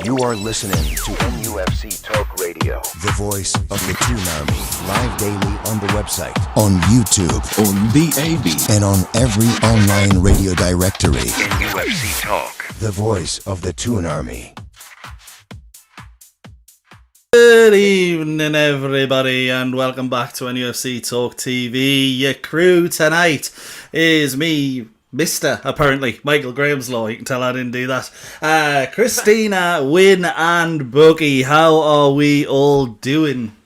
You are listening to NUFC Talk Radio, the voice of the Toon Army. Live daily on the website, on YouTube, on the DAB, and on every online radio directory. NUFC Talk, the voice of the Toon Army. Good evening, everybody, and welcome back to NUFC Talk TV. Your crew tonight is me, Mr. apparently, Michael Graham's Law. You can tell I didn't do that. Christina, Wynn, and Boogie. How are we all doing?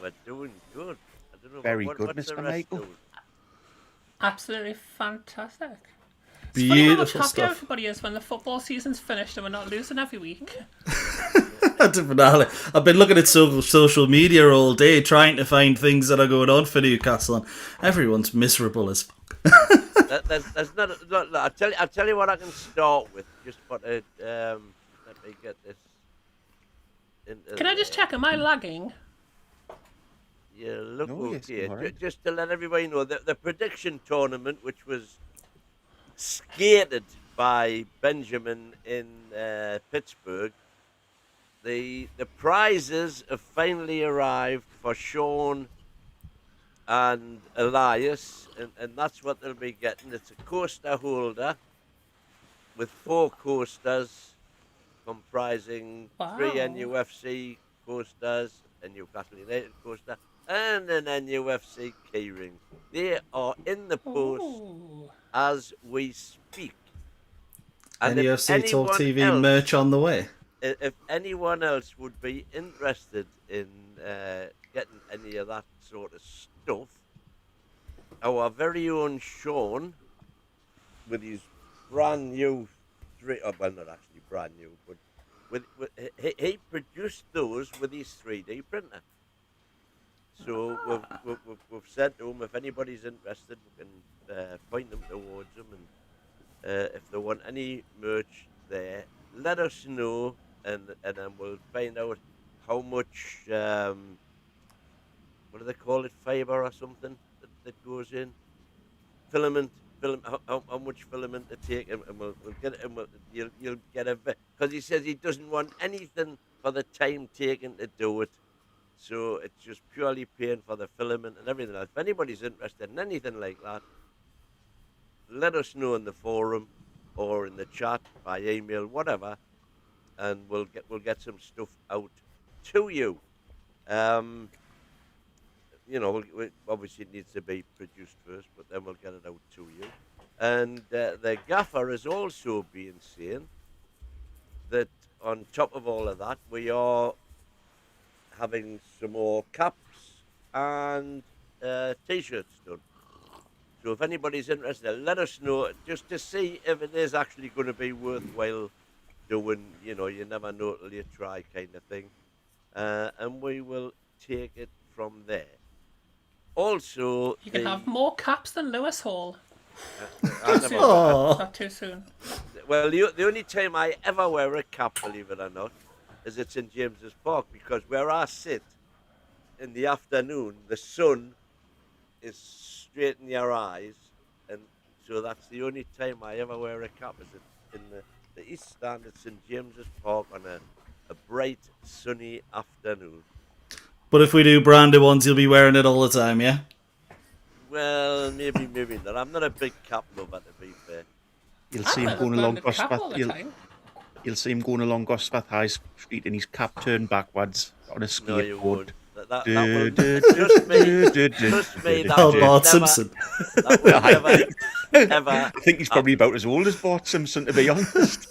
We're doing good. I don't know Very what, good, what's the Mr. rest Michael. doing? Absolutely fantastic. It's Beautiful funny how much happier stuff. everybody is when the football season's finished and we're not losing every week. Finale. I've been looking at social media all day trying to find things that are going on for Newcastle, and everyone's miserable as fuck. There's not. I'll tell you what I can start with. Just for let me get this. Can I just check, am I lagging? Yeah, look No, yes, okay. you're right. Just to let everybody know, the prediction tournament, which was skated by Benjamin in Pittsburgh, the prizes have finally arrived for Sean and Elias, and that's what they'll be getting. It's a coaster holder with 4 coasters comprising 3 Wow. NUFC coasters, a Newcastle United coaster, and an NUFC keyring. They are in the post Ooh. as we speak. And if NUFC Talk anyone TV else- merch on the way. if anyone else would be interested in getting any of that sort of stuff, our very own Sean, with his brand new well, not actually brand new, but he produced those with his 3D printer. So we've said to him, if anybody's interested, we can point them towards him, and if they want any merch there, let us know. And then we'll find out how much, what do they call it, fibre or something that goes in? Filament, how much filament to take, and we'll get it, and you'll get a bit. Because he says he doesn't want anything for the time taken to do it. So it's just purely paying for the filament and everything else. If anybody's interested in anything like that, let us know in the forum or in the chat, by email, whatever, and we'll get some stuff out to you. You know, obviously it needs to be produced first, but then we'll get it out to you. And the gaffer has also been saying that on top of all of that, we are having some more caps and T-shirts done. So if anybody's interested, let us know, just to see if it is actually going to be worthwhile doing, you know, you never know till you try kind of thing. And we will take it from there. Also, You can have more caps than Lewis Hall. I never- Oh, Not too soon. well, the only time I ever wear a cap, believe it or not, is it's in James's Park, because where I sit in the afternoon, the sun is straight in your eyes, and so that's the only time I ever wear a cap, is it in the East Stand at St James's Park on a bright, sunny afternoon. but if we do branded ones, you'll be wearing it all the time, yeah? Well, maybe not. I'm not a big cap lover, to be fair. You'll I see him wear the going along branded cap all the Gosforth. time. You'll see him going along Gosforth High Street and his cap turned backwards on a No, you skateboard. won't. That will, trust me, that Oh, will Bart never, Simpson. that will never, ever. I think he's probably about as old as Bart Simpson, to be honest.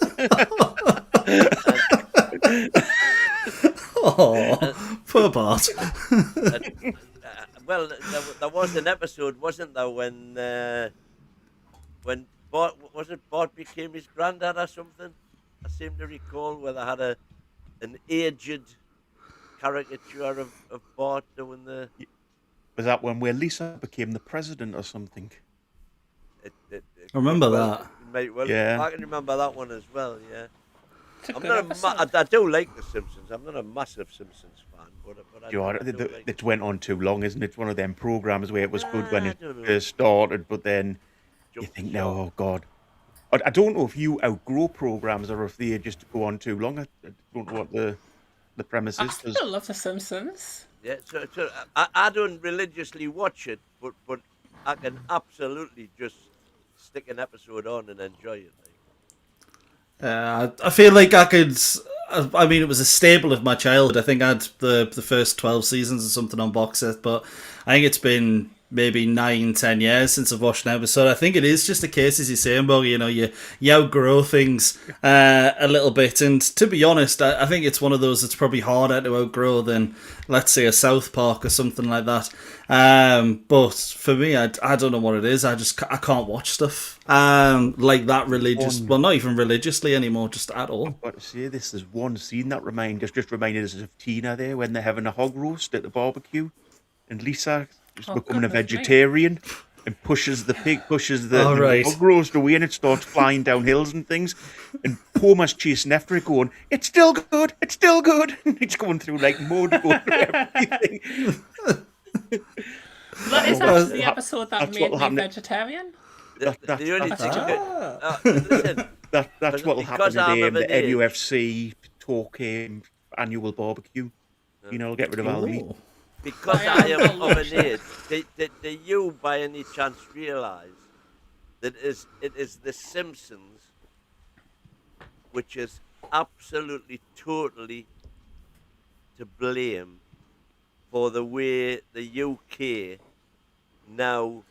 Oh, poor Bart. Well, there was an episode, wasn't there, when Bart, was it Bart became his granddad or something? I seem to recall where they had an aged caricature of Bart doing the. Was that when where Lisa became the president or something? I remember that. Yeah. I can remember that one as well. Yeah, It's a I'm good not episode. I do like the Simpsons. I'm not a massive Simpsons fan, but I do like It went on too long, isn't it? It's one of them programs where it was good when I it don't know. first started, but then you Jump think, the no, shark. oh God. I don't know if you outgrow programs or if they just go on too long. I don't know what the premise I is. still love The Simpsons. Yeah, so I don't religiously watch it, but I can absolutely just stick an episode on and enjoy it. I feel like I could. I mean, it was a staple of my childhood. I think I had the first 12 seasons or something on box set, but I think it's been maybe 9-10 years since I've watched an episode. I think it is just a case, as you're saying, Boggy, you outgrow things a little bit. And to be honest, I think it's one of those that's probably harder to outgrow than, let's say, a South Park or something like that. But for me, I don't know what it is. I can't watch stuff like that well, not even religiously anymore, just at all. I've got to say, this is one scene that just reminded us of Tina there when they're having a hog roast at the barbecue, and Lisa is becoming a vegetarian and pushes the hog roast away, and it starts flying down hills and things, and Homer's chasing after it going, it's still good, and it's going through like mud, going through everything. That is actually the episode that made me vegetarian. That's what will happen today in the NUFC talk annual barbecue. I'll get rid of all meat. Because I am of an age, do you by any chance realise that it is The Simpsons which is absolutely, totally to blame for the way the UK now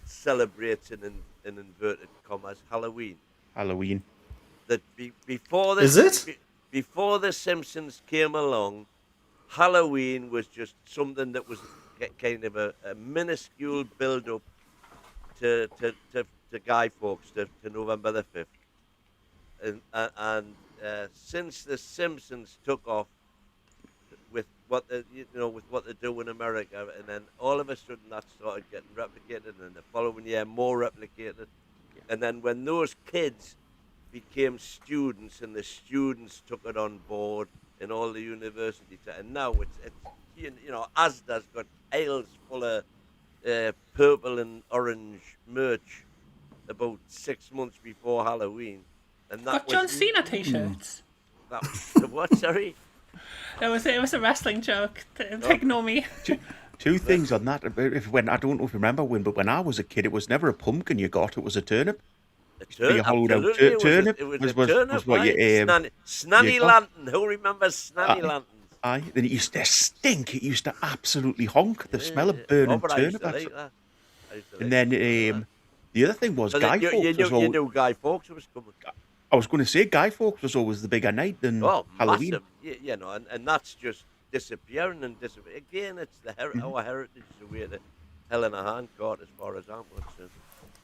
celebrates in inverted commas Halloween? That before The Simpsons came along, Halloween was just something that was kind of a minuscule build-up to Guy Fawkes, to November the 5th. And since The Simpsons took off with what they do in America, and then all of a sudden that started getting replicated, and the following year more replicated. And then when those kids became students, and the students took it on board in all the universities, and now it's Asda's got aisles full of purple and orange merch about 6 months before Halloween, and that got John Cena t-shirts. What? Sorry. It was a wrestling joke. Ignore me. Two things on that. I don't know if you remember but when I was a kid, it was never a pumpkin you got; it was a turnip. Absolutely, turnip. It was a turnip. Snanny lantern. Who remembers snanny lanterns? Aye. Then it used to stink. It used to absolutely honk. The smell of burning turnip. And then the other thing was Guy Fawkes. You knew Guy Fawkes was coming. I was going to say Guy Fawkes was always the bigger night than Halloween. Massive. And that's just disappearing and disappearing. Again, it's our heritage is the way the hell in a handcart, as far as I'm concerned.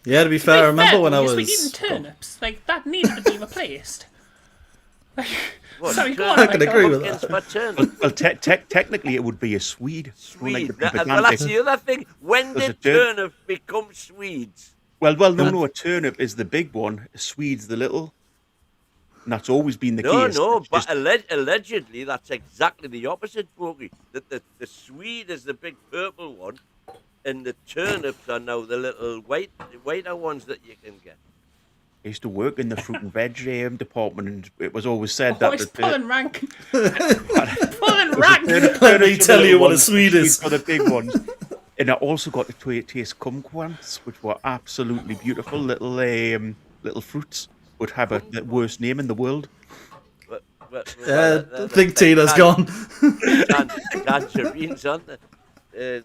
Yeah, to be fair, I remember when I was eating turnips, that needed to be replaced. Sorry, go on. I can agree with that. Well, technically, it would be a Swede. Swede. Well, that's the other thing. When did turnip become Swedes? Well, no. A turnip is the big one. A Swede's the little. And that's always been the case. But allegedly, that's exactly the opposite, Bogey. That the Swede is the big purple one, and the turnips are now the little whiter ones that you can get. I used to work in the fruit and veg department, and it was always said that... it's pulling rank. Pulling rank! Let me tell you what a Swede is. For the big ones. And I also got to taste kumquats, which were absolutely beautiful little fruits. Would have the worst name in the world. I think Tina's gone. Tangerines, aren't they?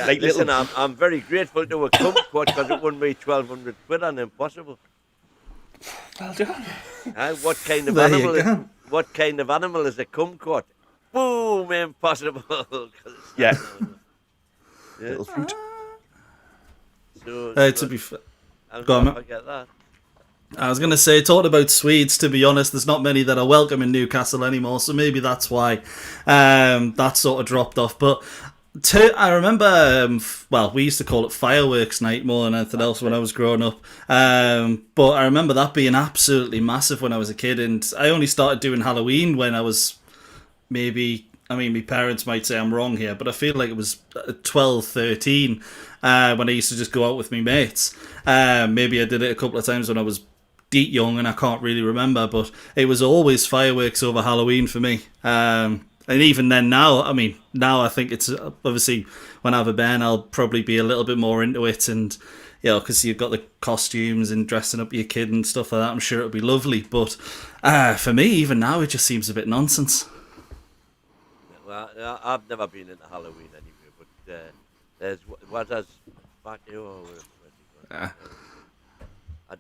Like listen, I'm very grateful to a kumquat because it won me 1,200 quid on Impossible. Well done. What kind of animal is a kumquat? Boom, Impossible. Yeah. Little fruit. To be fair, go on, forget that. I was going to say, talking about Swedes, to be honest, there's not many that are welcome in Newcastle anymore, so maybe that's why that sort of dropped off. But I remember, we used to call it fireworks night more than anything else when I was growing up. But I remember that being absolutely massive when I was a kid, and I only started doing Halloween when I was my parents might say I'm wrong here, but I feel like it was 12, 13 when I used to just go out with my mates. Maybe I did it a couple of times when I was deep young and I can't really remember, but it was always fireworks over Halloween for me. And even then now I think it's obviously when I have a band, I'll probably be a little bit more into it, and because you've got the costumes and dressing up your kid and stuff like that, I'm sure it'll be lovely. But for me, even now, it just seems a bit nonsense. Well, I've never been into Halloween anyway, but there's what has back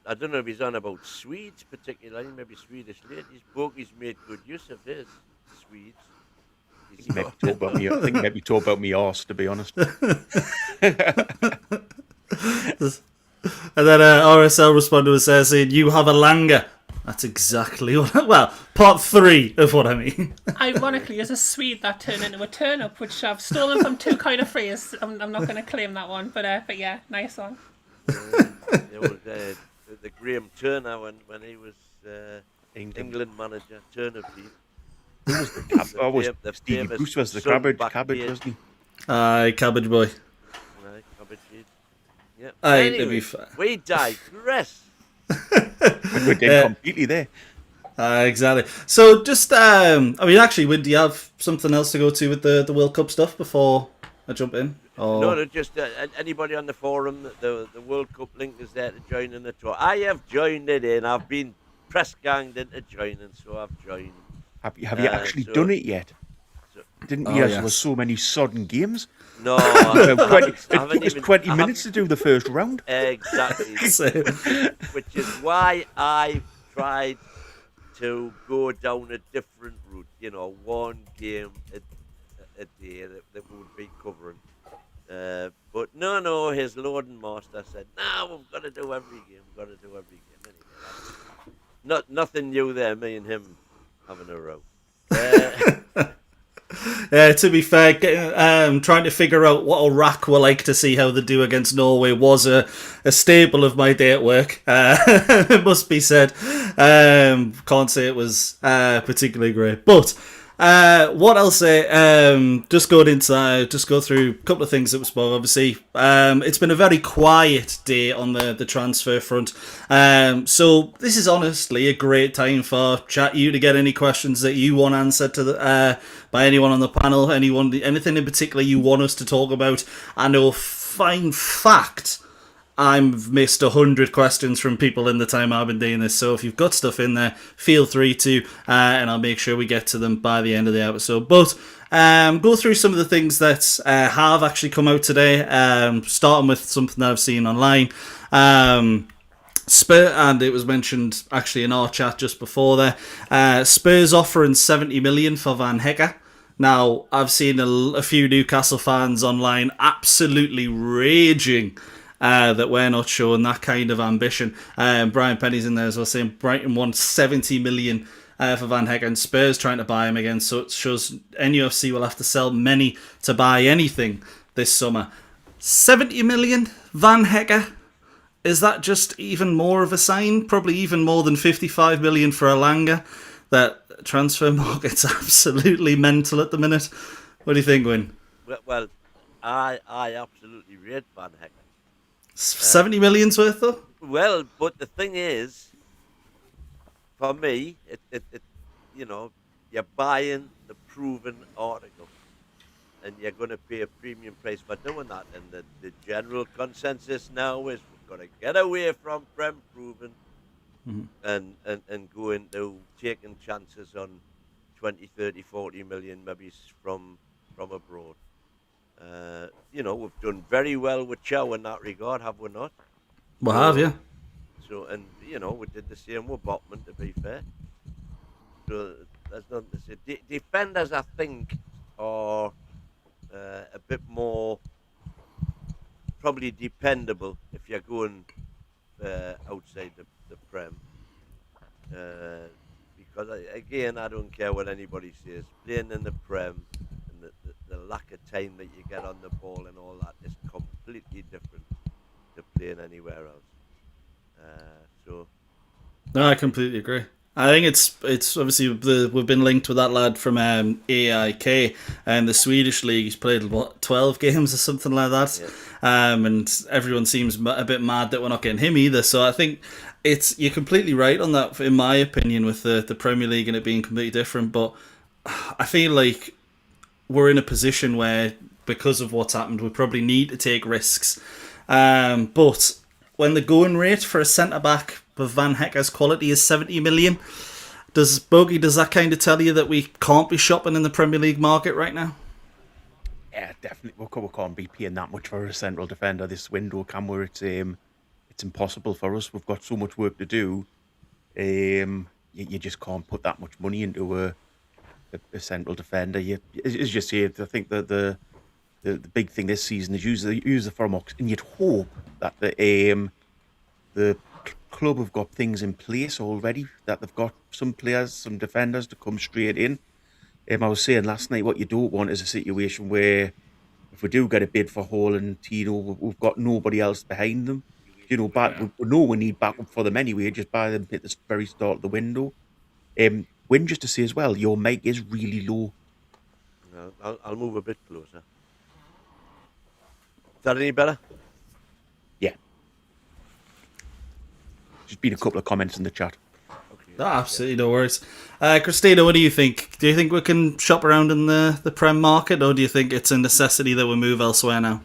I don't know if he's on about Swedes particularly, maybe Swedish ladies. Bogey's made good use of his Swedes. I think maybe talk about me arse, to be honest. And then RSL responded with saying, "You have a langer." That's exactly what. Well, part 3 of what I mean. Ironically, as a Swede, that turned into a turnip, which I've stolen from Two Kind of Freeze. I'm not going to claim that one, but yeah, nice one. The Graham Turner when he was England manager, Turner team. Stevie Bruce was the cabbage, wasn't he? Aye, cabbage boy. Aye, cabbage head. Yeah. Aye, Anyway, we digress. We're dead completely there. Exactly. So just, actually, do you have something else to go to with the World Cup stuff before I jump in? Or... No, just anybody on the forum, the World Cup link is there to join in the tour. I have joined it in. I've been press ganged into joining, so I've joined. Have you actually done it yet? Didn't you? There were so many sodden games. No, it was 20 minutes to do the first round. Exactly. Which is why I tried to go down a different route. One game a day that would be covering. But no, his Lord and Master said, "No, we've got to do every game. Anyway, nothing new there. Me and him having a row." To be fair, trying to figure out what Iraq were like to see how they do against Norway was a staple of my day at work. It must be said. Can't say it was particularly great. But what I'll say, just go through a couple of things that were spoken. Obviously, it's been a very quiet day on the transfer front. So this is honestly a great time for you to get any questions that you want answered by anyone on the panel, anything in particular you want us to talk about. I know, fine fact, I've missed 100 questions from people in the time I've been doing this, so if you've got stuff in there, feel free to, and I'll make sure we get to them by the end of the episode. But go through some of the things that have actually come out today, starting with something that I've seen online. Spurs, and it was mentioned actually in our chat just before there, Spurs offering 70 million for Van Hecker. Now, I've seen a few Newcastle fans online absolutely raging that we're not showing that kind of ambition. Brian Penny's in there as well, saying Brighton wants 70 million for Van Hecker, and Spurs trying to buy him again, so it shows NUFC will have to sell many to buy anything this summer. 70 million, Van Hecker? Is that just even more of a sign? Probably even more than 55 million for Elanga. That transfer market's absolutely mental at the minute. What do you think, Wyn? Well, I absolutely rate Van Hecker. 70 million's worth, though? Well, but the thing is, for me, you're buying the proven article, and you're going to pay a premium price for doing that. And the general consensus now is we've got to get away from Prem proven and go into taking chances on 20, 30, 40 million maybe from abroad. We've done very well with Chow in that regard, have we not? We have, yeah. So, and we did the same with Botman, to be fair. So there's nothing to say. Defenders, I think, are a bit more probably dependable if you're going outside the Prem. Because again, I don't care what anybody says. Playing in the Prem and the lack of time that you get on the ball and all that is completely different to playing anywhere else. No, I completely agree. I think it's obviously we've been linked with that lad from AIK and the Swedish league. He's played 12 games or something like that, and everyone seems a bit mad that we're not getting him either. So I think you're completely right on that, in my opinion, with the Premier League and it being completely different. But I feel like we're in a position where, because of what's happened, we probably need to take risks. But when the going rate for a centre back with Van Hecke's quality is 70 million, does that kind of tell you that we can't be shopping in the Premier League market right now? Yeah, definitely. We can't be paying that much for a central defender this window, can we? It's impossible for us. We've got so much work to do. You just can't put that much money into a central defender. As you say, I think that the big thing this season is use the Formox, and you'd hope that the club have got things in place already, that they've got some players, some defenders to come straight in. I was saying last night, what you don't want is a situation where if we do get a bid for Hall and Tino, we've got nobody else behind them. We know we need backup for them anyway, just buy them at the very start of the window. Win, just to say as well, your mic is really low. I'll move a bit closer. Is that any better? Yeah. Just been a couple of comments in the chat. Okay. Oh, absolutely, no worries. Christina, what do you think? Do you think we can shop around in the Prem market, or do you think it's a necessity that we move elsewhere now?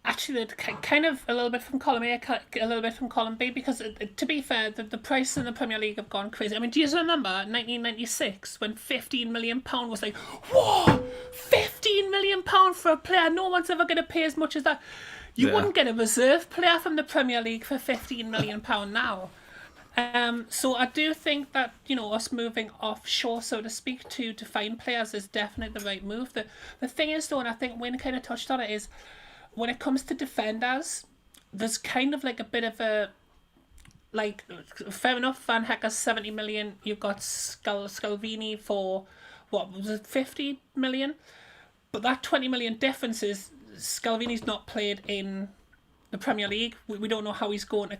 Actually, kind of a little bit from column A, a little bit from column B, because to be fair, the price in the Premier League have gone crazy. I mean, do you remember 1996 when £15 million was like, whoa, £15 million for a player? No one's ever going to pay as much as that. You wouldn't get a reserve player from the Premier League for £15 million now. So I do think that, us moving offshore, so to speak, to find players is definitely the right move. The thing is, though, and I think Wayne kind of touched on it, is when it comes to defenders, there's kind of like a bit of a, like, fair enough, Van Hecke's 70 million, you've got Scalvini for, what was it, 50 million? But that 20 million difference is Scalvini's not played in the Premier League. We don't know how he's going to,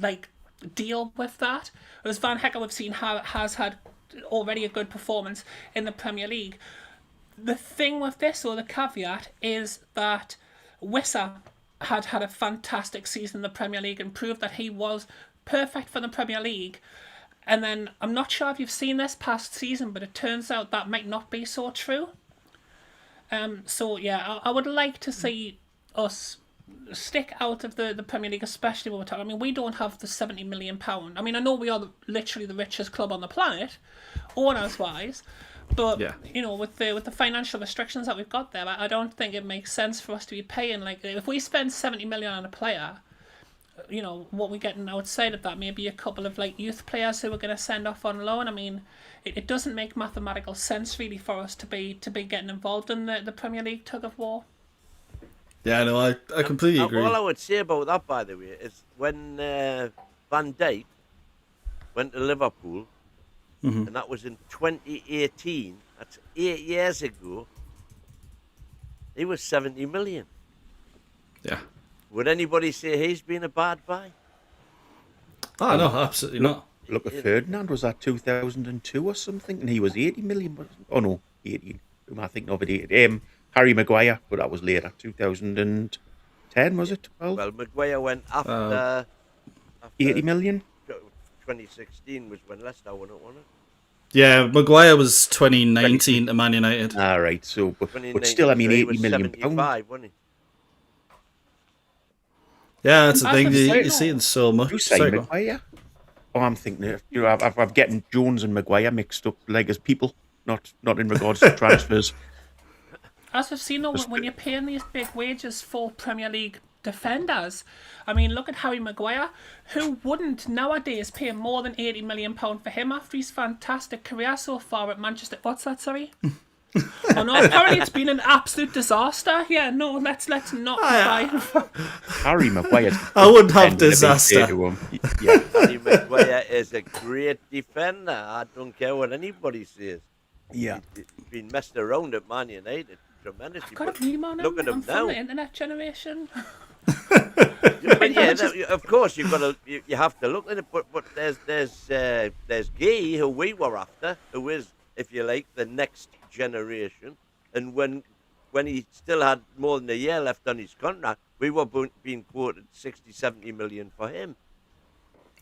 like, deal with that. Whereas Van Hecke, we've seen, has had already a good performance in the Premier League. The thing with this, or the caveat, is that Wissa had a fantastic season in the Premier League and proved that he was perfect for the Premier League. And then, I'm not sure if you've seen this past season, but it turns out that might not be so true. So, yeah, I would like to see us stick out of the Premier League, especially when we're talking. I mean, we don't have the £70 million. I mean, I know we are literally the richest club on the planet, owners-wise. But, with the financial restrictions that we've got there, I don't think it makes sense for us to be paying, like, if we spend 70 million on a player, what we're getting outside of that, maybe a couple of, like, youth players who we're going to send off on loan. I mean, it doesn't make mathematical sense, really, for us to be getting involved in the Premier League tug of war. Yeah, no, I completely agree. All I would say about that, by the way, is when Van Dijk went to Liverpool, and that was in 2018. That's 8 years ago. He was 70 million. Yeah. Would anybody say he's been a bad buy? Oh, no, absolutely not. Look at Ferdinand, was that 2002 or something? And he was 80 million. Oh, no, 18. Who am I thinking of it? Harry Maguire, but that was later. 2010, was it? 12? Well, Maguire went after 80 million? 2016 was when Leicester won it, wasn't it? Yeah, Maguire was 2019 to Man United. All right, so but still, I mean, 80 million pounds. Wasn't he? Yeah, that's the thing. You're seeing so much. You say Maguire? Oh, I'm thinking, I'm getting Jones and Maguire mixed up, like as people, not in regards to transfers. As we've seen, though, when you're paying these big wages for Premier League defenders, I mean, look at Harry Maguire. Who wouldn't nowadays pay more than £80 million for him after his fantastic career so far at Manchester? What's that, sorry? Oh no, apparently it's been an absolute disaster. Yeah, no, let's not buy him. Harry Maguire. I wouldn't have disaster. Yeah. Harry Maguire is a great defender. I don't care what anybody says. Yeah. He's been messed around at Man United tremendously. I've got a meme on him. Look at him I'm now. from the internet generation. But yeah, of course. course, you've got to you have to look at it. But there's Gay, who we were after, who is, if you like, the next generation. And when he still had more than a year left on his contract, we were being quoted 60, 70 million for him.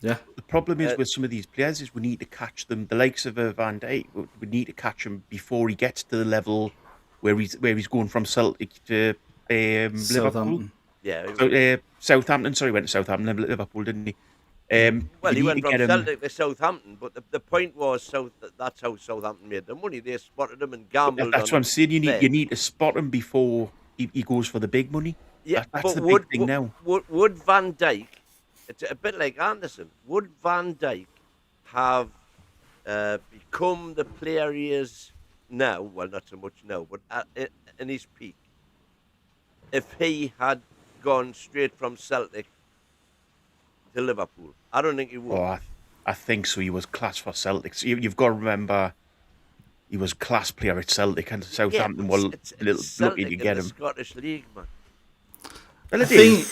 Yeah. The problem is with some of these players is we need to catch them. The likes of Van Dijk, we need to catch him before he gets to the level where he's going from Celtic to Liverpool. Yeah. Southampton. Sorry, went to Southampton, Liverpool, didn't he? Well, he went from Celtic to Southampton, but the point was, that's how Southampton made the money. They spotted him and gambled. That's what I'm saying. You need to spot him before he goes for the big money. Yeah, that's the big thing now. Would Van Dijk? It's a bit like Anderson. Would Van Dijk have become the player he is now? Well, not so much now, but in his peak, if he had gone straight from Celtic to Liverpool? I don't think he would. Oh, I think so. He was class for Celtic. So you've got to remember, he was class player at Celtic, and Southampton were a little lucky to get him. Scottish League, man. Well, I think,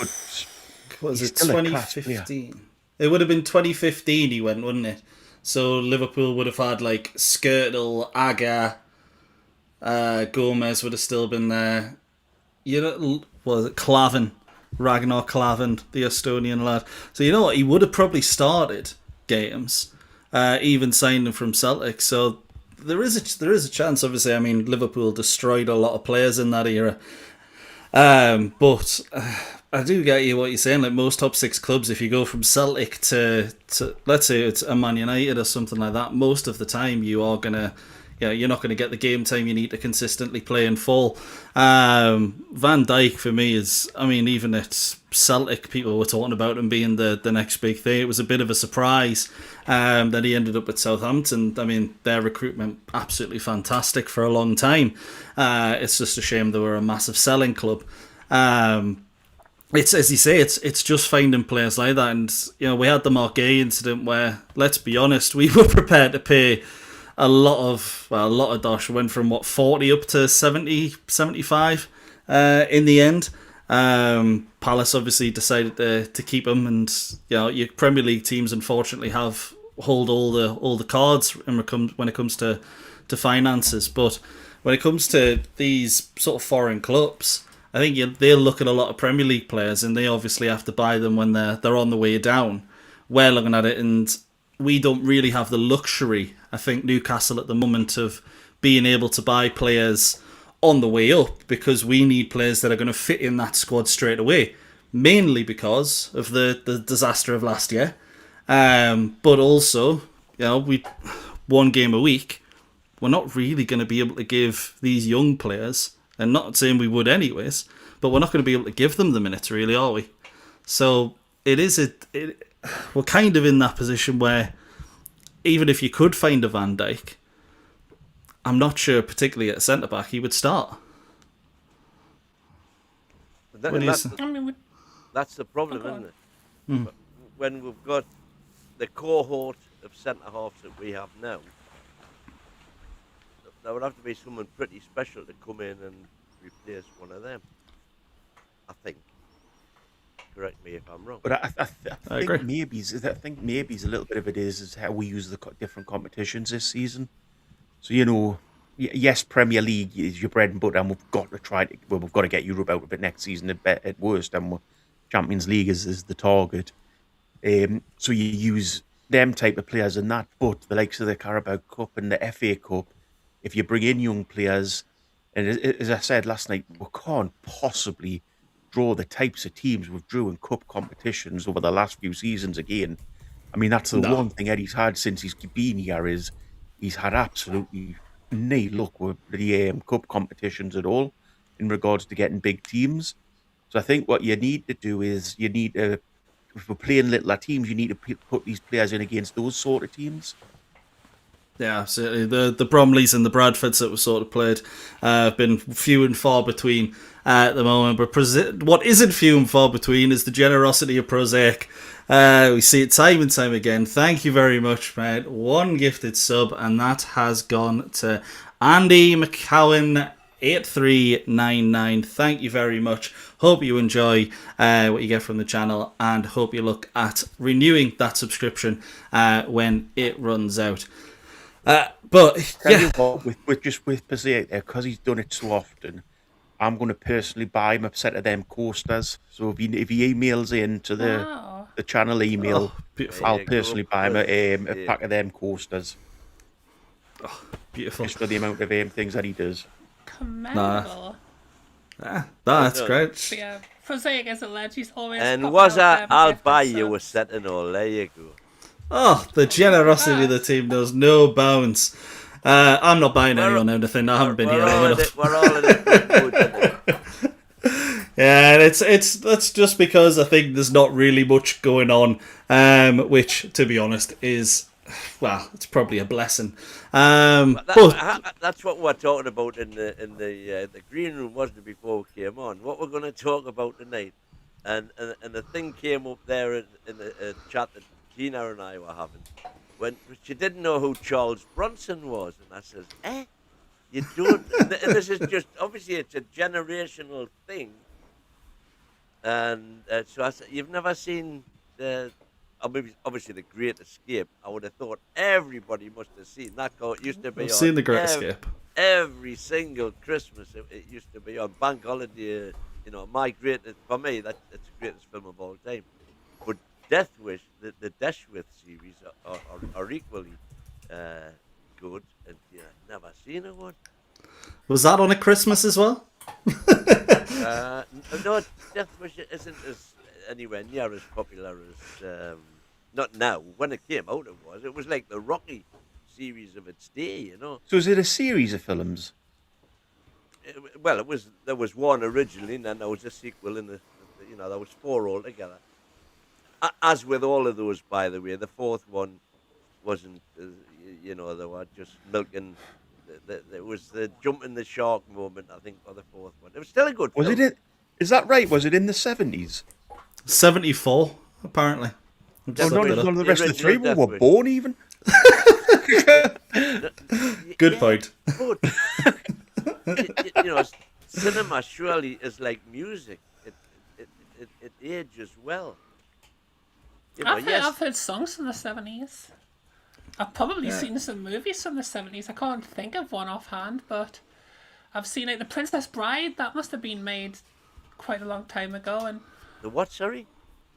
was it 2015? It would have been 2015 he went, wouldn't it? So Liverpool would have had like Skirtle, Aga, Gomez would have still been there. You know, was it Klavan? Ragnar Klavan, the Estonian lad. So you know what? He would have probably started games, even signed him from Celtic. So there is a chance. Obviously, I mean, Liverpool destroyed a lot of players in that era. But I do get you what you're saying. Like most top six clubs, if you go from Celtic to let's say it's a Man United or something like that, most of the time you are gonna. Yeah, you're not going to get the game time you need to consistently play in full. Van Dijk, for me, is... I mean, even at Celtic, people were talking about him being the next big thing. It was a bit of a surprise that he ended up at Southampton. I mean, their recruitment, absolutely fantastic for a long time. It's just a shame they were a massive selling club. It's, as you say, it's just finding players like that. And, you know, we had the Marquet incident where, let's be honest, we were prepared to pay... a lot of dosh. Went from 40 up to 70, 75 in the end. Palace obviously decided to keep him, and you know, your Premier League teams unfortunately hold all the cards when it comes to finances. But when it comes to these sort of foreign clubs, I think they'll look at a lot of Premier League players, and they obviously have to buy them when they're on the way down. We're looking at it, and we don't really have the luxury, I think, Newcastle at the moment, of being able to buy players on the way up, because we need players that are going to fit in that squad straight away, mainly because of the disaster of last year. But also, you know, one game a week, we're not really going to be able to give these young players, and not saying we would anyways, but we're not going to be able to give them the minutes, really, are we? So we're kind of in that position where even if you could find a Van Dijk, I'm not sure, particularly at centre-back, he would start. That's the problem, isn't it? Hmm. When we've got the cohort of centre-halves that we have now, there would have to be someone pretty special to come in and replace one of them, I think. Correct me if I'm wrong. But I think maybe a little bit of it is how we use the different competitions this season. So, you know, yes, Premier League is your bread and butter, and we've got to get Europe out of it next season at worst, and Champions League is the target. So you use them type of players in that, but the likes of the Carabao Cup and the FA Cup, if you bring in young players, and as I said last night, we can't possibly draw the types of teams we've drew in cup competitions over the last few seasons again. I mean, that's the one thing Eddie's had since he's been here, is he's had absolutely no luck with the cup competitions at all in regards to getting big teams. So I think what you need to do is if we're playing littler teams, you need to put these players in against those sort of teams. Yeah, absolutely. The Bromleys and the Bradfords that were sort of played have been few and far between at the moment. But what isn't few and far between is the generosity of Prosaic. We see it time and time again. Thank you very much, mate. One gifted sub, and that has gone to Andy McCowan 8399. Thank you very much. Hope you enjoy what you get from the channel, and hope you look at renewing that subscription when it runs out. But Tell you what, with Passaic there, because he's done it so often, I'm going to personally buy him a set of them coasters. So if he emails in to the channel email, I'll personally buy him a pack of them coasters. Oh, beautiful. Just for the amount of things that he does. Commendable. That's great. But yeah, Prosaic is a legend. He's always. And popping was out I'll there buy with you a subs. set and all. There you go. Oh, the generosity of the team knows no bounds. I'm not buying anyone anything. I haven't been here long enough. We're all in it. Good, Yeah, and that's just because I think there's not really much going on, which, to be honest, is, well, it's probably a blessing. That's what we're talking about in the green room, wasn't it, before we came on? What we're going to talk about tonight, and the thing came up there in the chat that Tina and I were having, when she didn't know who Charles Bronson was, and I says, you don't, and this is just, obviously it's a generational thing, and so I said, you've never seen obviously The Great Escape. I would have thought everybody must have seen that. It used to be I've on seen The Great Escape. Every single Christmas it used to be on Bank Holiday. For me, that's the greatest film of all time. But Death Wish, the Death Wish series are equally good, and never seen a one. Was that on a Christmas as well? No, Death Wish isn't anywhere near as popular as not now. When it came out, it was like the Rocky series of its day, So is it a series of films? There was one originally, and then there was a sequel, and there was 4 altogether. As with all of those, by the way, the 4th one wasn't, they were just milking. There was the jumping the shark moment, I think, for the 4th one. It was still a good film. Was it? Is that right? Was it in the 70s? 74, apparently. None of the rest of the 3 were born even. Good point. But, cinema surely is like music. It ages well. I've heard songs from the 70s. I've probably seen some movies from the 70s. I can't think of one offhand, but I've seen The Princess Bride. That must have been made quite a long time ago. And the what? Sorry.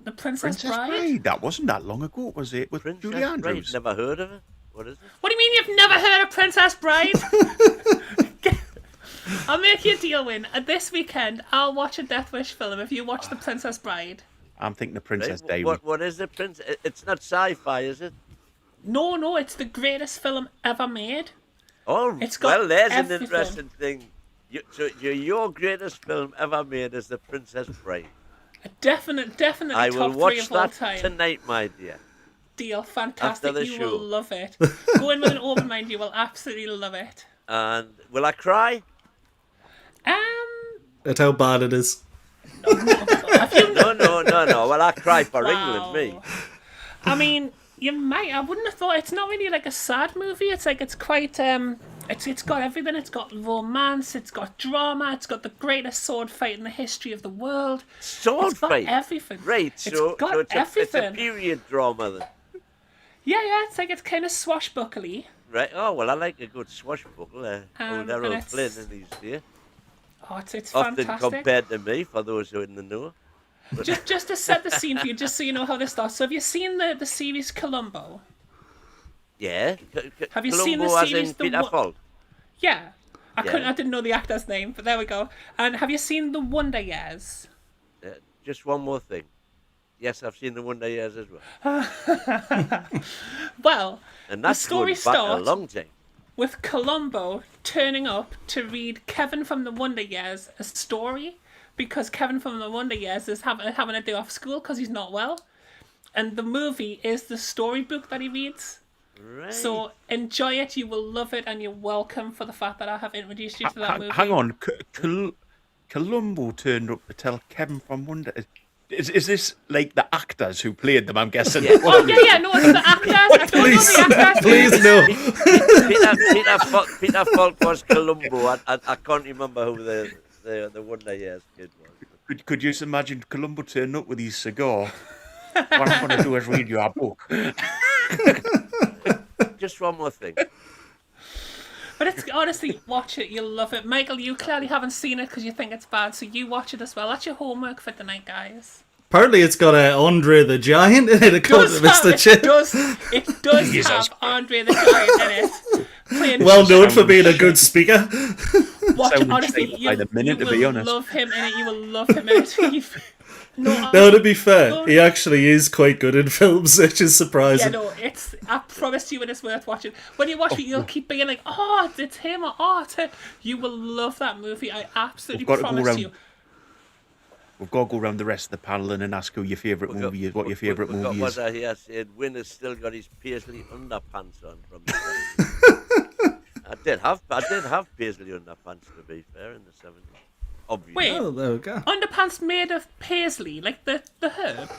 The Princess Bride. That wasn't that long ago, was it? With Princess Julie Andrews. Bride. Never heard of it. What is it? What do you mean you've never heard of Princess Bride? I'll make you a deal, Win. This weekend, I'll watch a Death Wish film if you watch The Princess Bride. I'm thinking The Princess Diary. What is the Princess? It's not sci-fi, is it? No, it's the greatest film ever made. Oh, it's got there's everything. An interesting thing. Your greatest film ever made is The Princess Bride. Definitely I top will watch 3 of all that time. Tonight, my dear. Deal, fantastic. After the you show. will love it. Go in with an open mind, you will absolutely love it. And will I cry? At how bad it is. No. Well, I cry for England, me. I mean, you might. I wouldn't have thought. It's not really like a sad movie. It's quite. It's got everything. It's got romance. It's got drama. It's got the greatest sword fight in the history of the world. Sword fight. Everything. Right. It's got everything. It's a period drama then. Yeah. It's kind of swashbuckly. Right. Oh well, I like a good swashbuckle. Old Errol Flynn in these days. Oh, it's often fantastic. Compared to me, for those who are in the know. Just to set the scene for you, just so you know how this starts. So have you seen the series Columbo? Yeah. Have you Columbo seen the as series in Peter Falk? Yeah. I didn't know the actor's name, but there we go. And have you seen The Wonder Years? Just one more thing. Yes, I've seen The Wonder Years as well. Well, and that's the story going back a long time. With Columbo turning up to read Kevin from the Wonder Years a story, because Kevin from the Wonder Years is having a day off school because he's not well, and the movie is the storybook that he reads. Right. So enjoy it, you will love it, and you're welcome for the fact that I have introduced you to that movie. Hang on, Columbo turned up to tell Kevin from Wonder. Is this like the actors who played them? I'm guessing. Yeah. Oh yeah, no, it's the actors. I don't know the actors. Please no. Peter Falk was Columbo. I can't remember who the Wonder Years kid was. Could you just imagine Columbo turning up with his cigar? What I'm going to do is read you a book. Just one more thing. But it's honestly, watch it. You'll love it. Michael, you clearly haven't seen it because you think it's bad, so you watch it as well. That's your homework for tonight, guys. Apparently, it's got Andre the Giant in it. According to Mr. Chip. It does have Andre the Giant in it. Playing Well known for being a good speaker. Watch it. Sounding Honestly, shaped you, by the minute, you to be will honest. love him in it. You will love him in it. No, to be fair, he actually is quite good in films, which is Yeah, surprising. no, I promise you it is worth watching. When you watch it, you'll keep being like, oh, it's him, or oh, it's him. You will love that movie. I absolutely We've got to go promise round- you. We've got to go around the rest of the panel and ask who your favourite movie is. What your favourite movie is? What I hear said, Win has still got his Paisley underpants on from the 70s. I did have Paisley underpants, to be fair, in the 70s. Obviously. Wait, Oh, there we go. underpants made of paisley, like the herb.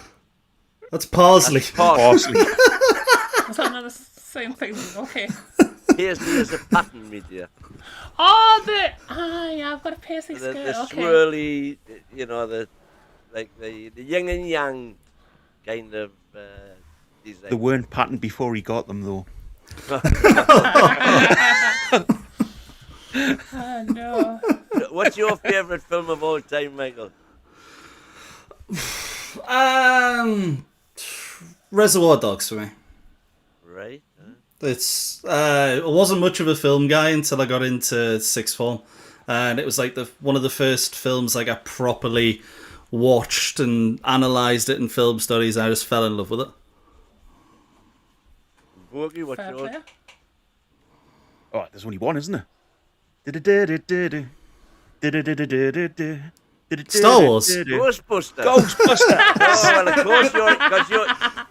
That's parsley. Parsley. Is that not the same thing? Okay. Paisley is a pattern media. Oh, yeah, I've got a paisley The skirt. Okay. swirly, the yin and yang kind of design. They weren't patterned before he got them, though. Oh no. What's your favourite film of all time, Michael? Reservoir Dogs for me. Right. I wasn't much of a film guy until I got into sixth form, and it was like one of the first films like I properly watched and analysed it in film studies. And I just fell in love with it. Boogie, what's Fair yours? play. Oh, there's only one, isn't there? Star Wars. Ghostbusters. Ghostbusters. Oh, well, of course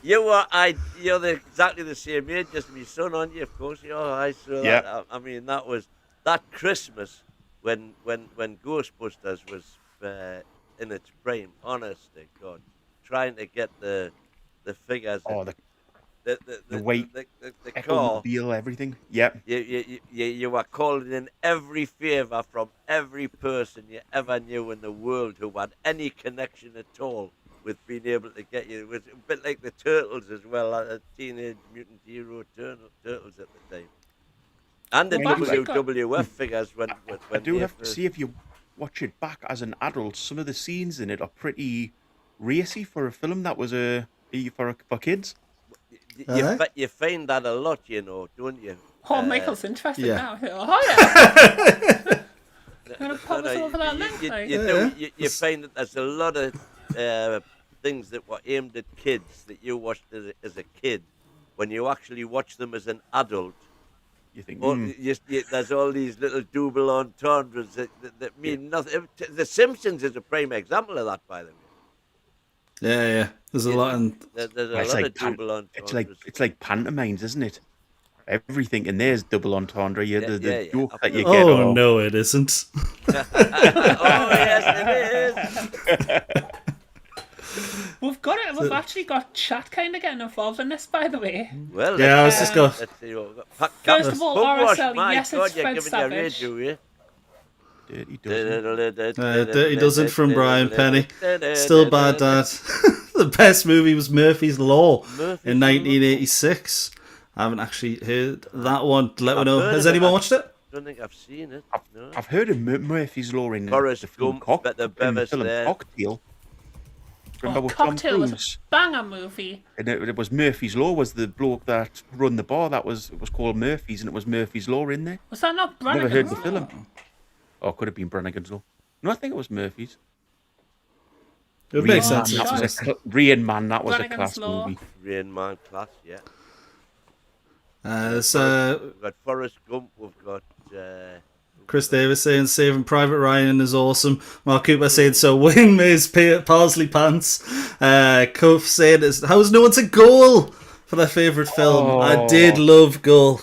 you're exactly the same age as my son, aren't you? Of course you are. I saw Yeah. that. I mean, that was that Christmas when Ghostbusters was in its prime. Honestly, God, trying to get the figures. Oh, the weight, the car. Echo, everything. Yep. You were calling in every favour from every person you ever knew in the world who had any connection at all with being able to get you. It was a bit like the Turtles as well, like Teenage Mutant Hero Turtles at the time. And the Well, that's WWF figures when I do they have to first- see if you watch it back as an adult. Some of the scenes in it are pretty racy for a film that was for kids. You find that a lot, don't you? Oh, Michael's interested yeah. now. Oh yeah. Gonna pop us No, over that link, like. you find that there's a lot of things that were aimed at kids that you watched as a kid. When you actually watch them as an adult, You think, there's all these little double entendres that mean nothing. The Simpsons is a prime example of that, by the way. Yeah. There's a lot. There's a it's lot like of double entendres. it's like pantomimes, isn't it? Everything in there is double entendre. The joke that you get. Oh no, it isn't. Oh yes, it is. We've actually got chat kind of getting involved in this, by the way. Well, Yeah, I was just going. let's see what we've got. First of all, Pugwash, RSL, my yes, God, it's you're Fred giving Savage. your age, Dirty dozen. Dirty Dozen from Brian Penny. Still bad, Dad. The best movie was Murphy's Law in 1986. I haven't actually heard that one. Let me know. heard Has of it. anyone watched it? Don't think I've seen it. No. I've heard of Murphy's Law in Forrest the film Gump, Better in the Bevis film there. Cocktail. Remember Oh, with Tom Cocktail was Cruise? a banger movie. And it was Murphy's Law was the bloke that run the bar. It was called Murphy's, and it was Murphy's Law in there. Was that not Never Brannigan's? heard the film. Oh, it could have been Brannigan's Law. No, I think it was Murphy's. It would make sense. Man, That was Rain Man. That was a Brannigan's class Law. movie. Rain Man class, yeah. We've We've got Forrest Gump. We've got. Chris Davis saying Saving Private Ryan is awesome. Mark Cooper saying so. Wayne Mays Parsley Pants. Cuff saying how's no one to Goal for their favourite film. I did love Goal.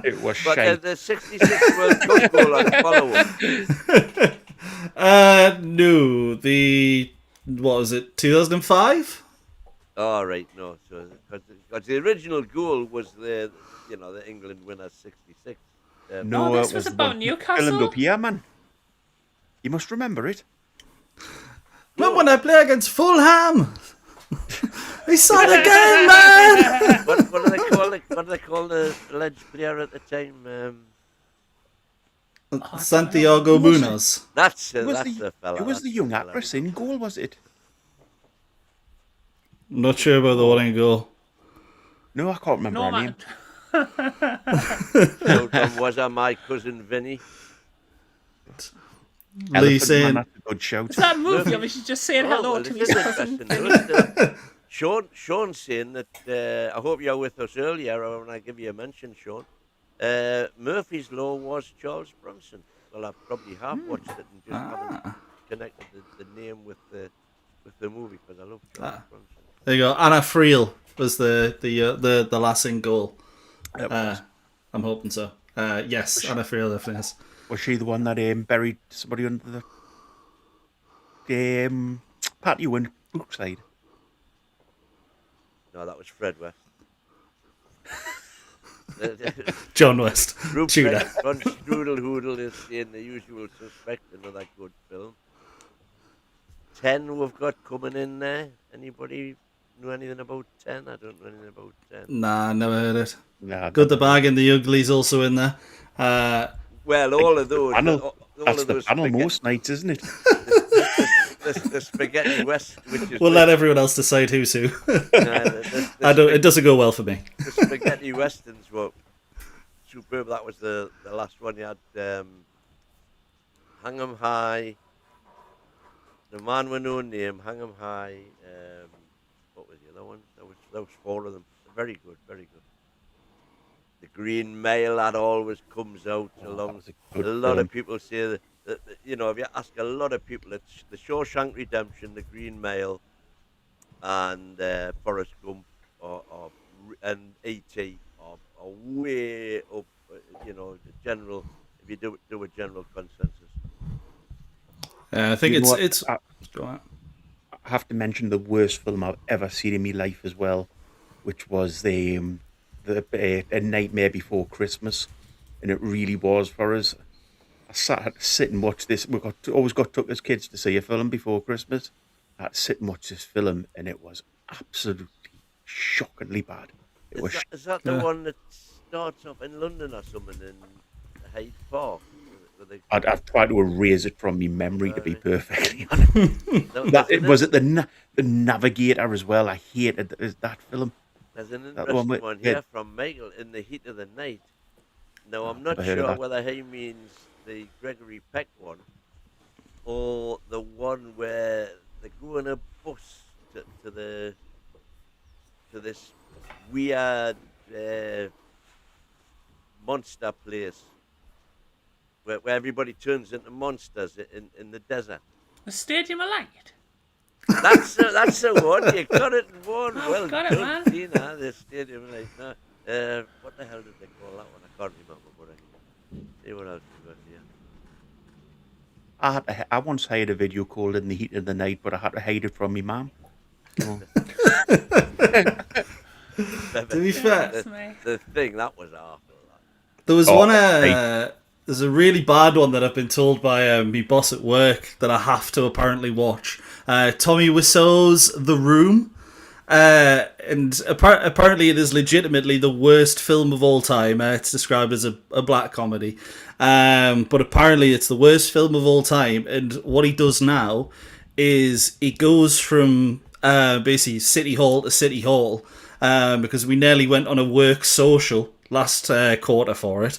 It was But shite. the 66 World Cup goal on follow-up. No, the what was it, 2005? Oh, right, no. So, because the original goal was the England winner 66. No, this it was the about one Newcastle? filmed up here, man. You must remember it. Remember when I play against Fulham? He saw the game, man! What do they call the alleged player at the time? Santiago Munoz. That's It was the fella. It was that's the young fella. actress in goal, was it? Not sure about the one in goal. No, I can't remember her name. Was my cousin Vinny? Lee Elephant saying, Man, that's a good shout. Is that movie? I was just saying hello well, to it's his cousin. interesting. Sean's saying that I hope you're with us earlier when I give you a mention, Sean. Murphy's Law was Charles Bronson. Well, I probably have watched it and just haven't connected the name with the movie because I love Charles Bronson. there you go. Anna Friel was the lass in goal. I'm hoping so. Yes, Anna Friel definitely is. Was she the one that buried somebody under the patio in Brookside? No, that was Fred West. John West. Tudor. Ron Strudel Hoodle is in The Usual Suspect, another good film. 10 we've got coming in there. Anybody know anything about 10? I don't know anything about 10. Nah, never heard it. Nah, Good, the Bag, and the Uglies also in there. Well, all of those. That's the panel most nights, isn't it? The spaghetti west, which is We'll let everyone else decide who's who. It doesn't go well for me. The spaghetti westerns were superb. That was the last one. You had Hang 'em High, The Man with No Name, Hang 'em High. What was the other one? That was 4 of them. Very good, very good. The Green Mile, that always comes out along. A lot of people say that, if you ask a lot of people, it's the Shawshank Redemption, the Green Mile, and Forrest Gump, and E.T. are way up. The general. If you do a general consensus. I think it's. Go on. I have to mention the worst film I've ever seen in my life as well, which was the A Nightmare Before Christmas, and it really was for us. I had to sit and watch this. We always took as kids to see a film before Christmas. I had to sit and watch this film, and it was absolutely shockingly bad. Is that the one that starts off in London or something in Hyde Park? I've tried to erase it from my memory, to be perfectly honest. Was it the Navigator as well? I hated that film. There's an interesting one here from Michael, In the Heat of the Night. Now, I'm not sure whether he means the Gregory Peck one or the one where they go on a bus to this weird monster place where everybody turns into monsters in the desert. The Stadium of Light. That's the one. You got it in one. Well got done, it, man. Tina, the Stadium of Light. No, what the hell did they call that one? I can't remember. But see what else we got here. I once hired a video called In the Heat of the Night, but I had to hide it from my mum. To be fair, the thing that was awful. there was one. There's a really bad one that I've been told by my boss at work that I have to apparently watch. Tommy Wiseau's The Room. And apparently it is legitimately the worst film of all time. It's described as a black comedy. But apparently it's the worst film of all time. And what he does now is he goes from basically city hall to city hall, because we nearly went on a work social last quarter for it.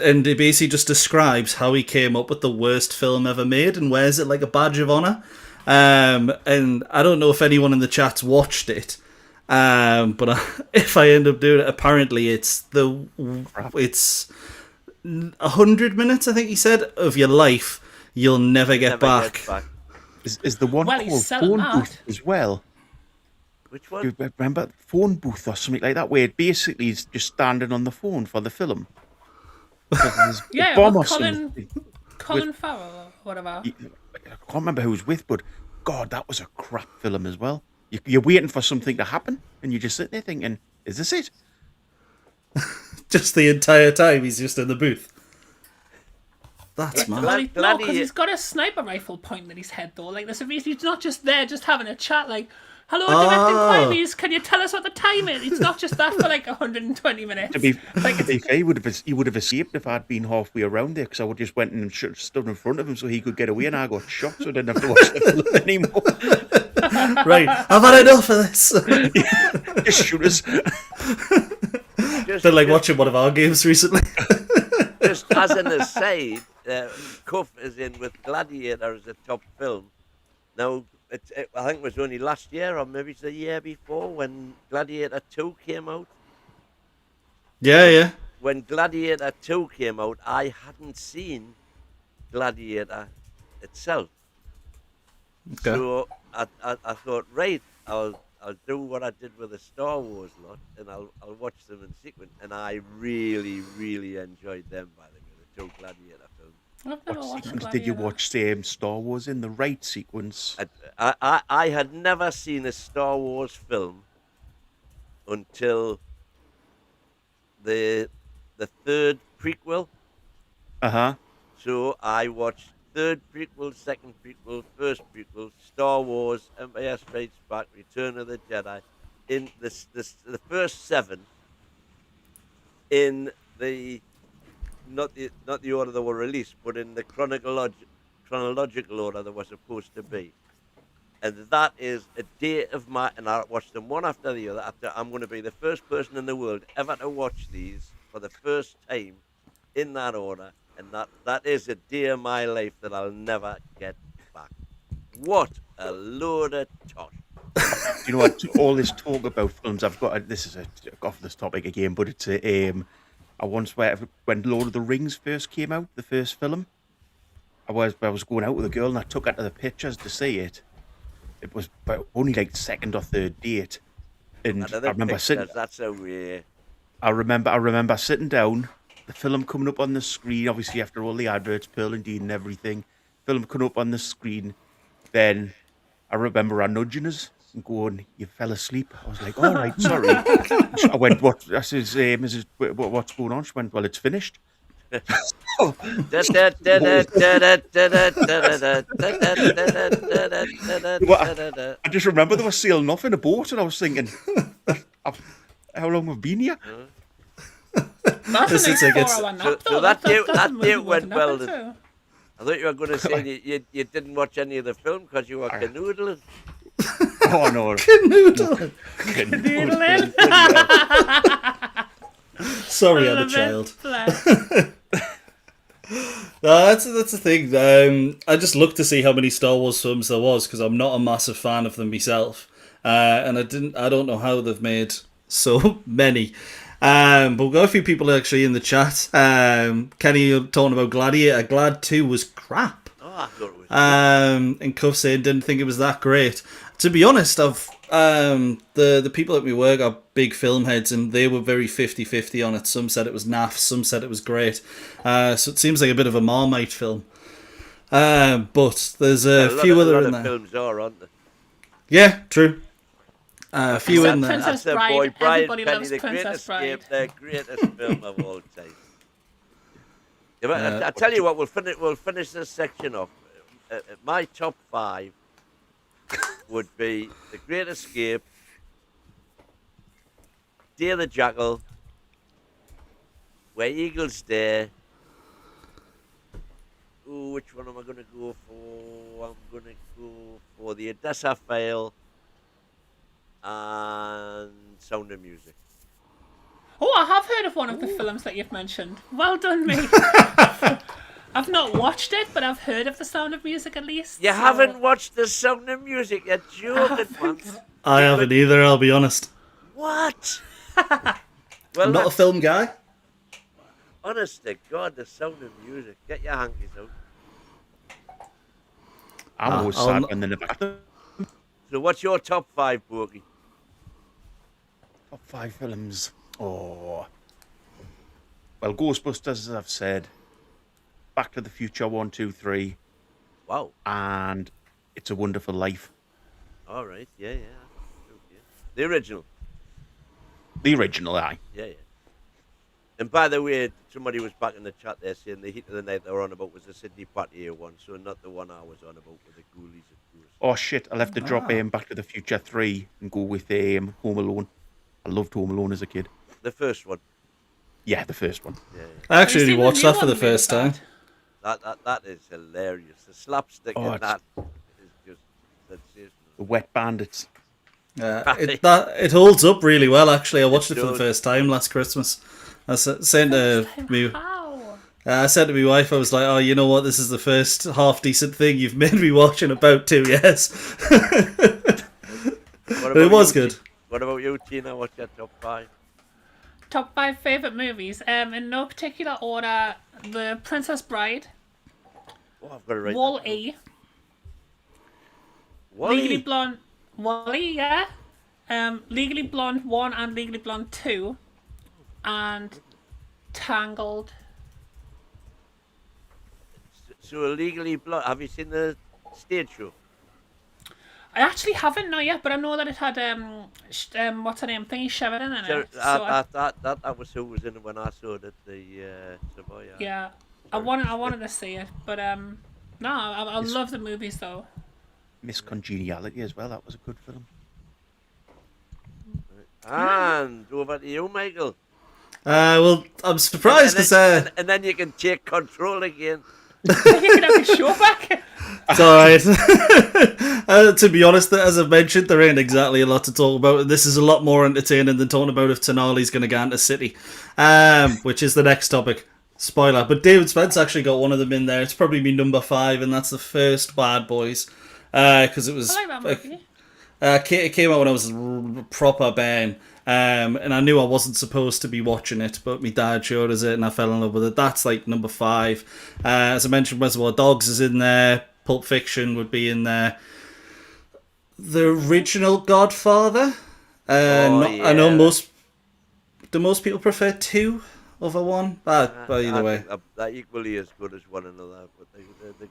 And it basically just describes how he came up with the worst film ever made and wears it like a badge of honour. And I don't know if anyone in the chat's watched it, but if I end up doing it, apparently it's 100 minutes, I think he said, of your life you'll never get back. Is the one called Phone Booth as well? Which one? Do you remember Phone Booth or something like that, where it basically is just standing on the phone for the film? Yeah, Colin Farrell or whatever. I can't remember who was with, but God, that was a crap film as well. You're waiting for something to happen, and you just sit there thinking, "Is this it?" Just the entire time he's just in the booth. That's mad. Well, no, because he's got a sniper rifle pointing at his head, though. Like, there's a reason he's not just there just having a chat, like, hello, direct inquiries, can you tell us what the time is? It's not just that for, like, 120 minutes. To be fair, he would have escaped if I'd been halfway around there, because I would just went and stood in front of him so he could get away, and I got shot, so I didn't have to watch the film anymore. Right, I've had enough of this. Just shoot us. They're like watching one of our games recently. Just as an aside, Cuff is in with Gladiator as a top film. Now, I think it was only last year, or maybe it's the year before, when Gladiator 2 came out. Yeah. When Gladiator 2 came out, I hadn't seen Gladiator itself. Okay. So I thought, right, I'll do what I did with the Star Wars lot, and I'll watch them in sequence. And I really, really enjoyed them, by the way, the 2 Gladiator films. I've never What watched sequence did you watch Star Wars in? The right sequence? I had never seen a Star Wars film until the 3rd prequel. So I watched 3rd prequel, 2nd prequel, 1st prequel, Star Wars, Empire Strikes Back, Return of the Jedi, in the first 7 in the not the order they were released, but in the chronological order they were supposed to be. And that is a day of my, and I watched them one after the other. I'm going to be the first person in the world ever to watch these for the first time in that order. And that is a day of my life that I'll never get back. What a load of tosh. You know what? All this talk about films, this is off this topic again, but it's I once when Lord of the Rings first came out, the first film, I was going out with a girl and I took her to the pictures to see it. It was only like 2nd or 3rd date, and I remember sitting. That's so weird. I remember sitting down. The film coming up on the screen, obviously after all the adverts, Pearl and Dean and everything, film coming up on the screen, then I remember her nudging us and going, "You fell asleep." I was like, "All right, sorry." I went, "What?" I says, "Mrs. What's going on?" She went, "Well, it's finished." I just remember they were sailing off in a boat, and I was thinking, how long have we been here? That's a nice so that date went well. I thought you were going to say you didn't watch any of the film because you were canoodling. Oh no, Canoodling. Sorry, I'm a child. No, that's the thing. I just looked to see how many Star Wars films there was because I'm not a massive fan of them myself, and I don't know how they've made so many. But we've got a few people actually in the chat. Kenny, you're talking about Gladiator. Glad 2 was crap. Oh, I thought it was. And Cuff saying didn't think it was that great. To be honest, the people at my work are big film heads, and they were very 50-50 on it. Some said it was naff, some said it was great. So it seems like a bit of a Marmite film. But there's a few other in there. Films are, aren't there? Yeah, true. A few in there. Princess That's Bride. boy, Brian Everybody Penny, loves the Princess greatest Bride. game, the greatest film of all time. I tell you what, we'll finish this section off. My top 5 would be The Great Escape, Day of the Jackal, Where Eagles Dare. Ooh, which one am I going to go for? I'm going to go for The Odessa File and Sound of Music. Oh, I have heard of one of the films that you've mentioned. Well done, mate. I've not watched it, but I've heard of The Sound of Music at least. You haven't watched The Sound of Music? You're joking, man. I haven't either, I'll be honest. What? I'm not a film guy. Honest to God, The Sound of Music. Get your hankies out. I'm always sad when they never. So what's your top 5, Borky? Top 5 films. Oh. Well, Ghostbusters, as I've said. Back to the Future 1, 2, 3. Wow. and It's a Wonderful Life. All right. Yeah. The original. The original, aye. Yeah. And by the way, somebody was back in the chat there saying the Heat of the Night they were on about was the Sydney Poitier one, so not the one I was on about with the ghoulies at Tours. Oh shit! I'll have to drop Back to the Future 3 and go with Home Alone. I loved Home Alone as a kid. The first one. Yeah, the first one. Yeah. I actually Have you only seen watched the new that for the one, first time. That is hilarious. The slapstick in that is just sensational. The Wet Bandits. It holds up really well. Actually, I watched it for the does. first time last Christmas. I said to me, How? I said to my wife, I was like, "Oh, you know what? This is the first half decent thing you've made me watch in about 2 years." But it was good. What about you, Tina? What's your top 5? Top 5 favourite movies. In no particular order, The Princess Bride, Oh, I've got to write Wall-E, Legally Blonde, Wall-E, yeah. Legally Blonde 1 and Legally Blonde 2, and Tangled. So Legally Blonde. Have you seen the stage show? I actually haven't not yet, but I know that it had what's her name, Thingy Sheridan in it. That was who was in it when I saw it at the Savoy. Yeah, I wanted to see it, but no, I love the movies though. Miss Congeniality as well. That was a good film. And over to you, Michael. Well, I'm surprised because and then you can take control again. You can have your show back. it's alright. To be honest, as I've mentioned, there ain't exactly a lot to talk about. This is a lot more entertaining than talking about if Tonali's going to go into City, which is the next topic. Spoiler. But David Spence actually got one of them in there. It's probably me number 5, and that's the first Bad Boys. Because it was... I like that movie. It came out when I was a proper bang, and I knew I wasn't supposed to be watching it, but my dad showed us it and I fell in love with it. That's like number 5. As I mentioned, Reservoir Dogs is in there. Pulp Fiction would be in there. The original Godfather. I know most people prefer 2 over 1, but either way. They're equally as good as one another.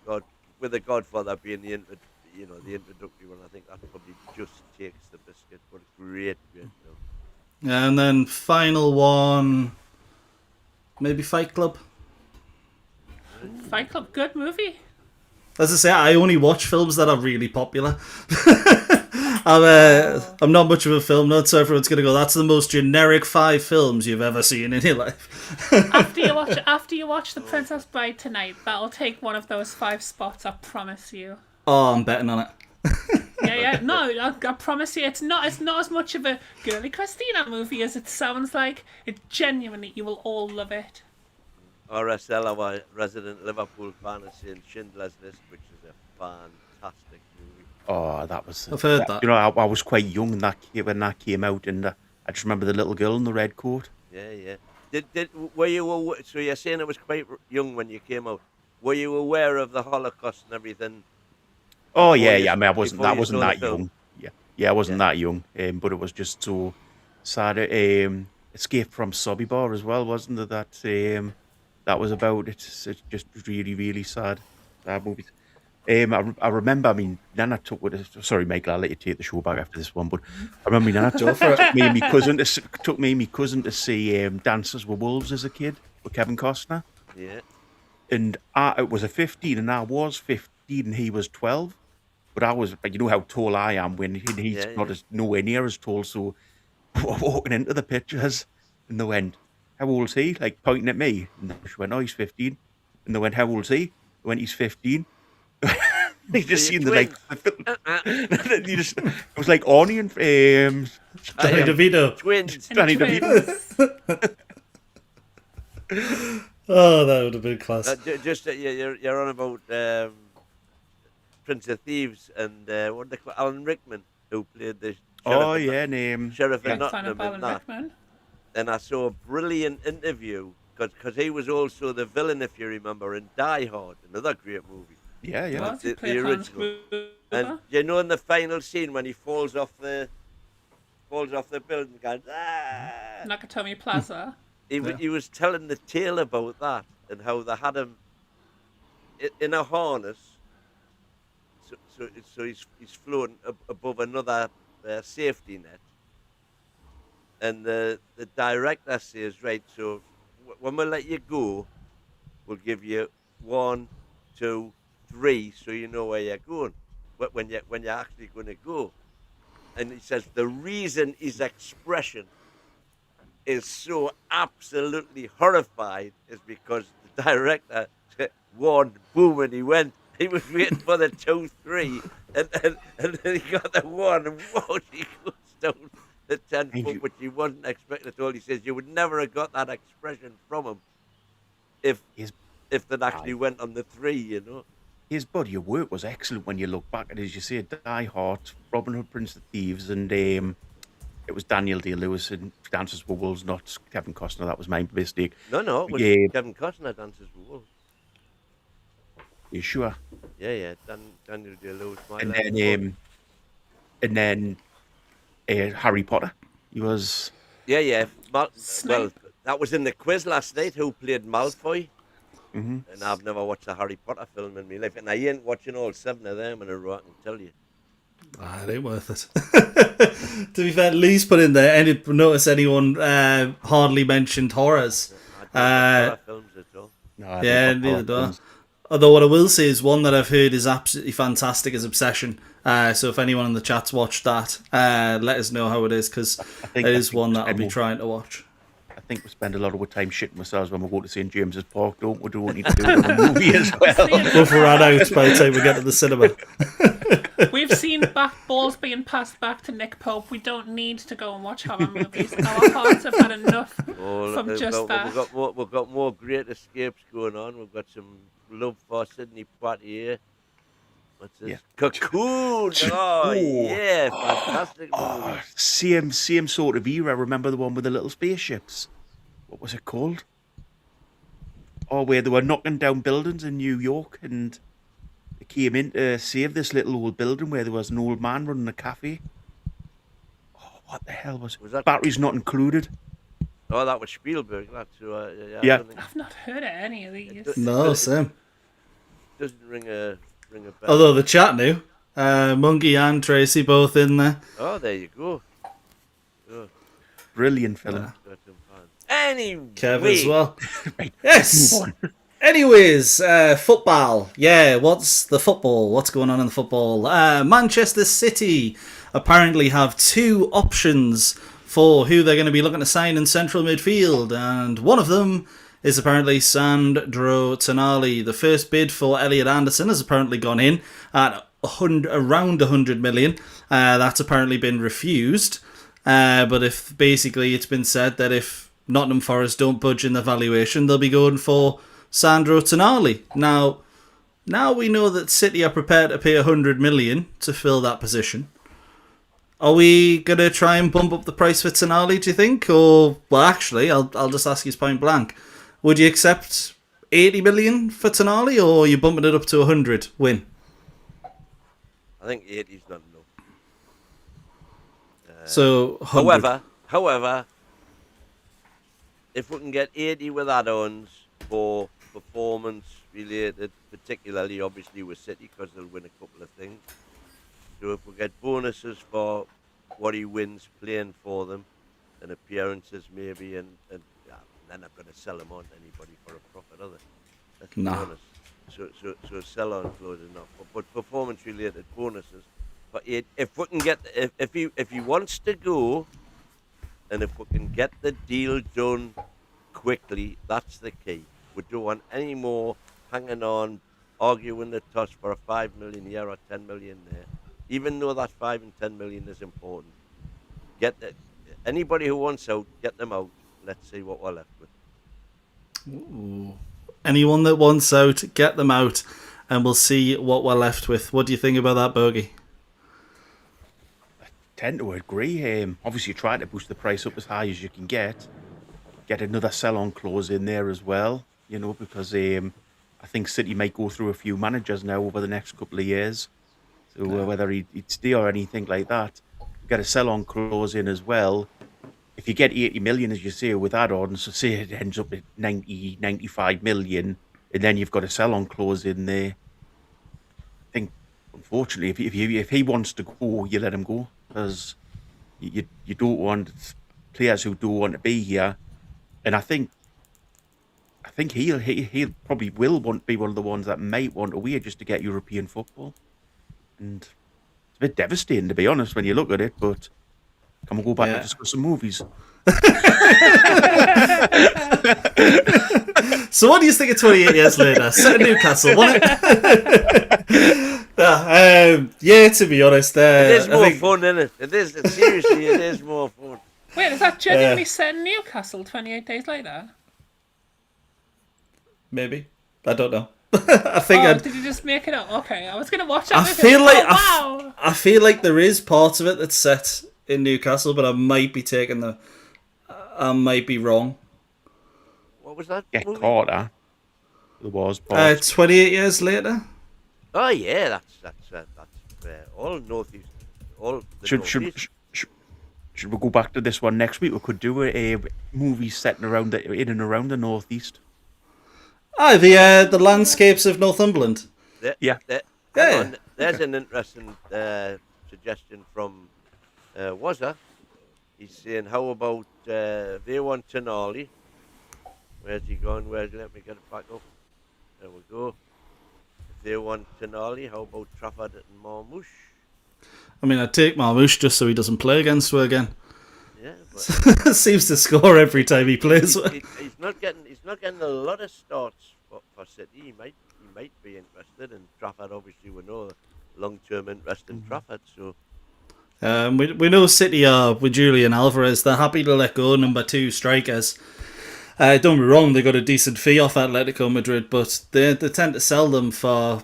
But with the Godfather being the introductory one, I think that probably just takes the biscuit. But great film. And then final one, maybe Fight Club. Fight Club, good movie. As I say, I only watch films that are really popular. I'm not much of a film nut, so everyone's going to go, that's the most generic 5 films you've ever seen in your life. after you watch The Princess Bride tonight, that'll take one of those 5 spots, I promise you. Oh, I'm betting on it. Yeah. No, I promise you, it's not as much of a girly Christina movie as it sounds like. It genuinely, you will all love it. RSL, our resident Liverpool fan, is saying Schindler's List, which is a fantastic movie. Oh, that was... I've heard that. You know, I was quite young when that came out, and I just remember the little girl in the red coat. Yeah. Were you... So you're saying it was quite young when you came out. Were you aware of the Holocaust and everything? Oh, yeah. I mean, I wasn't that film? young. Yeah, I wasn't that young, but it was just so sad. Escape from Sobibor as well, wasn't it? That was about it. It's just really, really sad movies. I remember, Nana took sorry, Michael, I'll let you take the show back after this one, but I remember Nana took me and my cousin to see Dances with Wolves as a kid with Kevin Costner. Yeah. And it was a 15, and I was 15, and he was 12. But I was, you know how tall I am when he's nowhere near as tall. So we're walking into the pictures, and they went, "How old's he?" Like pointing at me. And she went, "Oh, he's 15." And they went, "How old's he?" I went, "He's 15." They just seen the it was like Arnie and Danny DeVito. Twins. Danny DeVito. Oh, that would have been class. You're on about Prince of Thieves and what they call Alan Rickman, who played the Sheriff in Nottingham in that. And I saw a brilliant interview because he was also the villain, if you remember, in Die Hard, another great movie. Yeah. The original. And you know, in the final scene when he falls off the building, going Nakatomi Plaza. He was telling the tale about that and how they had him in a harness so he's floating above another safety net, and the director says, right, so when we let you go, we'll give you 1, 2, 3, so you know where you're going, when you're actually going to go. And he says the reason his expression is so absolutely horrified is because the director warned boom and he went. He was waiting for the 2, 3, and then he got the 1, and whoa, he goes down the 10 foot, which he wasn't expecting at all. He says you would never have got that expression from him if they'd actually went on the 3, you know. His body of work was excellent when you look back at it. As you say, Die Hard, Robin Hood, Prince of Thieves, and it was Daniel Day-Lewis and Dances with Wolves, not Kevin Costner. That was my mistake. No, it was Kevin Costner, Dances with Wolves. You sure? Yeah. Daniel Day-Lewis. And then Harry Potter. He was... Yeah. Well, that was in the quiz last night. Who played Malfoy? Mm-hmm. And I've never watched a Harry Potter film in my life. And I ain't watching all 7 of them in a row, I can tell you. It ain't worth it. To be fair, Lee's put in there. Any notice anyone hardly mentioned horrors? Horror films at all. No, neither do I. Although what I will say is one that I've heard is absolutely fantastic is Obsession. So if anyone in the chat's watched that, let us know how it is, because it is one that I'll be trying to watch. I think we spend a lot of our time shitting ourselves when we go to St James's Park, don't we? Don't need to do it in a movie as well. We'll run out by the time we get to the cinema. We've seen balls being passed back to Nick Pope. We don't need to go and watch horror movies. Our hearts have had enough from that. We've got more Great Escapes going on. We've got some love for Sidney Poitier. What's this? Yeah. Cocoon! Oh, yeah, fantastic movie. Same sort of era. Remember the one with the little spaceships? What was it called? Where they were knocking down buildings in New York and they came in to save this little old building where there was an old man running a cafe. What the hell was that? Batteries Not Included. Oh, that was Spielberg. Yeah. I've not heard of any of these. No, same. Doesn't ring a bell. Although the chat knew. Monkey and Tracy both in there. Oh, there you go. Oh. Brilliant film. Anyway. Kev as well. Right. Yes. Anyways, football. Yeah, what's the football? What's going on in the football? Manchester City apparently have 2 options for who they're going to be looking to sign in central midfield, and one of them is apparently Sandro Tonali. The first bid for Elliot Anderson has apparently gone in at around 100 million. That's apparently been refused. But if basically it's been said that if Nottingham Forest don't budge in the valuation, they'll be going for Sandro Tonali. Now we know that City are prepared to pay 100 million to fill that position. Are we going to try and bump up the price for Tonali, do you think? Or, well, actually, I'll just ask you point blank. Would you accept 80 million for Tonali, or are you bumping it up to 100? Win. I think 80 is not enough. So, 100. However, if we can get 80 with add-ons for performance-related, particularly obviously with City, because they'll win a couple of things. So if we get bonuses for what he wins playing for them, and appearances maybe, and they're not going to sell him on to anybody for a profit, are they? Let's be honest. So sell on close enough, but performance-related bonuses. But if we can get, if he wants to go, and if we can get the deal done quickly, that's the key. We don't want any more hanging on, arguing the toss for a 5 million here or 10 million there. Even though that 5 and 10 million is important, anybody who wants out, get them out. Let's see what we're left with. Ooh. Anyone that wants out, get them out, and we'll see what we're left with. What do you think about that, Bogey? I tend to agree. Obviously, you're trying to boost the price up as high as you can get. Get another sell-on clause in there as well, because I think City might go through a few managers now over the next couple of years. So whether he'd stay or anything like that, get a sell-on clause in as well. If you get 80 million, as you say, with add-ons, so say it ends up at 90, 95 million, and then you've got a sell-on clause in there. I think unfortunately, if he wants to go, you let him go, because you don't want players who don't want to be here. And I think he'll probably will be one of the ones that might want away just to get European football. And it's a bit devastating, to be honest, when you look at it. But can we go back and discuss some movies? So what do you think of 28 years later? Set in Newcastle, wasn't it? To be honest, it is more fun, isn't it? It is, seriously, it is more fun. Wait, is that genuinely set in Newcastle 28 days later? Maybe. I don't know. I think. Did you just make it up? Okay, I was gonna watch it. I feel like there is parts of it that's set in Newcastle, but I might be wrong. What was that? Get movie? caught, huh? There was parts. 28 years later. Oh yeah, that's all northeast. All the northeast. Should we go back to this one next week? We could do a movie set in and around the northeast. The landscapes of Northumberland. There's an interesting suggestion from Wazza. He's saying, how about they want Tenali? Where's he gone? Let me get it back up. There we go. If they want Tenali, how about Trafford and Marmoush? I mean, I'd take Marmoush just so he doesn't play against her again. Yeah, but seems to score every time he plays. He's not getting a lot of starts for City. He might be interested in Trafford. Obviously, we know long-term interest in Trafford. So we know City are with Julian Alvarez. They're happy to let go number 2 strikers. Don't be wrong, they got a decent fee off Atletico Madrid, but they tend to sell them for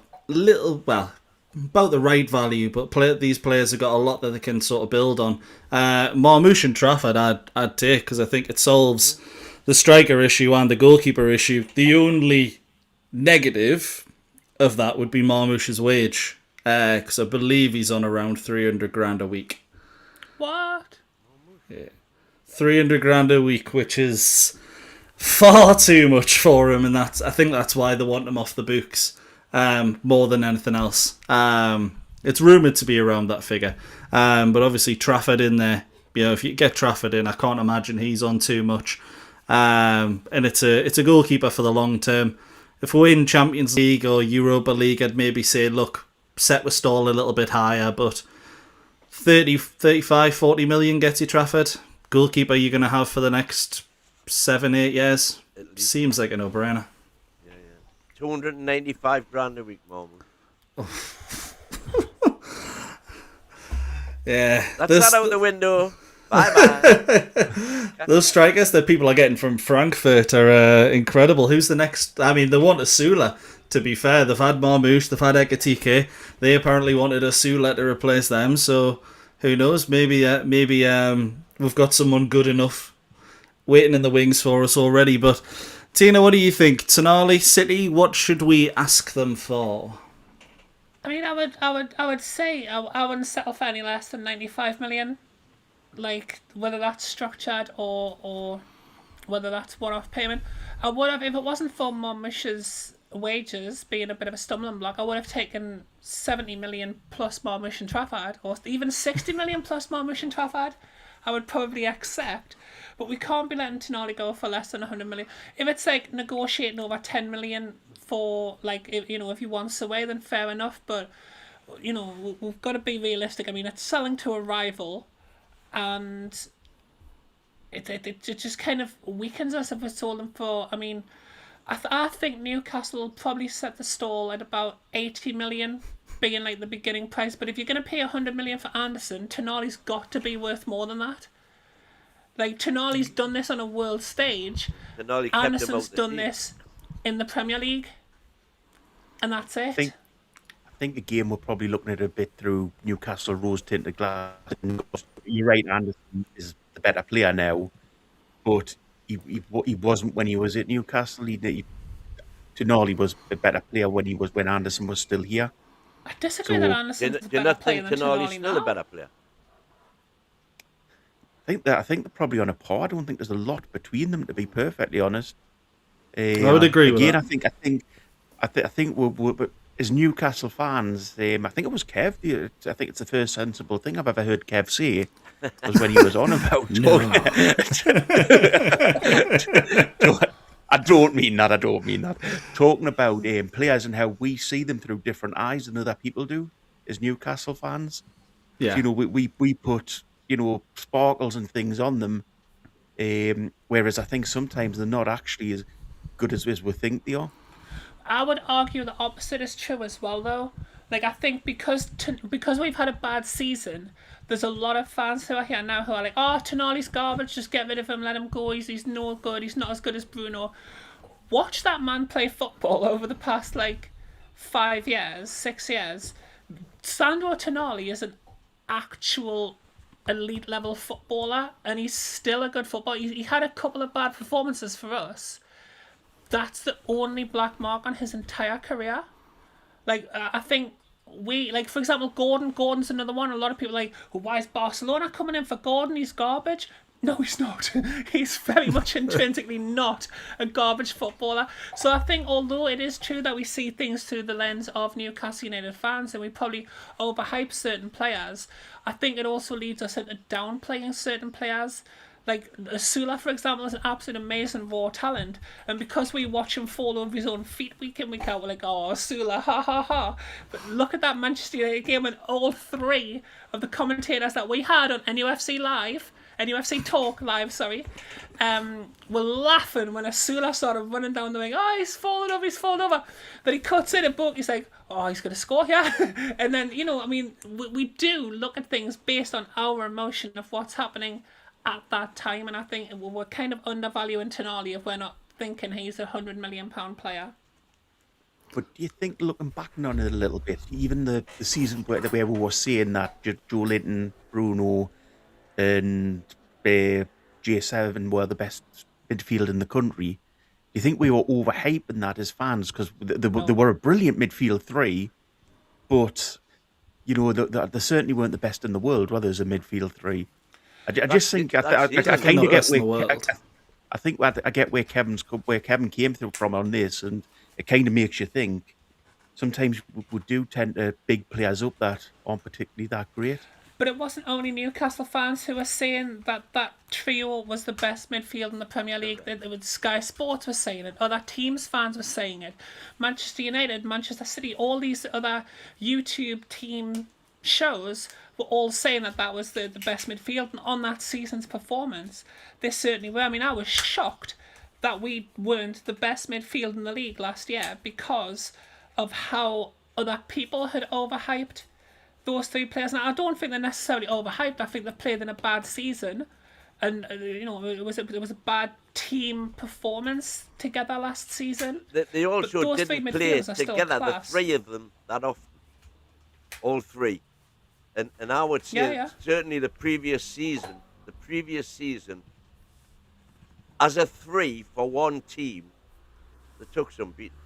about the right value, but these players have got a lot that they can sort of build on. Marmoush and Trafford I'd take, because I think it solves the striker issue and the goalkeeper issue. The only negative of that would be Marmoush's wage, because I believe he's on around 300 grand a week. What? Yeah, 300 grand a week, which is far too much for him, and I think that's why they want him off the books. More than anything else. It's rumoured to be around that figure. But obviously Trafford in there, if you get Trafford in, I can't imagine he's on too much. And it's a goalkeeper for the long term. If we're in Champions League or Europa League, I'd maybe say, look, set with stall a little bit higher, but 30, 35, 40 million gets you Trafford. Goalkeeper you're going to have for the next 7-8 years. Seems like a no-brainer. 295 grand a week, Mom. Yeah. That's that out the window. Bye-bye. Those strikers that people are getting from Frankfurt are incredible. Who's the next? I mean, they want Asula, to be fair. They've had Marmoush, they've had Ekatike. They apparently wanted Asula to replace them, so who knows? Maybe we've got someone good enough waiting in the wings for us already. But Tina, what do you think? Tonali, City, what should we ask them for? I mean, I would say I wouldn't settle for any less than 95 million. Like, whether that's structured or whether that's one-off payment. I would have, if it wasn't for Marmoush's wages being a bit of a stumbling block, I would have taken 70 million plus Marmoush and Trafford, or even 60 million plus Marmoush and Trafford. I would probably accept, but we can't be letting Tonali go for less than 100 million. If it's like negotiating over 10 million for, like, if he wants away, then fair enough, but we've got to be realistic. I mean, it's selling to a rival, and it just kind of weakens us if we sold them for. I mean, I think Newcastle will probably set the stall at about 80 million, being like the beginning price. But if you're going to pay 100 million for Anderson, Tonali's got to be worth more than that. Like, Tonali's done this on a world stage. Anderson's done this in the Premier League, and that's it. I think again we're probably looking at it a bit through Newcastle rose-tinted glass. You're right, Anderson is the better player now, but he wasn't when he was at Newcastle. Tonali was a better player when Anderson was still here. I disagree that Anderson's a better player than Tonali still a better player? I think they're probably on a par. I don't think there's a lot between them, to be perfectly honest. I would agree with that. I think as Newcastle fans, I think it was Kev. I think it's the first sensible thing I've ever heard Kev say was when he was on about. I don't mean that. Talking about players and how we see them through different eyes than other people do as Newcastle fans. Yeah. You know, we put, you know, sparkles and things on them, whereas I think sometimes they're not actually as good as we think they are. I would argue the opposite is true as well, though. Like, I think because we've had a bad season, there's a lot of fans who are here now who are like, oh, Tonali's garbage, just get rid of him, let him go, he's no good, he's not as good as Bruno. Watch that man play football over the past, 5 years, 6 years. Sandro Tonali is an actual elite level footballer, and he's still a good footballer. He had a couple of bad performances for us. That's the only black mark on his entire career. I think for example, Gordon's another one. A lot of people are like, well, why is Barcelona coming in for Gordon? He's garbage. No, he's not. He's very much intrinsically not a garbage footballer. So I think although it is true that we see things through the lens of Newcastle United fans and we probably overhype certain players, I think it also leads us into downplaying certain players. Like Asula, for example, is an absolute amazing raw talent, and because we watch him fall over his own feet week in, week out, we're like, oh, Asula, ha ha ha. But look at that Manchester United game, and all three of the commentators that we had on NUFC Talk Live, were laughing when Asula started running down the wing. Oh, he's fallen over. But he cuts in a book, he's like, oh, he's going to score here. And then, we do look at things based on our emotion of what's happening at that time, and I think we're kind of undervaluing Tonali if we're not thinking he's £100 million player. But do you think, looking back on it a little bit, even the season where we were saying that Joe Linton, Bruno, and J7 were the best midfield in the country, do you think we were overhyping that as fans? Because they were a brilliant midfield three, but they certainly weren't the best in the world, whether as a midfield three. I think I kind of get where I get where Kevin came through from on this, and it kind of makes you think. Sometimes we do tend to big players up that aren't particularly that great. But it wasn't only Newcastle fans who were saying that trio was the best midfield in the Premier League. Sky Sports was saying it. Other teams' fans were saying it. Manchester United, Manchester City, all these other YouTube team shows were all saying that was the best midfield, and on that season's performance, they certainly were. I mean, I was shocked that we weren't the best midfield in the league last year because of how other people had overhyped those three players. Now, I don't think they're necessarily overhyped. I think they played in a bad season, and it was a bad team performance together last season. They also didn't play together. The three of them that off, all three. And I would say certainly the previous season, as a three for one team, they took some beating.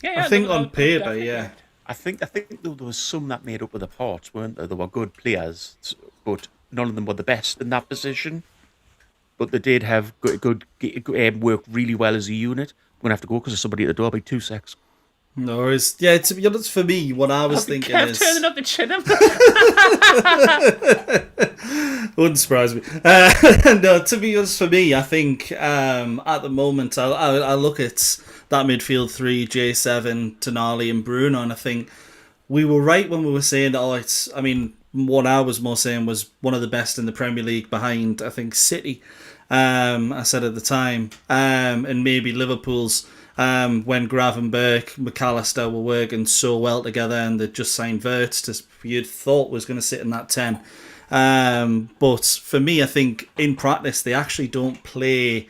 I think on paper, yeah. I think there was some that made up of the parts, weren't there? There were good players, but none of them were the best in that position. But they did have good work really well as a unit. I'm going to have to go because there's somebody at the door. I'll be 2 secs. No worries. Yeah, to be honest, for me, what I was thinking is... turning up the chin. Wouldn't surprise me. No, to be honest, for me, I think at the moment, I look at that midfield three, J7, Tonali and Bruno, and I think we were right when we were saying that, what I was more saying was one of the best in the Premier League behind, I think, City, I said at the time, and maybe Liverpool's, when Gravenberch, McAllister were working so well together, and they just signed Wirtz, you'd thought was going to sit in that 10. But for me, I think in practice they actually don't play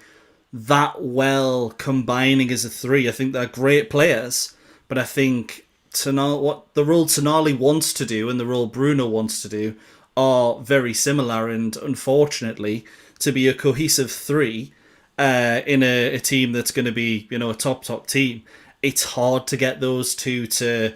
that well combining as a three. I think they're great players, but I think what the role Tonali wants to do and the role Bruno wants to do are very similar, and unfortunately, to be a cohesive three in a team that's going to be, a top team, it's hard to get those two to,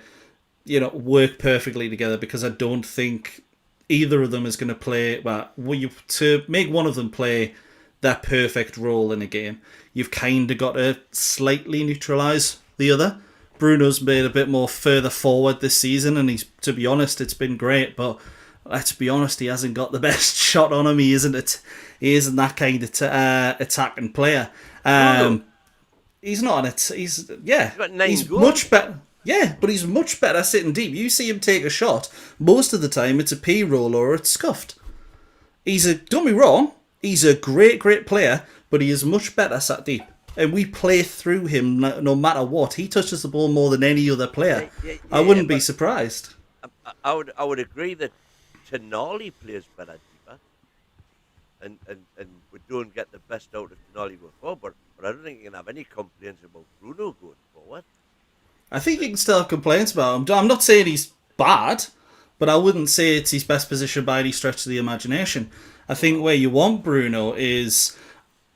work perfectly together, because I don't think either of them is going to play, to make one of them play their perfect role in a game, you've kind of got to slightly neutralise the other. Bruno's made a bit more further forward this season, and to be honest, it's been great. But let's be honest, he hasn't got the best shot on him. He isn't that kind of attacking player. He's not he's got 9 he's goals. much better. Yeah, but he's much better sitting deep. You see him take a shot, most of the time it's a P-roll or it's scuffed. Don't be wrong, he's a great player, but he is much better sat deep. And we play through him no matter what. He touches the ball more than any other player. I wouldn't be surprised. I would agree that Tonali plays better deeper. And we don't get the best out of Tonali going forward. But I don't think you can have any complaints about Bruno going forward. I think you can still have complaints about him. I'm not saying he's bad, but I wouldn't say it's his best position by any stretch of the imagination. I think where you want Bruno is,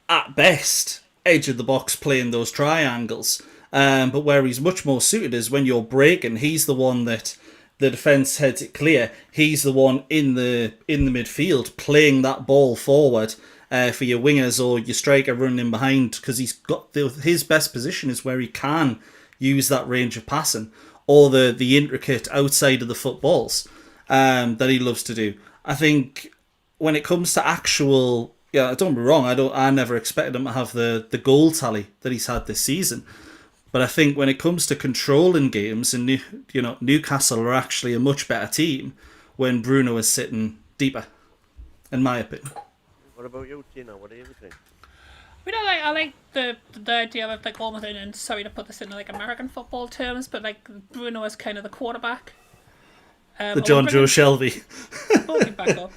at best, edge of the box playing those triangles. But where he's much more suited is when you're breaking, he's the one that the defence heads it clear. He's the one in the midfield playing that ball forward for your wingers or your striker running in behind, because he's got his best position is where he can use that range of passing or the intricate outside of the footballs that he loves to do. I think when it comes to actual, don't be wrong, I never expected him to have the goal tally that he's had this season. But I think when it comes to controlling games, and Newcastle are actually a much better team when Bruno is sitting deeper, in my opinion. What about you, Tina? What do you think? I like the idea of like almost, and sorry to put this into like American football terms, but like Bruno is kind of the quarterback. The John Joe Shelby. We'll get back up.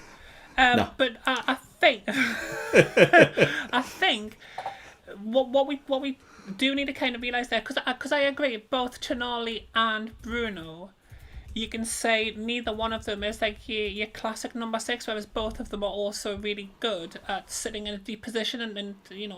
No. But I think what we do need to kind of realise there, because I agree, both Tonali and Bruno, you can say neither one of them is like your classic number 6, whereas both of them are also really good at sitting in a deep position and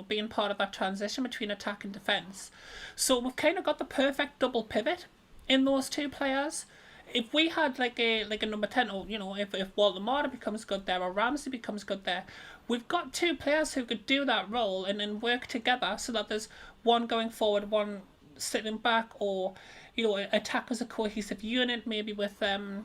being part of that transition between attack and defence. So we've kind of got the perfect double pivot in those two players. If we had like a number 10, or if Walter Marta becomes good there or Ramsey becomes good there, we've got two players who could do that role and then work together so that there's one going forward, one sitting back, or attack as a cohesive unit, maybe with a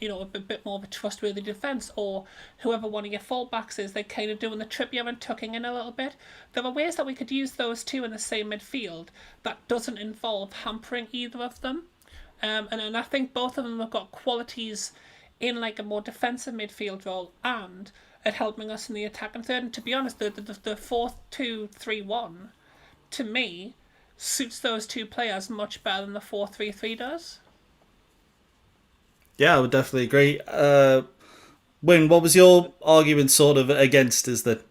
bit more of a trustworthy defence, or whoever one of your fullbacks is, they're kind of doing the Trippier and tucking in a little bit. There are ways that we could use those two in the same midfield that doesn't involve hampering either of them. And I think both of them have got qualities in like a more defensive midfield role and at helping us in the attacking third. And to be honest, the 4-2-3-1 to me suits those two players much better than the 4-3-3 does. Yeah, I would definitely agree. Wayne, what was your argument sort of against is that?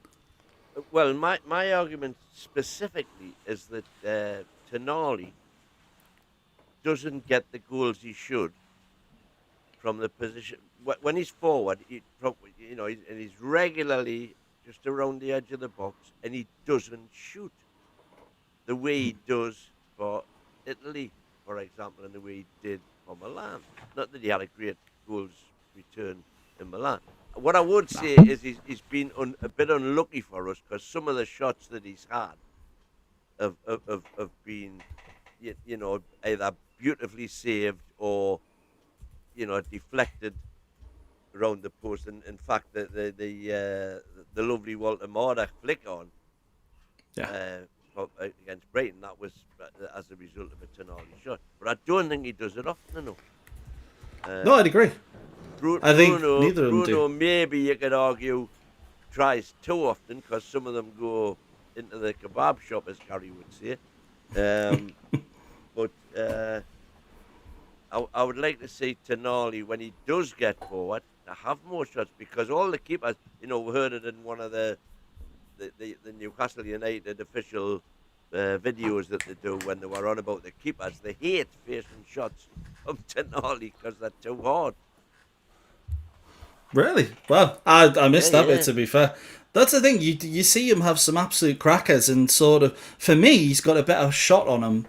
Well, my argument specifically is that Tonali doesn't get the goals he should from the position. When he's forward, he's regularly just around the edge of the box, and he doesn't shoot the way he does for Italy, for example, and the way he did for Milan. Not that he had a great goals return in Milan. What I would say is he's been a bit unlucky for us, because some of the shots that he's had have been, either beautifully saved or, deflected around the post. And in fact, the lovely Walter Marta flick on against Brighton, that was as a result of a Tonali shot. But I don't think he does it often enough. No, I'd agree. I think neither of them Bruno, do. Maybe you could argue, tries too often, because some of them go into the kebab shop, as Gary would say. But I would like to see Tonali, when he does get forward, to have more shots, because all the keepers, we heard it in one of the Newcastle United official videos that they do when they were on about the keepers. They hate facing shots from Tonali because they're too hard. Really? Well, I missed that bit, to be fair. That's the thing, you see him have some absolute crackers, and sort of, for me, he's got a better shot on him.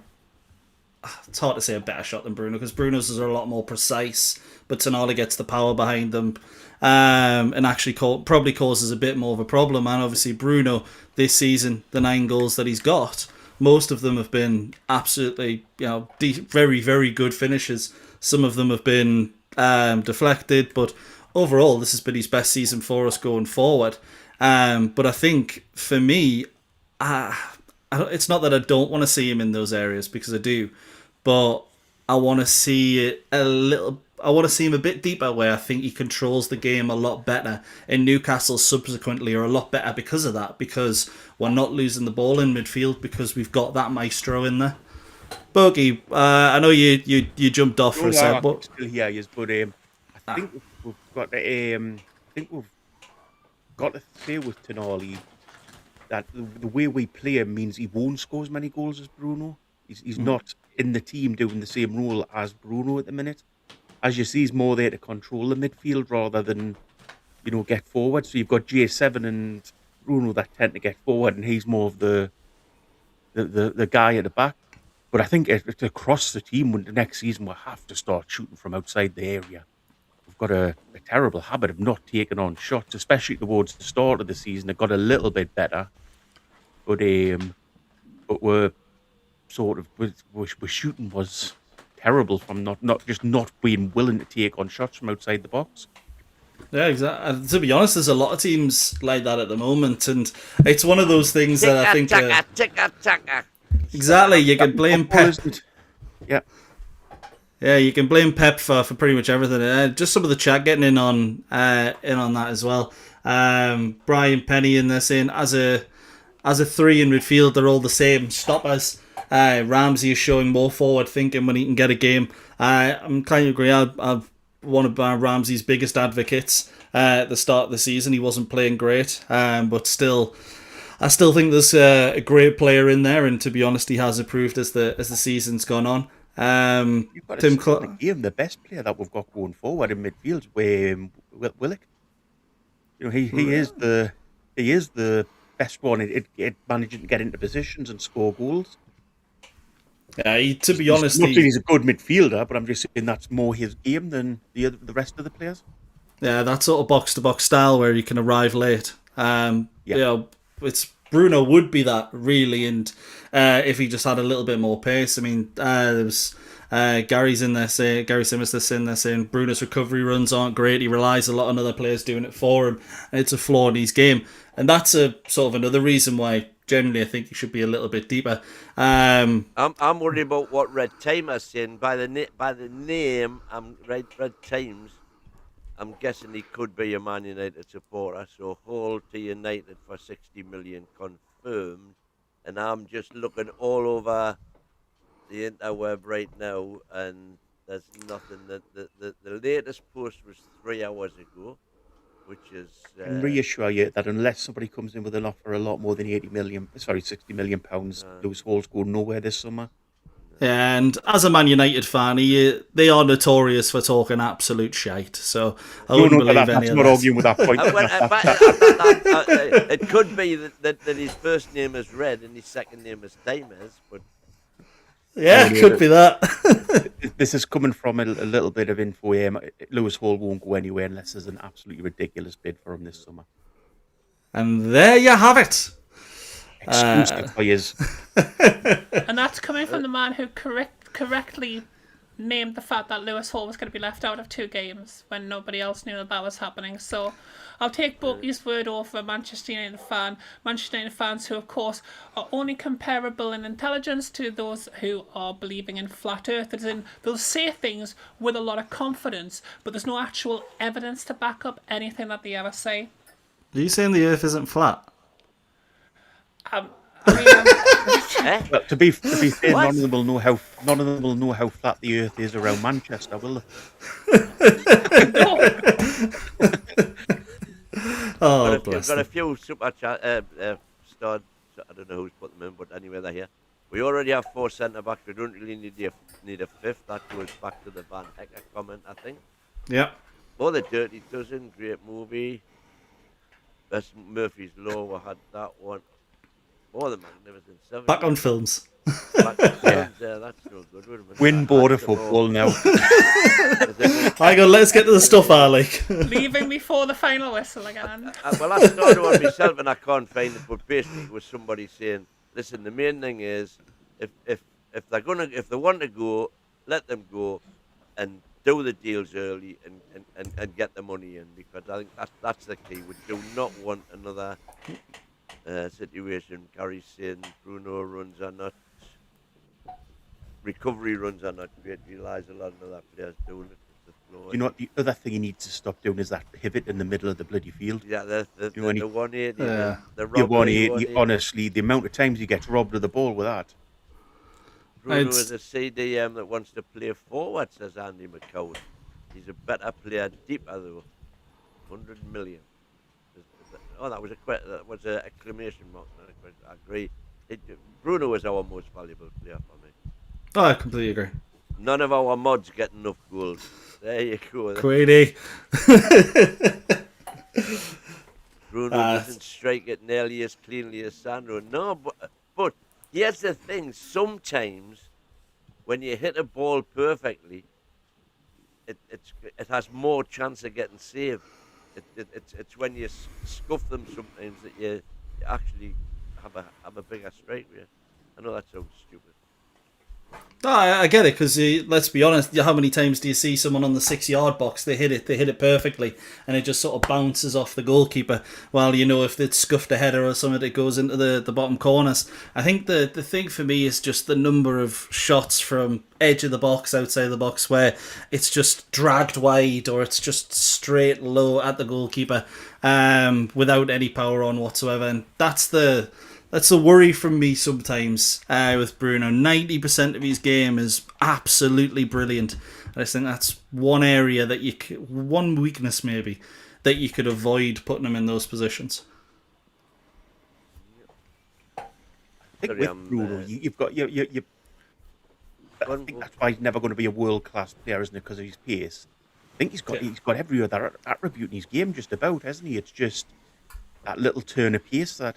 It's hard to say a better shot than Bruno, because Bruno's are a lot more precise, but Tonali gets the power behind them, and actually probably causes a bit more of a problem. And obviously Bruno, this season, the 9 goals that he's got most of them have been absolutely, very, very good finishes. Some of them have been deflected, but overall, this has been his best season for us going forward. But I think for me, it's not that I don't want to see him in those areas, because I do, but I want to see it a little. I want to see him a bit deeper, where I think he controls the game a lot better. And Newcastle subsequently are a lot better because of that, because we're not losing the ball in midfield because we've got that maestro in there. Bogey, I know you jumped off for a sec, but still here, yes, but I think we've got to say with Tonali that the way we play him means he won't score as many goals as Bruno. He's not in the team doing the same role as Bruno at the minute. As you see, he's more there to control the midfield rather than, get forward. So you've got J7 and Bruno that tend to get forward, and he's more of the guy at the back. But I think it's across the team. When the next season, we'll have to start shooting from outside the area. We've got a terrible habit of not taking on shots, especially towards the start of the season. It got a little bit better, but we're sort of we're shooting was terrible from not being willing to take on shots from outside the box. Yeah, exactly. To be honest, there's a lot of teams like that at the moment, and it's one of those things that I think. Exactly, you can blame Pep. Yeah. Yeah, you can blame Pep for pretty much everything. Just some of the chat getting in on that as well. Brian Penny in there saying, as a three in midfield, they're all the same stoppers. Ramsey is showing more forward thinking when he can get a game. I'm kind of agree. I'm one of Ramsey's biggest advocates at the start of the season. He wasn't playing great, but still, I still think there's a great player in there. And to be honest, he has improved as the season's gone on. You've got Tim the best player that we've got going forward in midfield, Willock. He is the best one at managing to get into positions and score goals. Yeah, to be honest, he's a good midfielder, but I'm just saying that's more his game than the rest of the players. Yeah, that sort of box to box style where you can arrive late. It's Bruno would be that really, and if he just had a little bit more pace. I mean, there was Gary Simmons in there saying Bruno's recovery runs aren't great. He relies a lot on other players doing it for him, and it's a flaw in his game. And that's a sort of another reason why generally I think he should be a little bit deeper. I'm worried about what Red Timer's saying by the name. Red Times. I'm guessing he could be a Man United supporter, so hold to United for 60 million confirmed. And I'm just looking all over the interweb right now, and there's nothing. The latest post was 3 hours ago, which is... I can reassure you that unless somebody comes in with an offer a lot more than 60 million pounds, Lewis Hall's go nowhere this summer. And as a Man United fan, they are notorious for talking absolute shite. So I wouldn't believe any of that. I'm not arguing with that point. It could be that his first name is Red and his second name is Timers, but yeah, it could be that. This is coming from a little bit of info here. Lewis Hall won't go anywhere unless there's an absolutely ridiculous bid for him this summer. And there you have it. Exclusive players. And that's coming from the man who correctly named the fact that Lewis Hall was going to be left out of 2 games when nobody else knew that was happening. So I'll take Bokey's word over Manchester United fans who, of course, are only comparable in intelligence to those who are believing in flat earth. As in, they'll say things with a lot of confidence, but there's no actual evidence to back up anything that they ever say. Are you saying the earth isn't flat? Well, to be fair, none of them will know how flat the earth is around Manchester, will they? Oh, I've got a few super chat starred. I don't know who's put them in, but anyway, they're here. We already have 4 centre backs. We don't really need a 5th. That goes back to the Van Hecker comment, I think. Yeah. Oh, the Dirty Dozen, great movie. That's Murphy's Law. We had that one. Oh, the Magnificent Seven. Back on films. Yeah, that's no good. Win border football now. Hang on, let's get to the stuff, Alec. Leaving before the final whistle again. Well, I started one myself and I can't find it, but basically it was somebody saying listen, the main thing is if they want to go, let them go, and do the deals early and get the money in, because I think that's the key. We do not want another situation. Gary's saying Bruno runs are not recovery runs are not great. Realise a lot of other players doing it. You know what? The other thing he needs to stop doing is that pivot in the middle of the bloody field. Yeah, the 180. The The 180. Honestly, the amount of times he gets robbed of the ball with that. Bruno is a CDM that wants to play forward, says Andy McCowan. He's a better player, deeper though. 100 million. Oh, that was an exclamation mark. I agree. Bruno is our most valuable player for me. Oh, I completely agree. None of our mods get enough goals. There you go. Queenie. Bruno doesn't strike it nearly as cleanly as Sandro. No, but here's the thing. Sometimes when you hit a ball perfectly, it has more chance of getting saved. It's when you scuff them sometimes that you actually have a bigger strike rate. I know that sounds stupid. No, I get it, because let's be honest, how many times do you see someone on the 6-yard box, they hit it perfectly, and it just sort of bounces off the goalkeeper, while, if it's scuffed a header or something, it goes into the bottom corners. I think the thing for me is just the number of shots from edge of the box, outside the box, where it's just dragged wide, or it's just straight low at the goalkeeper, without any power on whatsoever, and that's the worry from me sometimes with Bruno. 90% of his game is absolutely brilliant. I just think that's one area that one weakness maybe, that you could avoid putting him in those positions. I think with Bruno, you've got you. I think that's why he's never going to be a world-class player, isn't it? Because of his pace. I think he's got every other attribute in his game just about, hasn't he? It's just that little turn of pace that.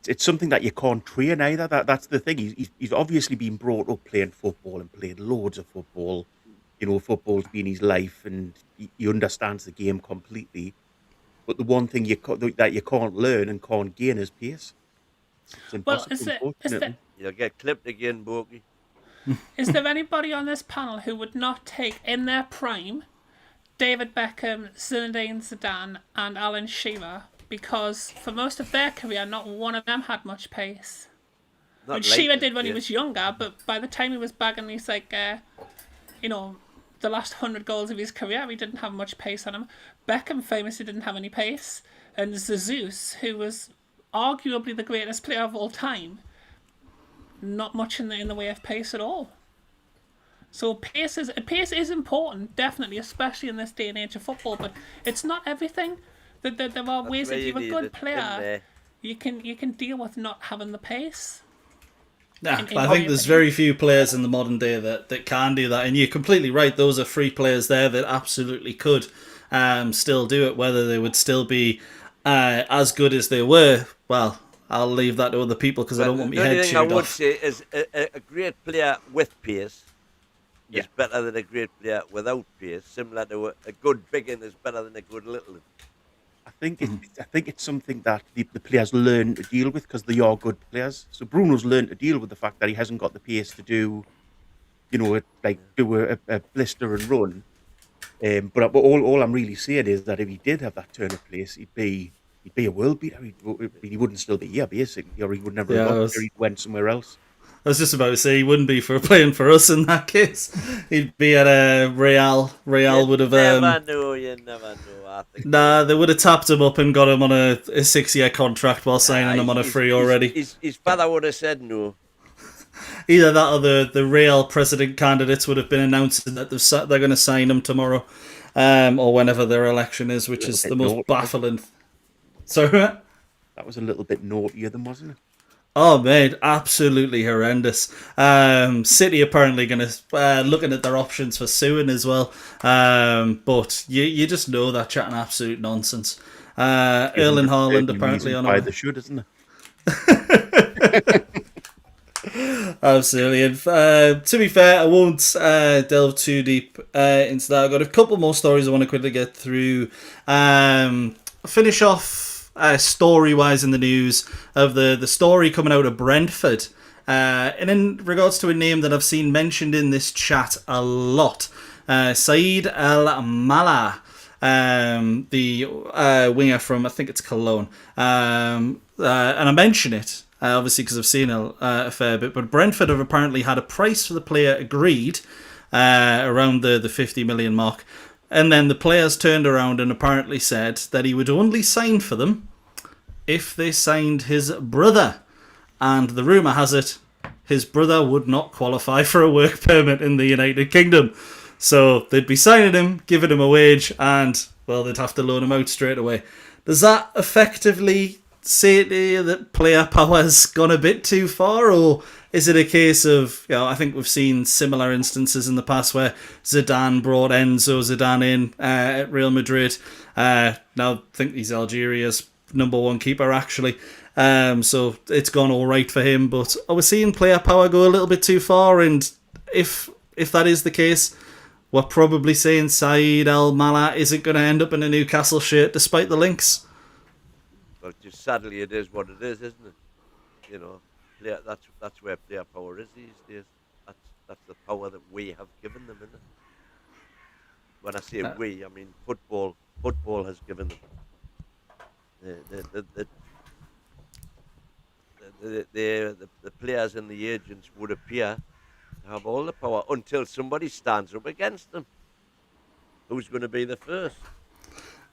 It's something that you can't train either. That's the thing. He's obviously been brought up playing football and played loads of football. Football's been his life, and he understands the game completely. But the one thing that you can't learn and can't gain is pace. It's impossible, You'll get clipped again, Borky. Is there anybody on this panel who would not take, in their prime, David Beckham, Zinedine Zidane, and Alan Shearer? Because for most of their career, not one of them had much pace. Shearer did when he was younger, but by the time he was bagging these, the last 100 goals of his career, he didn't have much pace on him. Beckham famously didn't have any pace. And Jesus, who was arguably the greatest player of all time, not much in the way of pace at all. So pace is important, definitely, especially in this day and age of football, but it's not everything. There are ways that if you're a good player, you can deal with not having the pace. Yeah, I think there's very few players in the modern day that can do that, and you're completely right. Those are 3 players there that absolutely could still do it. Whether they would still be as good as they were, well, I'll leave that to other people because I don't want my head chewed off. The only thing I would say is a great player with pace is better than a great player without pace. Similar to a good big one is better than a good little one. I think it's something that the players learn to deal with because they are good players. So Bruno's learned to deal with the fact that he hasn't got the pace to do, do a blister and run. But all I'm really saying is that if he did have that turn of pace, he'd be a world beater. He wouldn't still be here basically, or he would never have gone there. He went somewhere else. I was just about to say he wouldn't be for playing for us in that case. He'd be at Real. Real would have. You never know. I think. Nah, they would have tapped him up and got him on a 6-year contract while signing him on a free already. His father would have said no. Either that or the Real president candidates would have been announcing that they're going to sign him tomorrow, or whenever their election is, which is the most baffling. Sorry, that was a little bit naughty of them, wasn't it? Oh man, absolutely horrendous. City apparently going to looking at their options for suing as well. But you just know they're chatting absolute nonsense. Erling Haaland apparently on the shoot, isn't it? Absolutely. And to be fair, I won't delve too deep into that. I've got a couple more stories I want to quickly get through. Finish off story-wise in the news of the story coming out of Brentford. And in regards to a name that I've seen mentioned in this chat a lot, Saeed El Mala, the winger from, I think it's Cologne. And I mention it, obviously, because I've seen a fair bit. But Brentford have apparently had a price for the player agreed around the 50 million mark. And then the players turned around and apparently said that he would only sign for them if they signed his brother. And the rumour has it, his brother would not qualify for a work permit in the United Kingdom. So they'd be signing him, giving him a wage, and, well, they'd have to loan him out straight away. Does that effectively say to you that player power's gone a bit too far, or is it a case of, I think we've seen similar instances in the past where Zidane brought Enzo Zidane in at Real Madrid. Now I think he's Algeria's number one keeper, actually. So it's gone all right for him, but are we seeing player power go a little bit too far? And if that is the case, we're probably saying Saeed El Mala isn't going to end up in a Newcastle shirt despite the links. Well, just sadly, it is what it is, isn't it? That's where player power is these days. That's the power that we have given them, isn't it? When I say we, I mean football. Football has given them. The players and the agents would appear to have all the power until somebody stands up against them. Who's going to be the first?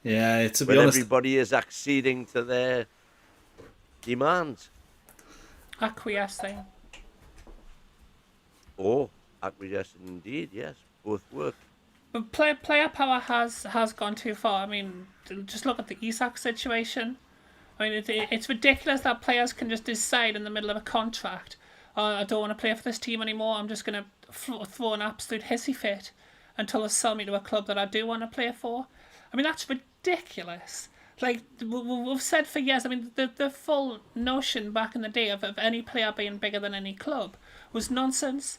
Yeah, to be when honest, everybody is acceding to their demands. Acquiescing. Oh, acquiescing indeed, yes. Both work. But player power has gone too far. I mean, just look at the Isak situation. I mean, it's ridiculous that players can just decide in the middle of a contract, I don't want to play for this team anymore, I'm just going to throw an absolute hissy fit until they sell me to a club that I do want to play for. I mean, that's ridiculous. Like, we've said for years, I mean, the full notion back in the day of any player being bigger than any club was nonsense.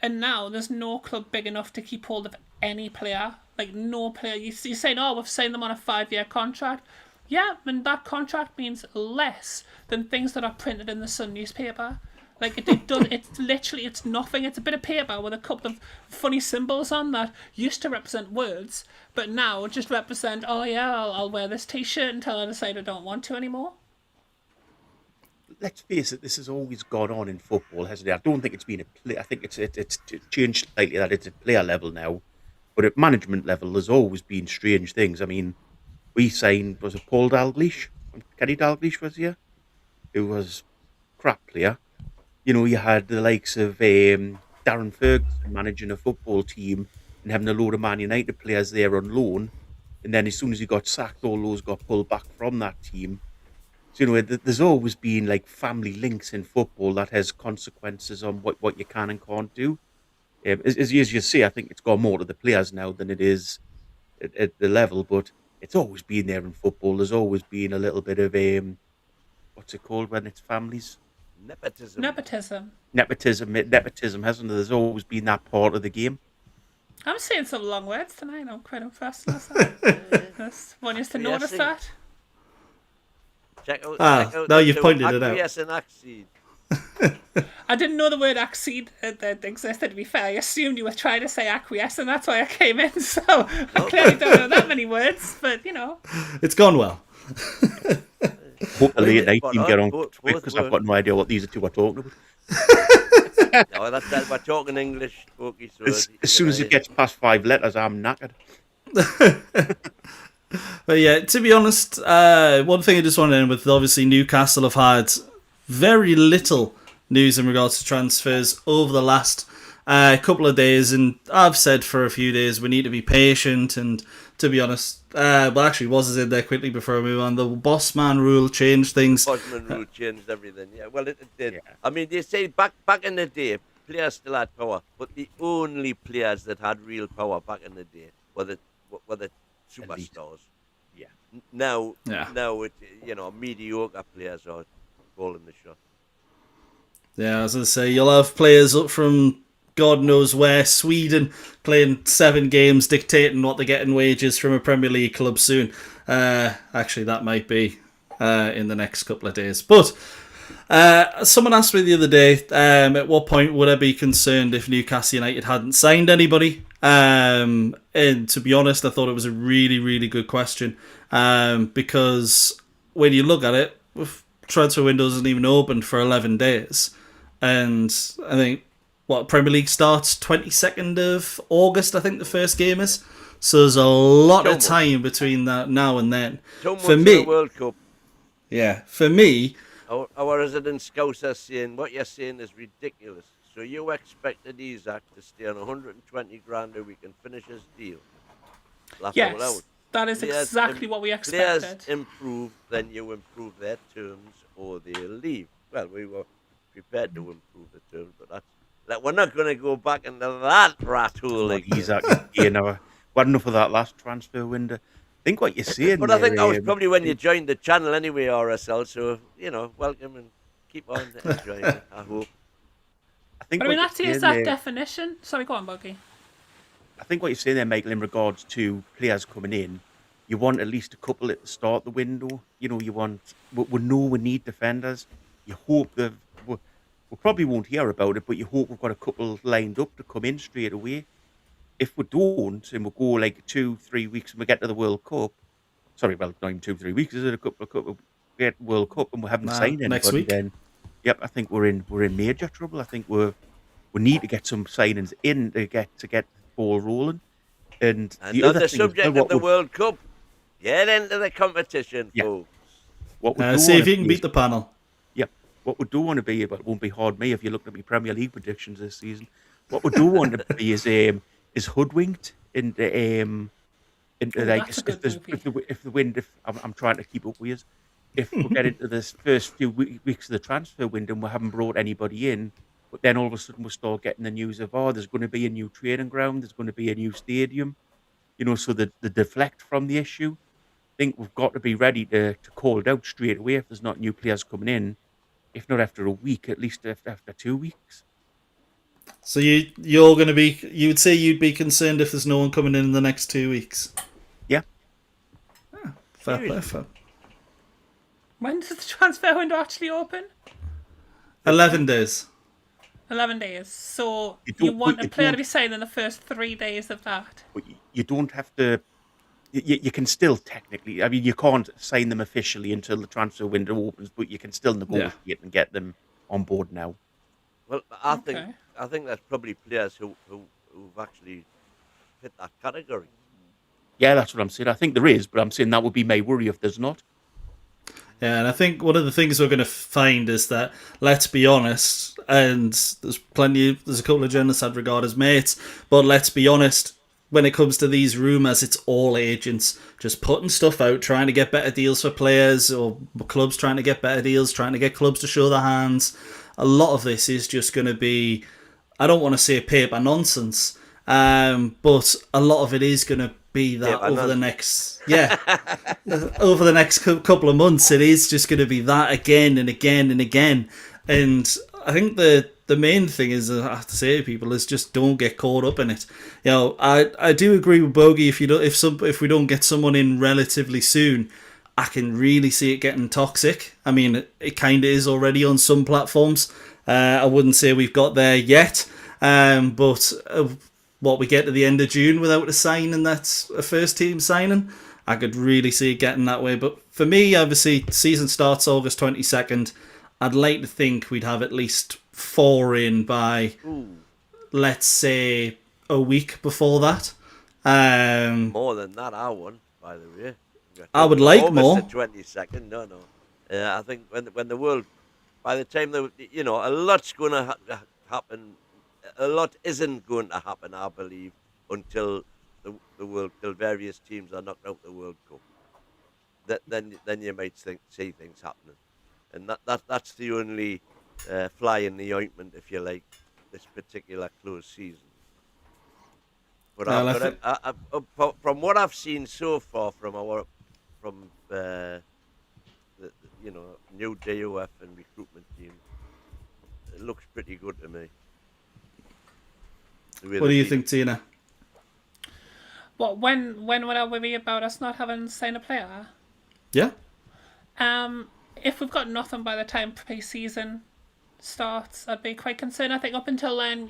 And now there's no club big enough to keep hold of any player. Like, no player. You're saying, we've signed them on a 5-year contract. Yeah, and that contract means less than things that are printed in the Sun newspaper. Like, it does. It's nothing. It's a bit of paper with a couple of funny symbols on that used to represent words, but now just represent, I'll wear this T-shirt until I decide I don't want to anymore. Let's face it, this has always gone on in football, hasn't it? I don't think it's been I think it's changed slightly, that it's at player level now, but at management level, there's always been strange things. I mean, we signed, was it Paul Dalglish? Kenny Dalglish was here, who was a crap player. You had the likes of Darren Ferguson managing a football team and having a load of Man United players there on loan, and then as soon as he got sacked, all those got pulled back from that team. So there's always been like family links in football that has consequences on what you can and can't do. As you say, I think it's gone more to the players now than it is at the level, but it's always been there in football. There's always been a little bit of what's it called when it's families? Nepotism, hasn't there? There's always been that part of the game. I'm saying some long words tonight. I'm quite impressed with myself. Want you to notice that? Check out now you've pointed it out. Yes, and accede. I didn't know the word accede that existed, to be fair. I assumed you were trying to say acquiesce, and that's why I came in. So I clearly don't know that many words, but It's gone well. Hopefully at night you can get on because I've got no idea what these two are talking about. No, that's we're talking English, Pokey, so as soon as it gets past 5 letters, I'm knackered. But yeah, to be honest, one thing I just want to end with, obviously Newcastle have had very little news in regards to transfers over the last couple of days, and I've said for a few days we need to be patient, and to be honest, was in there quickly before I move on, the boss man rule changed things. Boss man rule changed everything, yeah. Well, it did. Yeah. I mean, they say back in the day, players still had power, but the only players that had real power back in the day were the superstars. Yeah. Now it, mediocre players are calling the shot. Yeah, I was going to say, you'll have players up from God knows where, Sweden, playing 7 games, dictating what they're getting wages from a Premier League club soon. Actually, that might be in the next couple of days. But someone asked me the other day, at what point would I be concerned if Newcastle United hadn't signed anybody? And to be honest, I thought it was a really, really good question, because when you look at it, transfer window isn't even opened for 11 days. And I think, Premier League starts 22nd of August, I think the first game is. So there's a lot of time between that now and then. For me, the World Cup. Yeah, for me... Our resident scouts are saying, what you're saying is ridiculous. So you expected Isaac to stay on 120 grand a week and finish his deal? Yes, that is exactly what we expected. Players improve, then you improve their terms or they'll leave. Well, we were prepared to improve the terms, but we're not going to go back into that rat hole again. Isaac, what enough of that last transfer window. I think what you're saying. But I think that was probably when you joined the channel anyway, RSL. So welcome and keep on enjoying it. I hope. But I mean, that is that definition. Sorry, go on, Buggy. I think what you're saying there, Michael, in regards to players coming in, you want at least a couple at the start of the window. You want. We know we need defenders. You hope that we probably won't hear about it, but you hope we've got a couple lined up to come in straight away. If we don't, and we go like 2-3 weeks and we get to the World Cup, sorry, well, not even 2-3 weeks, is it? A couple we get World Cup and we haven't signed anybody next week. Then, yep, I think we're in major trouble. I think we need to get some signings in to get the ball rolling. And the on other the thing subject of the World Cup, get into the competition, folks. See if you can beat the panel. Yep. What we do want to be, but it won't be hard me if you look at my Premier League predictions this season. What we do want to be is hoodwinked into like if the wind. I'm trying to keep up with you. If we get into this first few weeks of the transfer window and we haven't brought anybody in, but then all of a sudden we start getting the news of there's going to be a new training ground, there's going to be a new stadium, so the deflect from the issue. I think we've got to be ready to call it out straight away if there's not new players coming in. If not after a week, at least after 2 weeks. So you're going to be... You'd say you'd be concerned if there's no one coming in the next 2 weeks? Yeah. Fair play. When does the transfer window actually open? 11 days. 11 days. So you want a player to be signed in the first 3 days of that? But you don't have to... You can still technically... I mean, you can't sign them officially until the transfer window opens, but you can still negotiate and get them on board now. Well, I think there's probably players who've actually fit that category. Yeah, that's what I'm saying. I think there is, but I'm saying that would be my worry if there's not. Yeah, and I think one of the things we're going to find is that, let's be honest, and there's a couple of journalists I'd regard as mates, but let's be honest, when it comes to these rumours, it's all agents just putting stuff out, trying to get better deals for players, or clubs trying to get better deals, trying to get clubs to show their hands. A lot of this is just going to be, I don't want to say paper nonsense, but a lot of it is going to be that over the next couple of months. It is just going to be that again and again and again. And I think the main thing is, I have to say to people, is just don't get caught up in it. I do agree with Bogey. If we don't get someone in relatively soon, I can really see it getting toxic. I mean, it kind of is already on some platforms. I wouldn't say we've got there yet, but what we get to the end of June without a signing that's a first team signing, I could really see it getting that way. But for me, obviously, season starts August 22nd. I'd like to think we'd have at least 4 in by, let's say, a week before that. More than that, I want, by the way. I would like August more. The 22nd, no. I think when the world, by the time a lot's going to happen. A lot isn't going to happen, I believe, until till various teams are knocked out the World Cup. Then you might see things happening, and that's the only fly in the ointment, if you like, this particular close season. But from what I've seen so far from the new DOF and recruitment team, it looks pretty good to me. What do you think, Tina? What when would I worry about us not having signed a player? Yeah. If we've got nothing by the time pre-season starts, I'd be quite concerned. I think up until then,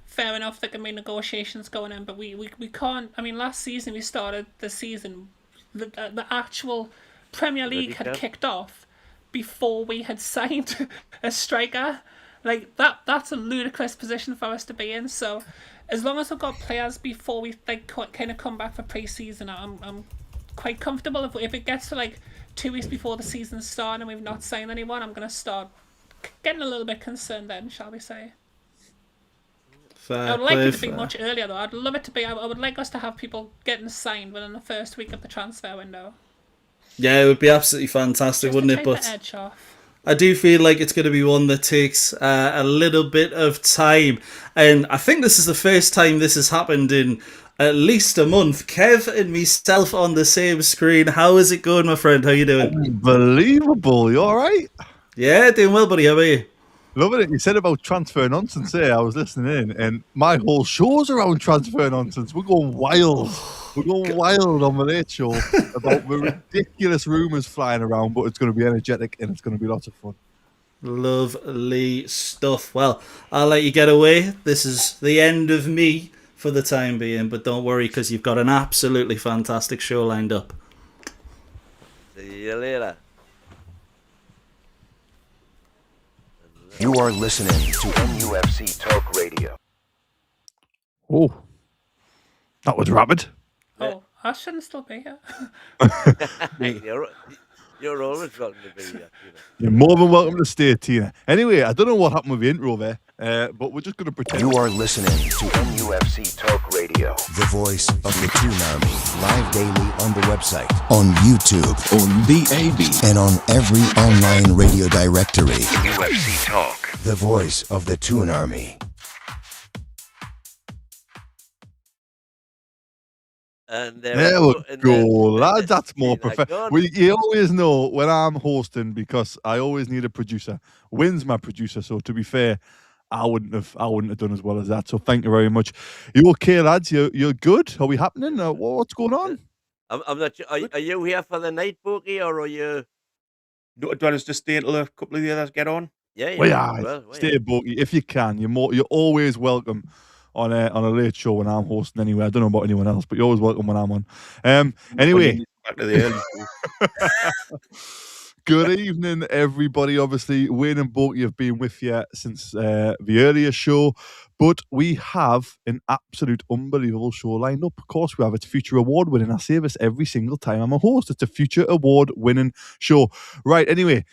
fair enough, there can be negotiations going on, but we can't. I mean, last season we started the season, the actual Premier League had kicked off before we had signed a striker. Like that's a ludicrous position for us to be in. So as long as we've got players before we kind of come back for pre-season, I'm quite comfortable. If it gets to like 2 weeks before the season starts and we've not signed anyone, I'm gonna start getting a little bit concerned then, shall we say. I would like it to be much earlier though. I'd love it to be. I would like us to have people getting signed within the first week of the transfer window. Yeah, it would be absolutely fantastic, Just wouldn't to it? take But the edge off. I do feel like it's going to be one that takes a little bit of time. And I think this is the first time this has happened in at least a month. Kev and myself on the same screen. How is it going, my friend? How you doing? Unbelievable. You all right? Yeah, doing well, buddy. How are you? Loving it. You said about transfer nonsense there. I was listening in, and my whole show's around transfer nonsense. We're going wild. We're going wild on the Late Show about the ridiculous rumours flying around, but it's going to be energetic and it's going to be lots of fun. Lovely stuff. Well, I'll let you get away. This is the end of me for the time being, but don't worry because you've got an absolutely fantastic show lined up. See you later. You are listening to NUFC Talk Radio. Oh, that was rapid. Oh, I shouldn't still be here. You're always welcome to be here. You're more than welcome to stay, Tina. Anyway, I don't know what happened with the intro there, but we're just going to pretend. You are listening to NUFC Talk Radio, the voice of the Toon Army, live daily on the website, on YouTube, on the AB, and on every online radio directory. UFC Talk, the voice of the Toon Army. And there we go, lads. That's more professional. You always know when I'm hosting because I always need a producer. Wynn's my producer, so to be fair, I wouldn't have done as well as that. So thank you very much. You okay, lads? You're good? Are we happening? What's going on? I'm not sure. Are you here for the night, Bookie, or are you? Do I just stay until a couple of the others get on? Yeah. Well, stay, Bookie, if you can. You're always welcome on a late show when I'm hosting anyway. I don't know about anyone else, but you're always welcome when I'm on. Anyway. Back to the early Good evening, everybody. Obviously, Wayne and Boaty have been with you since the earlier show, but we have an absolute unbelievable show lined up. Of course, we have its Future Award winning. I say this every single time I'm a host. It's a Future Award winning show. Right, anyway.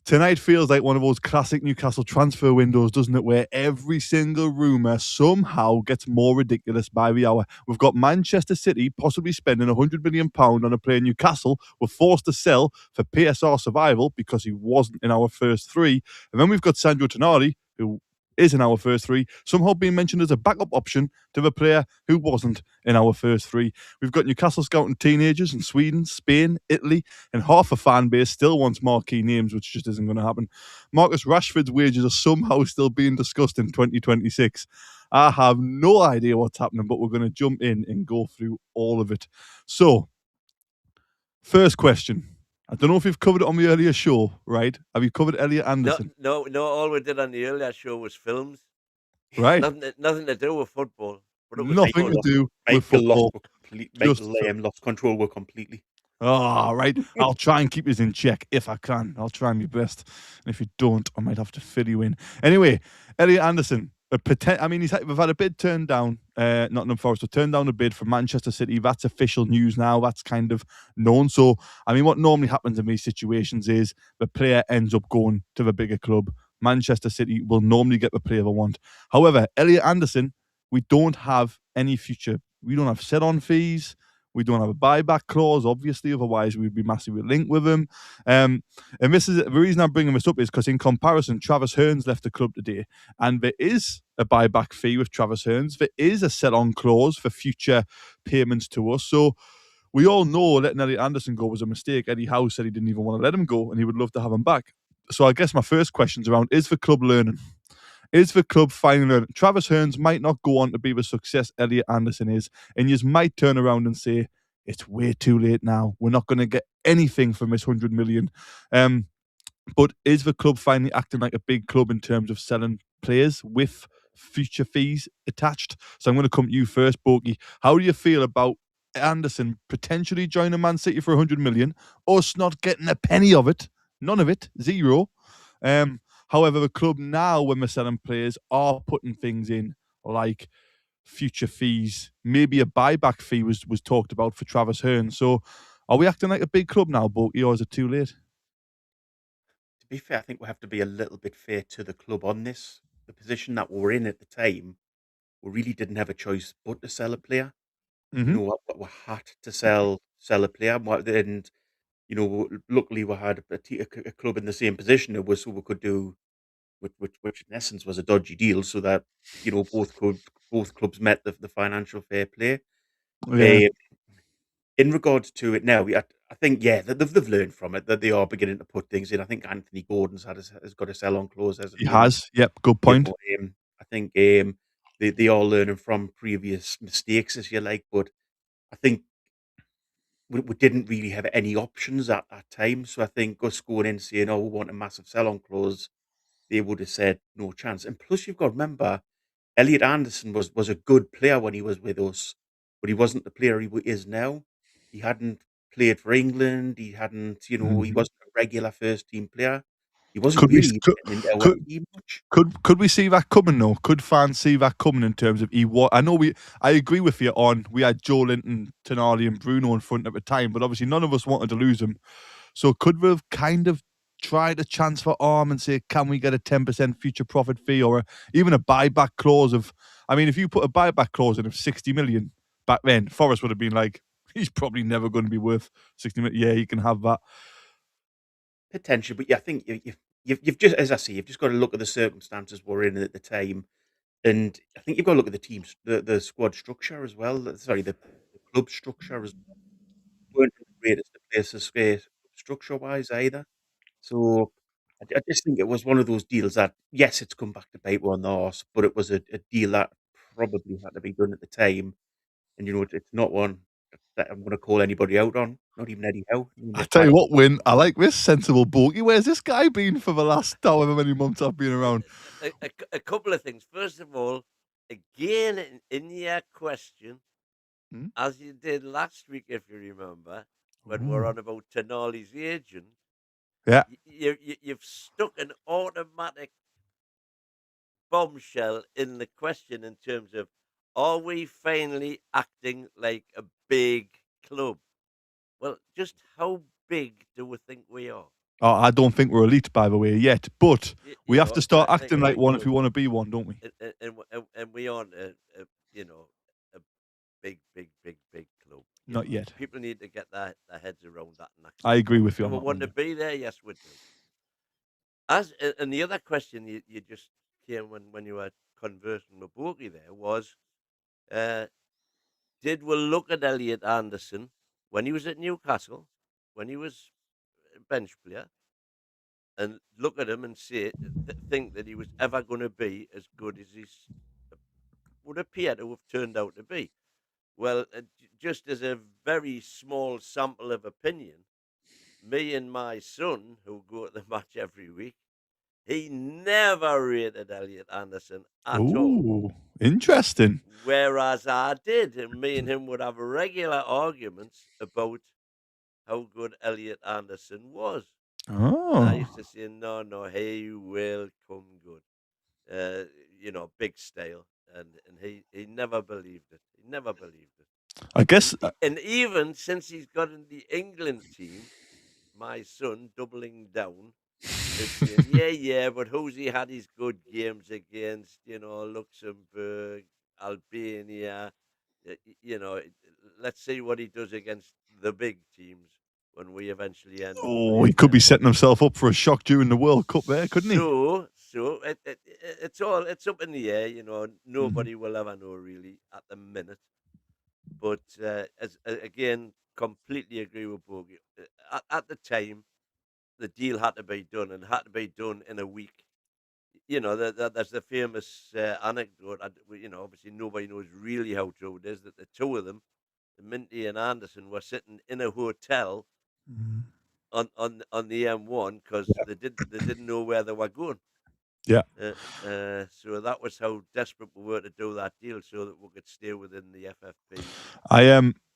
Tonight feels like one of those classic Newcastle transfer windows, doesn't it, where every single rumour somehow gets more ridiculous by the hour. We've got Manchester City possibly spending £100 million on a player Newcastle were forced to sell for PSR survival because he wasn't in our first three. And then we've got Sandro Tonali, who is in our first three, somehow being mentioned as a backup option to the player who wasn't in our first three. We've got Newcastle scouting teenagers in Sweden, Spain, Italy, and half a fan base still wants marquee names, which just isn't going to happen. Marcus Rashford's wages are somehow still being discussed in 2026. I have no idea what's happening, but we're going to jump in and go through all of it. So, first question. I don't know if you've covered it on the earlier show, right? Have you covered Elliot Anderson? No. All we did on the earlier show was films. Right. Nothing to do with football. But it was nothing to do with football. Michael lost control completely. Oh, right. I'll try and keep this in check if I can. I'll try my best. And if you don't, I might have to fill you in. Anyway, Elliot Anderson. We've had a bid turned down. Nottingham Forest have turned down a bid for Manchester City. That's official news now. That's kind of known. So, what normally happens in these situations is the player ends up going to the bigger club. Manchester City will normally get the player they want. However, Elliot Anderson, we don't have any future. We don't have set-on fees. We don't have a buyback clause, obviously, otherwise we'd be massively linked with him. And this is the reason I'm bringing this up is because in comparison, Travis Hernes left the club today, and there is a buyback fee with Travis Hernes. There is a set-on clause for future payments to us. So we all know letting Elliot Anderson go was a mistake. Eddie Howe said he didn't even want to let him go, and he would love to have him back. So I guess my first question's around, is the club learning? Is the club finally learning? Travis Hernes might not go on to be the success Elliot Anderson is, and you might turn around and say, it's way too late now. We're not going to get anything from this 100 million. But is the club finally acting like a big club in terms of selling players with future fees attached? So I'm going to come to you first, Borky. How do you feel about Anderson potentially joining Man City for 100 million, us not getting a penny of it, none of it, zero? However, the club now, when we're selling players, are putting things in like future fees. Maybe a buyback fee was talked about for Travis Hernes. So are we acting like a big club now, Borky, or is it too late? To be fair, I think we have to be a little bit fair to the club on this. The position that we were in at the time, we really didn't have a choice but to sell a player. Mm-hmm. We had to sell a player, and luckily we had a club in the same position that was so we could do, which in essence was a dodgy deal, so that both clubs met the financial fair play. Yeah. In regards to it now, I think they've learned from it that they are beginning to put things in. I think Anthony Gordon's has got a sell on clause, hasn't He he? has. Yep. Good point. I think they are learning from previous mistakes, if you like. But I think we didn't really have any options at that time. So I think us going in saying, "Oh, we want a massive sell on clause," they would have said no chance. And plus, you've got to remember, Elliot Anderson was a good player when he was with us, but he wasn't the player he is now. He hadn't played for England. He hadn't, he Mhm. wasn't a regular first team player. He wasn't Could we really could, getting into our could team much. could we see that coming though? Could fans see that coming in terms of I know I agree with you on we had Joe Linton, Toon Army and Bruno in front at the time, but obviously none of us wanted to lose him. So could we have kind of tried a chance for arm and say, can we get a 10% future profit fee or even a buyback clause of, I mean, if you put a buyback clause in of 60 million back then, Forrest would have been like, he's probably never going to be worth 60 million. Yeah, you can have that. Potentially, but yeah, I think you've just, as I say, you've just got to look at the circumstances we're in at the time, and I think you've got to look at the teams, the squad structure as well. Sorry, the club structure as well. Weren't the greatest of places structure wise either. So I just think it was one of those deals that yes, it's come back to bite one on the arse, but it was a deal that probably had to be done at the time, and it's not one that I'm going to call anybody out on, not even Eddie Howe. I mean, I they've tell had you it. what, Win, I like this sensible Borky. Where's this guy been for the last however many months I've been around? A couple of things. First of all, again in your question, Hmm? as you did last week, if you remember, when we're Ooh. on about Tenali's agent, Yeah. you've stuck an automatic bombshell in the question in terms of, are we finally acting like a big club? Well, just how big do we think we are? Oh, I don't think we're elite, by the way, yet. But we have to start acting like one if we want to be one, don't we? And we aren't a big club. Not yet. People need to get their heads around that and I actually agree with you do on we that want one. to be there? Yes, we do. And the other question you just came when you were conversing with Borky there was, did we look at Elliot Anderson when he was at Newcastle, when he was a bench player, and look at him and think that he was ever going to be as good as he would appear to have turned out to be? Well, just as a very small sample of opinion, me and my son, who go to the match every week, he never rated Elliot Anderson at all. Ooh, interesting. Whereas I did, and me and him would have regular arguments about how good Elliot Anderson was. And I Oh, used to say, no, he will come good. Big stale. And he never believed it. He never believed it. I guess. And even since he's got in the England team, my son doubling down is saying, yeah, but who's he had his good games against? Luxembourg, Albania. Let's see what he does against the big teams when we eventually end up Oh, he playing could them. be setting himself up for a shock during the World Cup there, couldn't he? So it's up in the air. Nobody will ever know really at the minute. But again, completely agree with Bogie. At the time, the deal had to be done, and had to be done in a week. There's the famous anecdote. Obviously nobody knows really how true it is that the two of them, Minty and Anderson were sitting in a hotel on the M1 because they didn't know where they were going. Yeah. So that was how desperate we were to do that deal so that we could stay within the FFP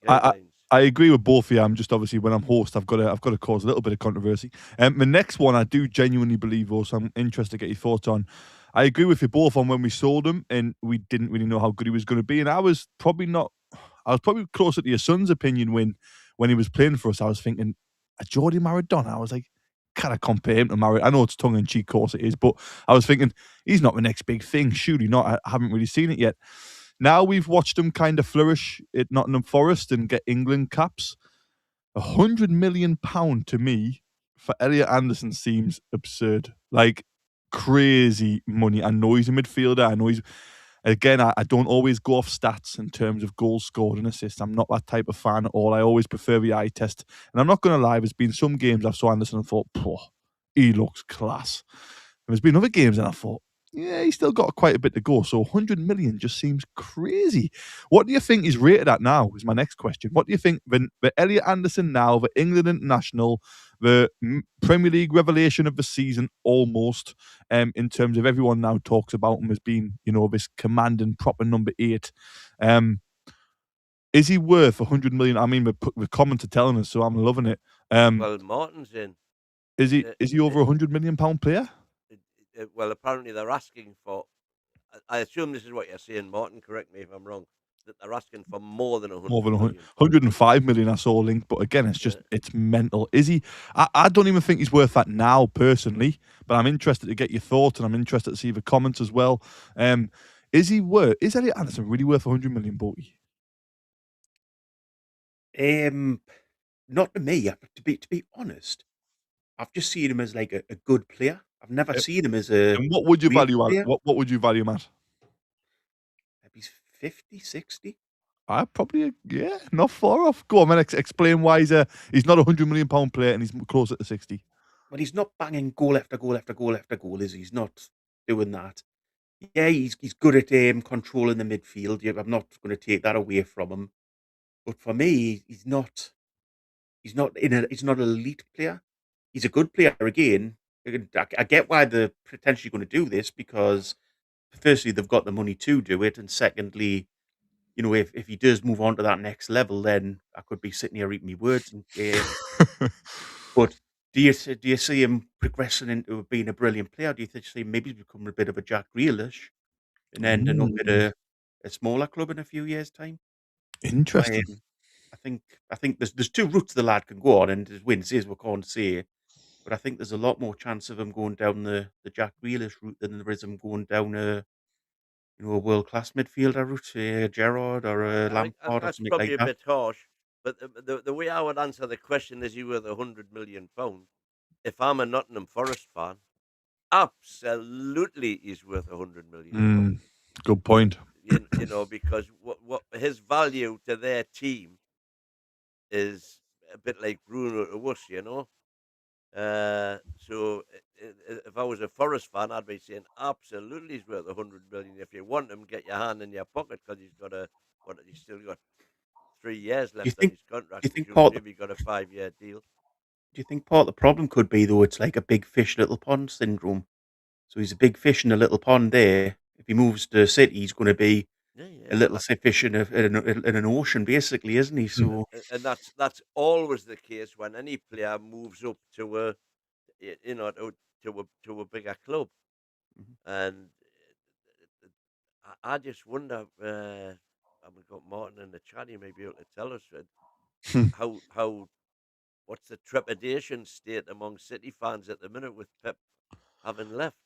guidelines. I agree with both of you. I'm just obviously when I'm host, I've got to cause a little bit of controversy. The next one I do genuinely believe, also, I'm interested to get your thoughts on. I agree with you both on when we sold him, and we didn't really know how good he was going to be. And I was probably closer to your son's opinion when he was playing for us. I was thinking, a Jordi Maradona. I was like, can I compare him to Maradona? I know it's tongue in cheek, of course it is, but I was thinking he's not the next big thing. Surely not. I haven't really seen it yet. Now we've watched him kind of flourish at Nottingham Forest and get England caps. £100 million to me for Elliot Anderson seems absurd. Like crazy money. I know he's a midfielder. I know he's again. I don't always go off stats in terms of goals scored and assists. I'm not that type of fan at all. I always prefer the eye test. And I'm not going to lie. There's been some games I've saw Anderson and thought, he looks class. And there's been other games and I thought, yeah, he's still got quite a bit to go. So 100 million just seems crazy. What do you think he's rated at now is my next question. What do you think the Elliot Anderson now, the England international, the Premier League revelation of the season almost, in terms of everyone now talks about him as being, this commanding proper number 8. Is he worth 100 million? I mean, the comments are telling us, so I'm loving it. Well, Martin's in. Is he over £100 million player? Well, apparently they're asking for. I assume this is what you're saying, Martin. Correct me if I'm wrong. That they're asking for more than 100 million. 105 million I saw linked, but again, it's mental. Is he? I don't even think he's worth that now, personally. But I'm interested to get your thoughts, and I'm interested to see the comments as well. Is Elliot Anderson really worth 100 million, Boaty? Not to me. To be honest, I've just seen him as like a good player. I've never seen him as a. And what would you value player. at? What would you value him at? Maybe 50, 60. I probably, not far off. Go on, man. Explain why he's not £100 million player and he's closer to 60. But he's not banging goal after goal after goal after goal, is he? He's not doing that. Yeah, he's good at controlling the midfield. Yeah, I'm not going to take that away from him. But for me, he's not an elite player. He's a good player again. I get why they're potentially going to do this because, firstly, they've got the money to do it, and secondly, if he does move on to that next level, then I could be sitting here eating my words. But do you see him progressing into being a brilliant player? Do you see him maybe becoming a bit of a Jack Grealish and ending up at a smaller club in a few years' time? Interesting. I think there's two routes the lad can go on, and as Win says, we can't say. But I think there's a lot more chance of him going down the Jack Grealish route than there is him going down a world-class midfielder route, a Gerrard or a Lampard or that's something probably like a that. bit harsh, but the way I would answer the question is, you worth £100 million. If I'm a Nottingham Forest fan, absolutely he's worth £100 million. Good point. Because what his value to their team is a bit like Bruno to us, So if I was a Forest fan, I'd be saying absolutely he's worth 100 million. If you want him, get your hand in your pocket because he's still got 3 years left on his contract. Do you think he got a 5-year deal? Do you think part of the problem could be though it's like a big fish, little pond syndrome? So he's a big fish in a little pond there. If he moves to City, he's going to be a little fish in an ocean, basically, isn't he? So, and that's always the case when any player moves up to a bigger club, and I just wonder. We've got Martin in the chat. He may be able to tell us how what's the trepidation state among City fans at the minute with Pep having left.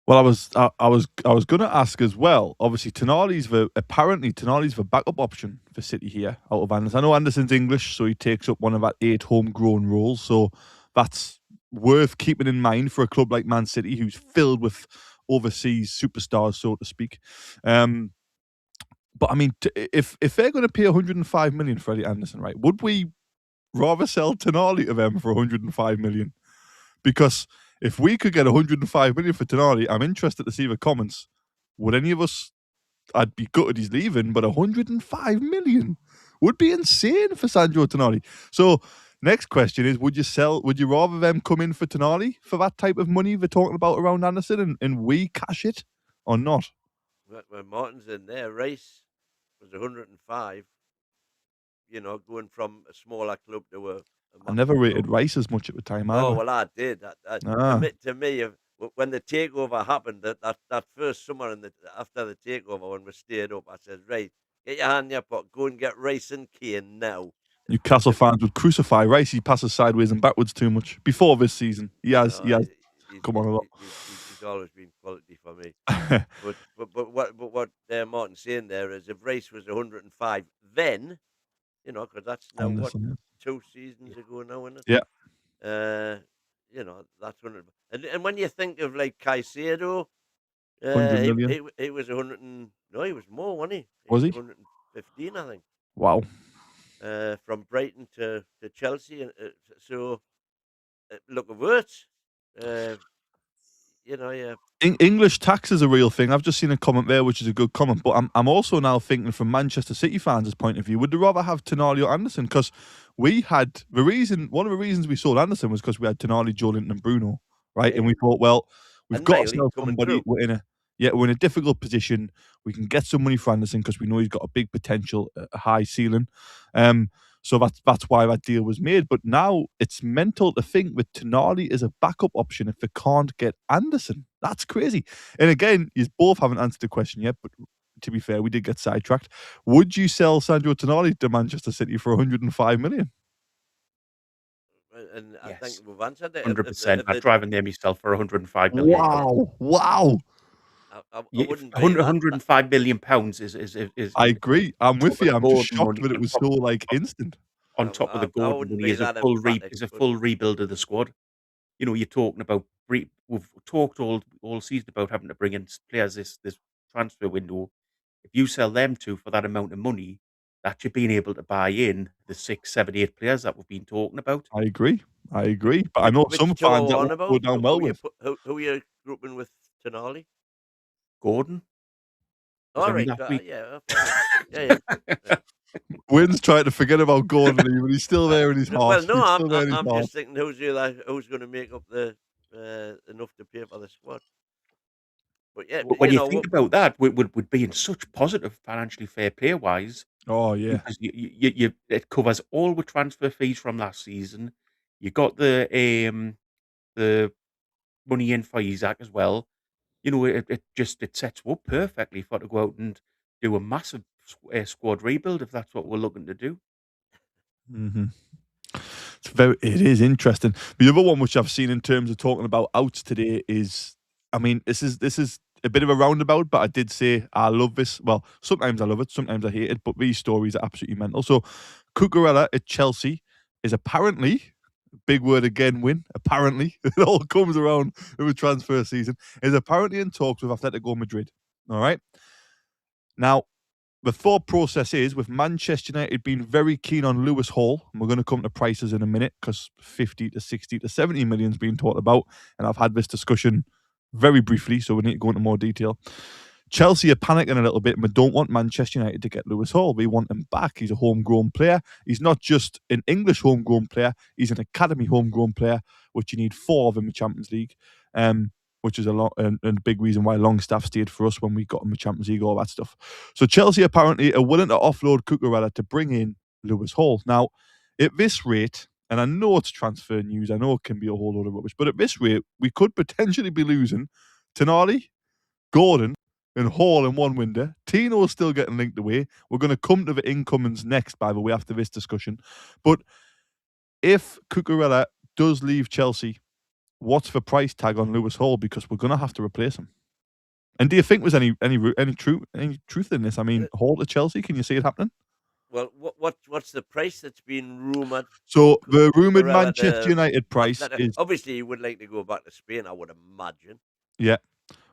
Well, I was going to ask as well. Obviously, Tonali's the backup option for City here out of Anderson. I know Anderson's English, so he takes up one of that 8 homegrown roles. So that's worth keeping in mind for a club like Man City, who's filled with overseas superstars, so to speak. But I mean, if they're going to pay 105 million for Eddie Anderson, right? Would we rather sell Tonali to them for 105 million? Because if we could get 105 million for Tonali, I'm interested to see the comments. Would any of us? I'd be gutted he's leaving, but 105 million. would be insane for Sandro Tonali. So next question is, would you rather them come in for Tonali for that type of money they're talking about around Anderson and we cash it or not? When Martin's in there, Rice was 105. Going from a smaller club to a I never massive rated club. Rice as much at the time either. Oh well, I did. To me, when the takeover happened, that first summer after the takeover, when we stayed up, I said, right, get your hand in your pocket, go and get Rice and Kane now. Newcastle fans would crucify Rice. He passes sideways and backwards too much. Before this season, he has come on a lot. He's always been quality for me. but what Martin's saying there is, if Rice was 105, then because that's now Anderson, 2 seasons ago now, isn't it? Yeah. That's 100. And when you think of like Caicedo, 100 million. he was 100. No, he was more, wasn't he? Was he? 115, I think. Wow. From Brighton to Chelsea, and so look, it works. Yeah. English tax is a real thing. I've just seen a comment there, which is a good comment. But I'm also now thinking from Manchester City fans' point of view, would they rather have Tonali or Anderson? Because we had one of the reasons we sold Anderson was because we had Tonali, Joelinton, and Bruno, right? Yeah. And we thought, well, we've got to sell somebody. We're in a difficult position. We can get some money for Anderson because we know he's got a big potential, a high ceiling. So that's why that deal was made. But now it's mental to think with Tonali as a backup option if they can't get Anderson. That's crazy. And again, you both haven't answered the question yet, but to be fair, we did get sidetracked. Would you sell Sandro Tonali to Manchester City for 105 million? And I think we've answered it. 100%. I'd drive in there myself for 105 million. Wow. I wouldn't 105 million pounds is. I agree. I'm with you. I'm just shocked that it was so instant. On top of the Gordon money is a full rebuild of the squad. You're talking about we've talked all season about having to bring in players this transfer window. If you sell them for that amount of money, that you're being able to buy in the 6, 7, 8 players that we've been talking about. I agree. But I know some fans that won't go down well with. Who are you grouping with Tonali? Gordon. All right. Yeah. Wynn's trying to forget about Gordon, but he's still there in his heart. Well, no, I'm just thinking who's going to make up the enough to pay for the squad. But yeah, when you think about that, would be in such positive financially fair play wise. Oh yeah, because it covers all the transfer fees from last season. You got the money in for Isaac as well. It sets up perfectly for to go out and do a massive squad rebuild if that's what we're looking to do. Mm-hmm. It is interesting. The other one which I've seen in terms of talking about outs today is, this is a bit of a roundabout, but I did say I love this. Well, sometimes I love it, sometimes I hate it, but these stories are absolutely mental. So, Cucurella at Chelsea is apparently, big word again, Win. Apparently, it all comes around with transfer season. Is apparently in talks with Atletico Madrid. All right. Now, the thought process is with Manchester United being very keen on Lewis Hall, and we're going to come to prices in a minute because 50 to 60 to 70 million is being talked about, and I've had this discussion very briefly, so we need to go into more detail. Chelsea are panicking a little bit and we don't want Manchester United to get Lewis Hall. We want him back. He's a homegrown player. He's not just an English homegrown player. He's an academy homegrown player, which you need 4 of in the Champions League, which is a big reason why Longstaff stayed for us when we got him the Champions League, all that stuff. So Chelsea apparently are willing to offload Cucurella to bring in Lewis Hall. Now, at this rate, and I know it's transfer news, I know it can be a whole load of rubbish, but at this rate, we could potentially be losing Tonali, Gordon, and Hall in one window. Tino is still getting linked away. We're going to come to the incomings next, by the way, after this discussion. But if Cucurella does leave Chelsea, what's the price tag on Lewis Hall? Because we're going to have to replace him. And do you think there's any truth in this? Hall to Chelsea, can you see it happening? Well, what's the price that's been rumoured? So the rumoured Manchester United price is... Obviously, you would like to go back to Spain, I would imagine. Yeah.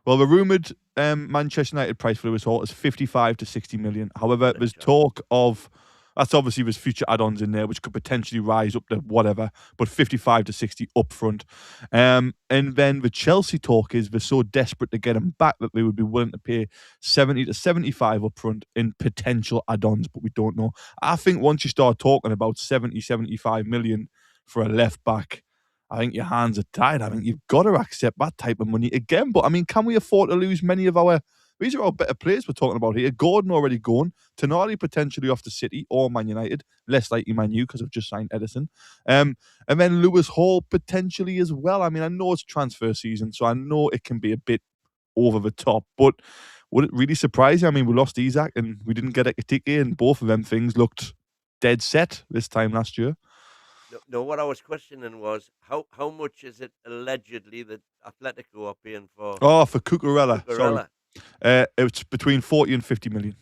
Well, the rumoured Manchester United price for Lewis Hall is 55 to 60 million. However, there's talk of That's obviously there's future add-ons in there which could potentially rise up to whatever, but 55 to 60 up front. And then the Chelsea talk is they're so desperate to get him back that they would be willing to pay 70 to 75 up front in potential add-ons, but we don't know. I think once you start talking about 70, 75 million for a left back, I think your hands are tied. I think you've got to accept that type of money again. But I mean, can we afford to lose many of our... These are our better players we're talking about here. Gordon already gone. Tonali potentially off to City or Man United. Less likely Man U because I've just signed Edison. And then Lewis Hall potentially as well. I mean, I know it's transfer season, so I know it can be a bit over the top. But would it really surprise you? I mean, we lost Isaac and we didn't get Ekitike, and both of them things looked dead set this time last year. No, what I was questioning was how much is it allegedly that Atletico are paying for? Oh, for Cucurella. Cucurella? Sorry. It's between 40 and 50 million.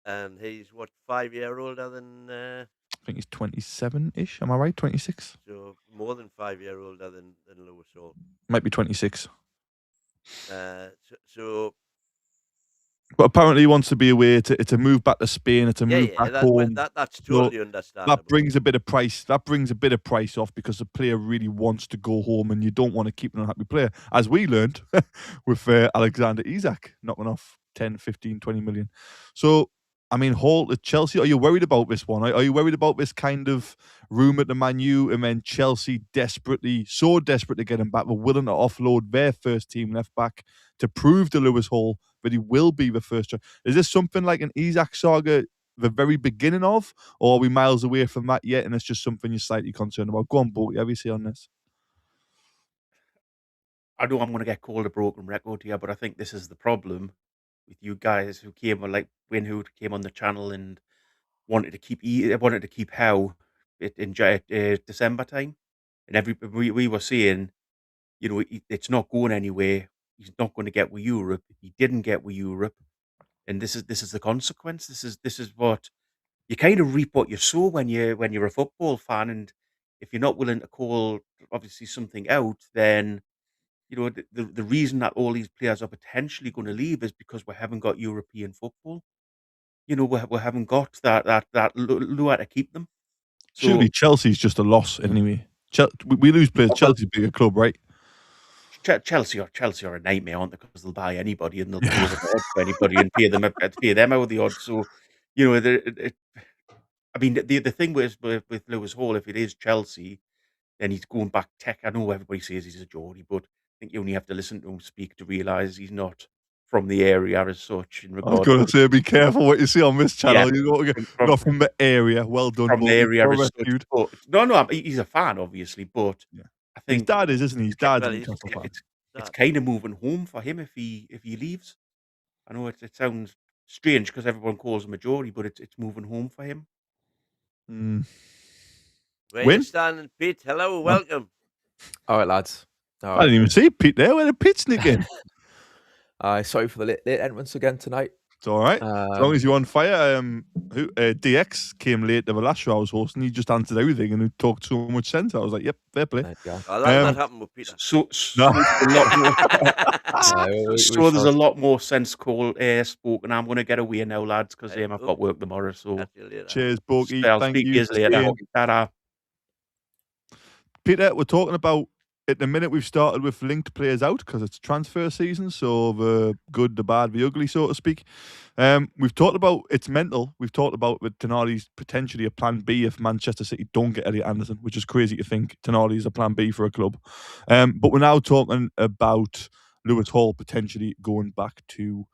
And he's, what, 5 year older than... I think he's 27-ish. Am I right? 26? So more than 5 year older than Lewis Hall. Might be 26. So but apparently he wants to be away. It's a move back to Spain. It's a move back home. That's totally understandable. That brings a bit of price. That brings a bit of price off because the player really wants to go home, and you don't want to keep an unhappy player, as we learned with Alexander Isak knocking off 10, 15, 20 million. So, I mean, Hall at Chelsea, are you worried about this one? Are you worried about this kind of rumour to Man U, and then Chelsea so desperate to get him back, they're willing to offload their first team left back to prove to Lewis Hall that he will be the first choice? Is this something like an Isak saga, the very beginning of, or are we miles away from that yet, and it's just something you're slightly concerned about? Go on, Bo, have you say on this? I know I'm going to get called a broken record here, but I think this is the problem with you guys who came, like Wayne, who came on the channel and wanted to keep Howe in December time, and we were saying, you know, it's not going anywhere. He's not going to get with Europe. He didn't get with Europe, and this is the consequence. This is what you kind of reap what you sow when you're a football fan, and if you're not willing to call obviously something out, then you know the reason that all these players are potentially going to leave is because we haven't got European football. You know, we haven't got that lure to keep them. So, surely Chelsea's just a loss anyway. We lose players. Chelsea's a bigger club, right? Chelsea are a nightmare, aren't they? Because they'll buy anybody and they'll pay the odds for anybody and pay them out of the odds. So, you know, I mean, the thing with Lewis Hall, if it is Chelsea, then he's going back tech. I know everybody says he's a Geordie, but I think you only have to listen to him speak to realise he's not from the area as such. I was going to say, be careful what you see on this channel. Yeah, not from the area. Well done. From the area as such. But, no, he's a fan, obviously, but yeah. I think his dad is, isn't he? His dad's a Newcastle fan. It's kind of moving home for him if he leaves. I know it sounds strange because everyone calls him a Geordie, but it's moving home for him. Where you standing, Pete? Hello, welcome. All right, lads. All right. I didn't even see Pete there. Where did Pete sneak in? Sorry for the late entrance again tonight. It's all right. As long as you're on fire. DX came late to the last show I was hosting. He just answered everything and he talked so much sense. I was like, yep, fair play. That happened with Peter. There's a lot more sense spoken. I'm going to get away now, lads, because I've got work tomorrow. So cheers, Borky. I'll Thank speak you later. Ta-da. Peter, we're talking about, at the minute we've started with linked players out because it's transfer season, so the good, the bad, the ugly, so to speak. We've talked about it's mental. We've talked about with Tonali's potentially a plan B if Manchester City don't get Elliot Anderson, which is crazy to think Tonali's a plan B for a club. But we're now talking about Lewis Hall potentially going back to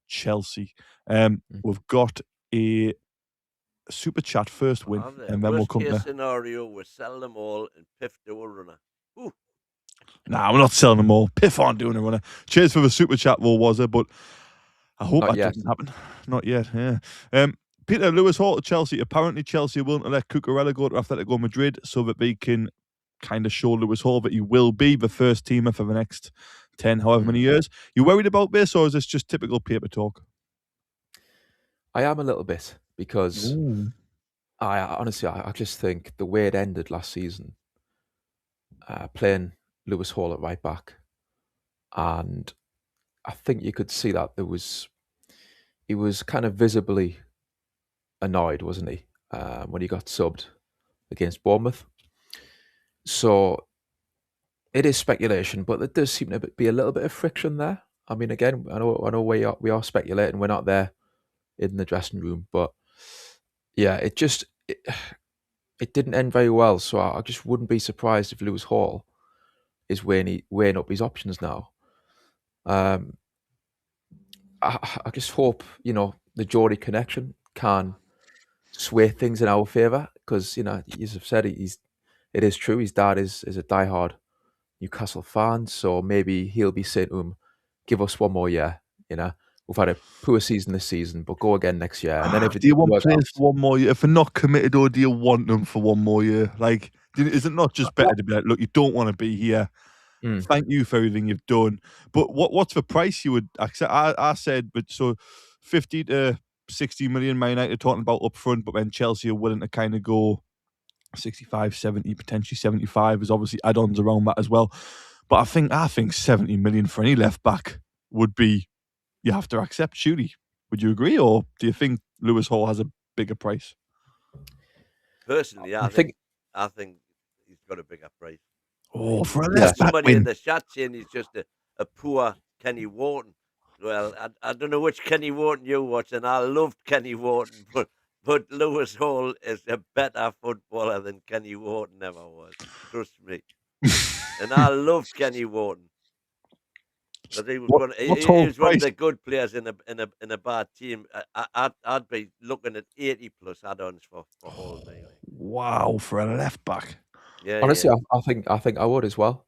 Chelsea. We've got a super chat first win, and then we'll come there. Scenario: we sell them all and Piff do a runner. Ooh. Nah, we're not selling them all. Piff on doing a runner. Cheers for the super chat, was it? But I hope that doesn't happen. Not yet, yeah. Peter, Lewis Hall to Chelsea. Apparently, Chelsea are willing to let Cucurella go to Atletico Madrid so that they can kind of show Lewis Hall that he will be the first teamer for the next 10, however many years. You worried about this, or is this just typical paper talk? I am a little bit because I honestly just think the way it ended last season, playing Lewis Hall at right back, and I think you could see that he was kind of visibly annoyed, wasn't he, when he got subbed against Bournemouth? So it is speculation, but there does seem to be a little bit of friction there. I mean, again, I know we are speculating. We're not there in the dressing room, but yeah, it didn't end very well. So I just wouldn't be surprised if Lewis Hall is weighing up his options now. I just hope the Geordie connection can sway things in our favour, because as I've said, it is true. His dad is a diehard Newcastle fan, so maybe he'll be saying to him, "Give us one more year." We've had a poor season this season, but go again next year. And then if it do you want works players out, for one more year? If they're not committed, or do you want them for one more year? Like, is it not just better to be like, look, you don't want to be here. Thank you for everything you've done. But what's the price you would accept? I said, but so 50 to 60 million Man United talking about up front, but then Chelsea are willing to kind of go 65, 70, potentially 75. There's obviously add-ons around that as well. But I think 70 million for any left back would be, you have to accept, surely. Would you agree, or do you think Lewis Hall has a bigger price? Personally, I think he's got a bigger price. Oh, for a left back somebody in win. the chat saying he's just a poor Kenny Wharton. Well, I don't know which Kenny Wharton you watch, and I loved Kenny Wharton, but Lewis Hall is a better footballer than Kenny Wharton ever was. Trust me. And I loved Kenny Wharton. But he was one of the good players in a bad team. I'd be looking at 80 plus add-ons for Hall. Wow, for a left back. Yeah, honestly, yeah. I think I would as well,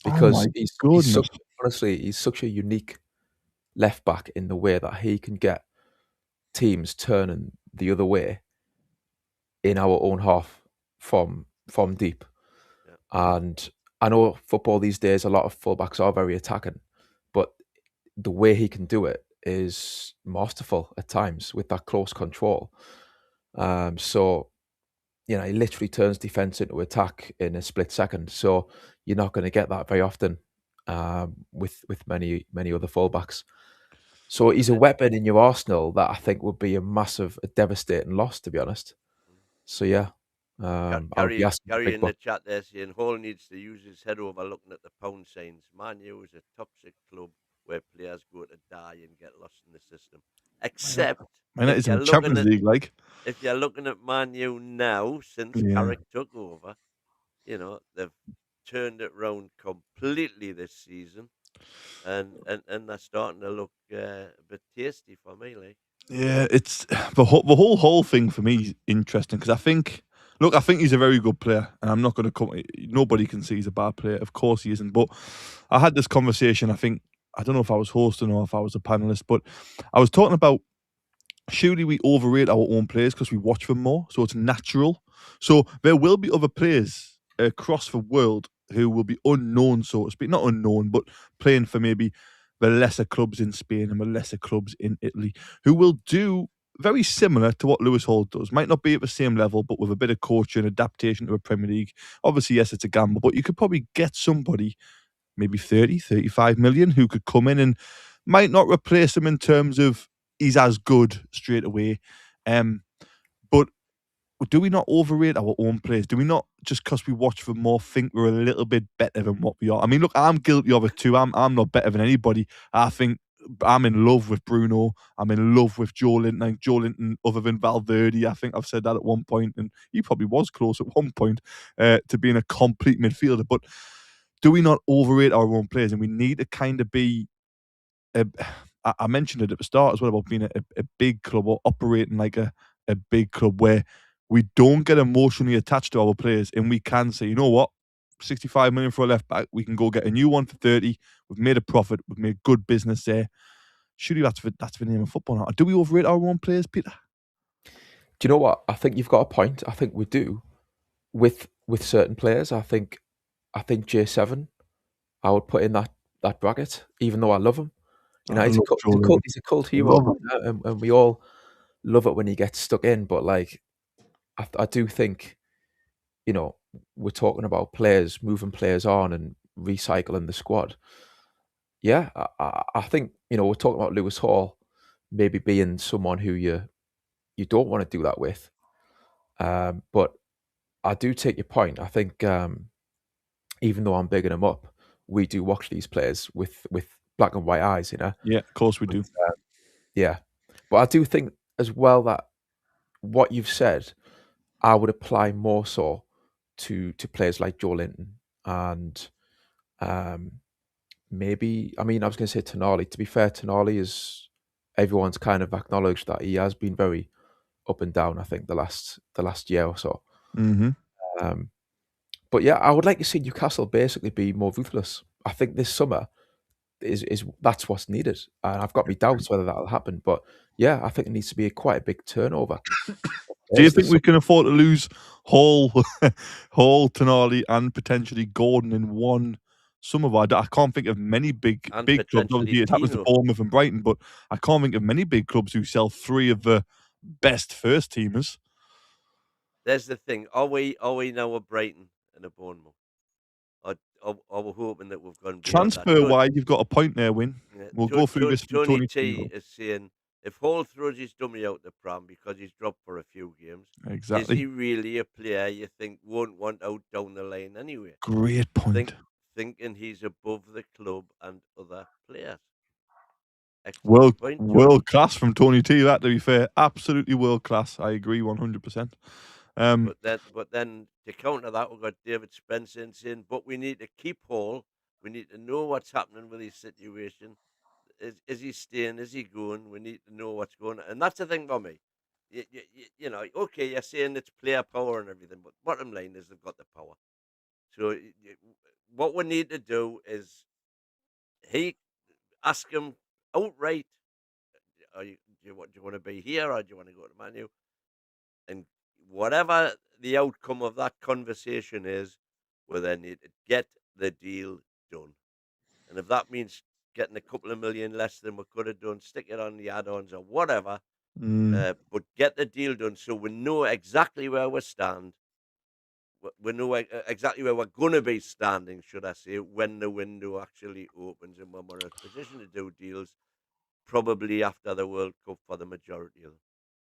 because goodness. he's such a unique left back in the way that he can get teams turning the other way in our own half from deep. Yeah. And I know football these days, a lot of fullbacks are very attacking, but the way he can do it is masterful at times with that close control. So he literally turns defense into attack in a split second. So you're not going to get that very often with many other fullbacks. So he's a weapon in your arsenal that I think would be a devastating loss, to be honest. So yeah, Gary in the chat there saying Hall needs to use his head over looking at the pound signs. Man U is a toxic club where players go to die and get lost in the system. Except it's in the Champions League, like. If you're looking at Man U now, since Carrick took over, they've turned it round completely this season, and they're starting to look a bit tasty for me, like. Yeah, it's the whole thing for me is interesting, because I think he's a very good player, and I'm not going to come. Nobody can say he's a bad player. Of course he isn't. But I had this conversation. I don't know if I was hosting or if I was a panelist, but I was talking about, surely we overrate our own players because we watch them more, so it's natural. So there will be other players across the world who will be unknown, so to speak. Not unknown, but playing for maybe the lesser clubs in Spain and the lesser clubs in Italy, who will do very similar to what Lewis Hall does. Might not be at the same level, but with a bit of coaching and adaptation to a Premier League. Obviously, yes, it's a gamble, but you could probably get somebody, maybe 30, 35 million, who could come in and might not replace him in terms of he's as good straight away. But do we not overrate our own players? Do we not, just because we watch them more, think we're a little bit better than what we are? I mean, look, I'm guilty of it too. I'm not better than anybody. I think I'm in love with Bruno. I'm in love with Joe Linton. Like Joe Linton, other than Valverde, I think I've said that at one point, and he probably was close at one point to being a complete midfielder. But do we not overrate our own players? And we need to kind of be... I mentioned it at the start as well about being a big club, or operating like a big club, where we don't get emotionally attached to our players, and we can say, you know what, 65 million for a left back, we can go get a new one for 30. We've made a profit. We've made good business there. Surely that's the name of football now. Do we overrate our own players, Peter? Do you know what? I think you've got a point. I think we do with certain players. I think J7, I would put in that bracket, even though I love him. He's a cult hero, and we all love it when he gets stuck in. But like, I do think, we're talking about players, moving players on and recycling the squad. Yeah, I think, we're talking about Lewis Hall maybe being someone who you you don't want to do that with. But I do take your point. I think even though I'm bigging them up, we do watch these players with black and white eyes, you know? Yeah, of course we do. Yeah. But I do think as well that what you've said, I would apply more so to players like Joe Linton and maybe, I mean, I was going to say Tonali. To be fair, Tonali is, everyone's kind of acknowledged that he has been very up and down, I think, the last year or so. Mm-hmm. But yeah, I would like to see Newcastle basically be more ruthless. I think this summer is that's what's needed, and I've got my doubts whether that'll happen. But yeah, I think it needs to be quite a big turnover. Do you think we can afford to lose Hall, Tonali, and potentially Gordon in one summer? I can't think of many big And clubs. Obviously, it happens to Tino. Bournemouth and Brighton, but I can't think of many big clubs who sell 3 of the best first teamers. There's the thing. Are we now a Brighton and a Bournemouth? Are we hoping that we've gone beyond that? Transfer-wise, you've got a point there, Win. We'll go through this from Tony Tony T is saying, if Hall throws his dummy out the pram because he's dropped for a few games, Exactly. is he really a player you think won't want out down the line anyway? Great point. Thinking he's above the club and other players. Excellent point, Tony. World class from Tony T. That, to be fair, absolutely world class. I agree 100%. But then to counter that, we've got David Spencer saying, but we need to keep Hall. We need to know what's happening with his situation. Is he staying? Is he going? We need to know what's going on. And that's the thing for me. You know, okay, you're saying it's player power and everything, but bottom line is they've got the power. So what we need to do is ask him outright, do you want to be here or do you want to go to Man U? And whatever the outcome of that conversation is, we then need to get the deal done. And if that means getting a couple of million less than we could have done, stick it on the add-ons or whatever, but get the deal done so we know exactly where we stand. We know exactly where we're going to be standing, should I say, when the window actually opens and when we're in a position to do deals, probably after the World Cup for the majority of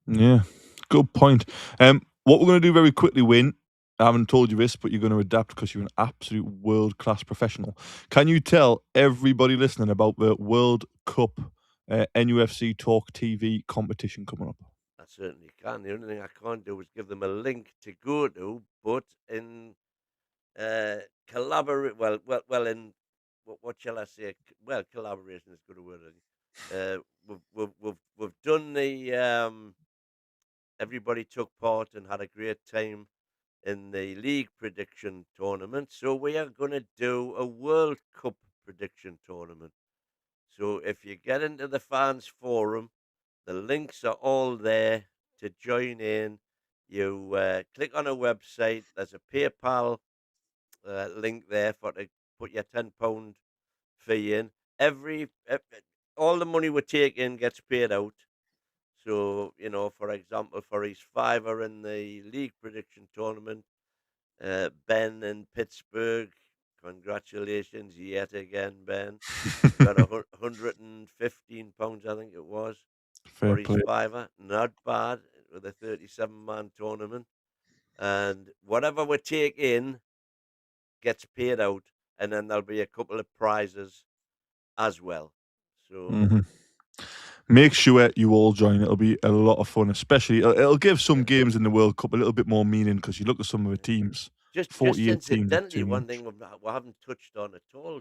them. Yeah, good point. What we're going to do very quickly, Win, I haven't told you this, but you're going to adapt because you're an absolute world-class professional. Can you tell everybody listening about the World Cup NUFC Talk TV competition coming up? I certainly can. The only thing I can't do is give them a link to go to, but in collaborate. Well, in what shall I say? Well, collaboration is a good word. We've done the everybody took part and had a great time in the league prediction tournament. So we are going to do a World Cup prediction tournament. So if you get into the fans forum, the links are all there to join in. You click on a website. There's a PayPal link there to put your £10 fee in. All the money we take in gets paid out. So, you know, for example, for his fiver in the league prediction tournament, Ben in Pittsburgh, congratulations yet again, Ben. Got £115, I think it was, Fair for his play. fiver. Not bad with a 37-man tournament. And whatever we take in gets paid out, and then there'll be a couple of prizes as well. So make sure you all join. It'll be a lot of fun, especially it'll give some games in the World Cup a little bit more meaning because you look at some of the teams. Just 48 teams. incidentally, one thing we haven't touched on at all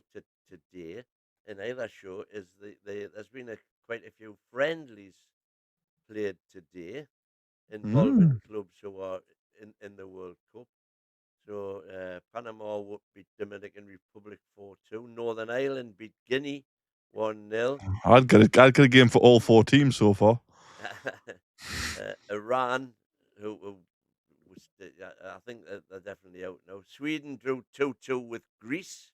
today in either show is there's been quite a few friendlies played today involving clubs who are in the World Cup. So Panama would beat Dominican Republic 4-2. Northern Ireland beat Guinea 1-0. I'd get a game for all 4 teams so far. Iran, who was, I think they're definitely out now. Sweden drew 2-2 with Greece.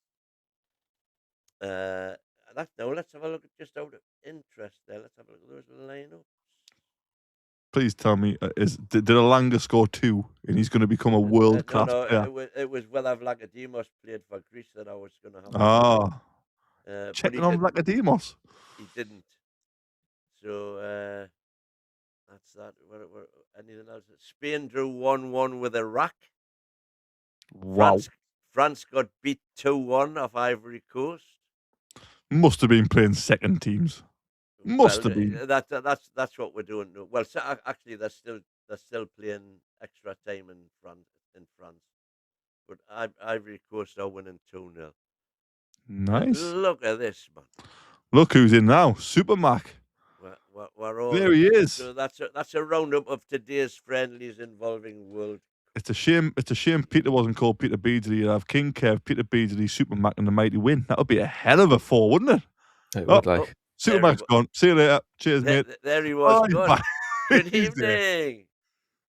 Let's have a look at, just out of interest there. Let's have a look at those lineups. Please tell me, did Alanga score 2 and he's going to become a world-class player? It was Vladimir played for Greece that I was going to have. Checking on Vladimir. He didn't. So That's that. Anything else? Spain drew 1-1 with Iraq. Wow. France got beat 2-1 off Ivory Coast. Must have been playing second teams. Must have been. That's what we're doing. Well, actually, they're still playing extra time in France. But Ivory Coast are winning 2-0. Nice. Look at this, man. Look who's in now. Super Mac. We're all There he is. So that's a roundup of today's friendlies involving World. It's a shame Peter wasn't called Peter Beardsley. You'd have King Kev, Peter Beardsley, Super Mac, and the Mighty Win. That would be a hell of a four, wouldn't it? It would, like. Super Mac's gone. See you later. Cheers, mate. There he was. Oh, Good evening.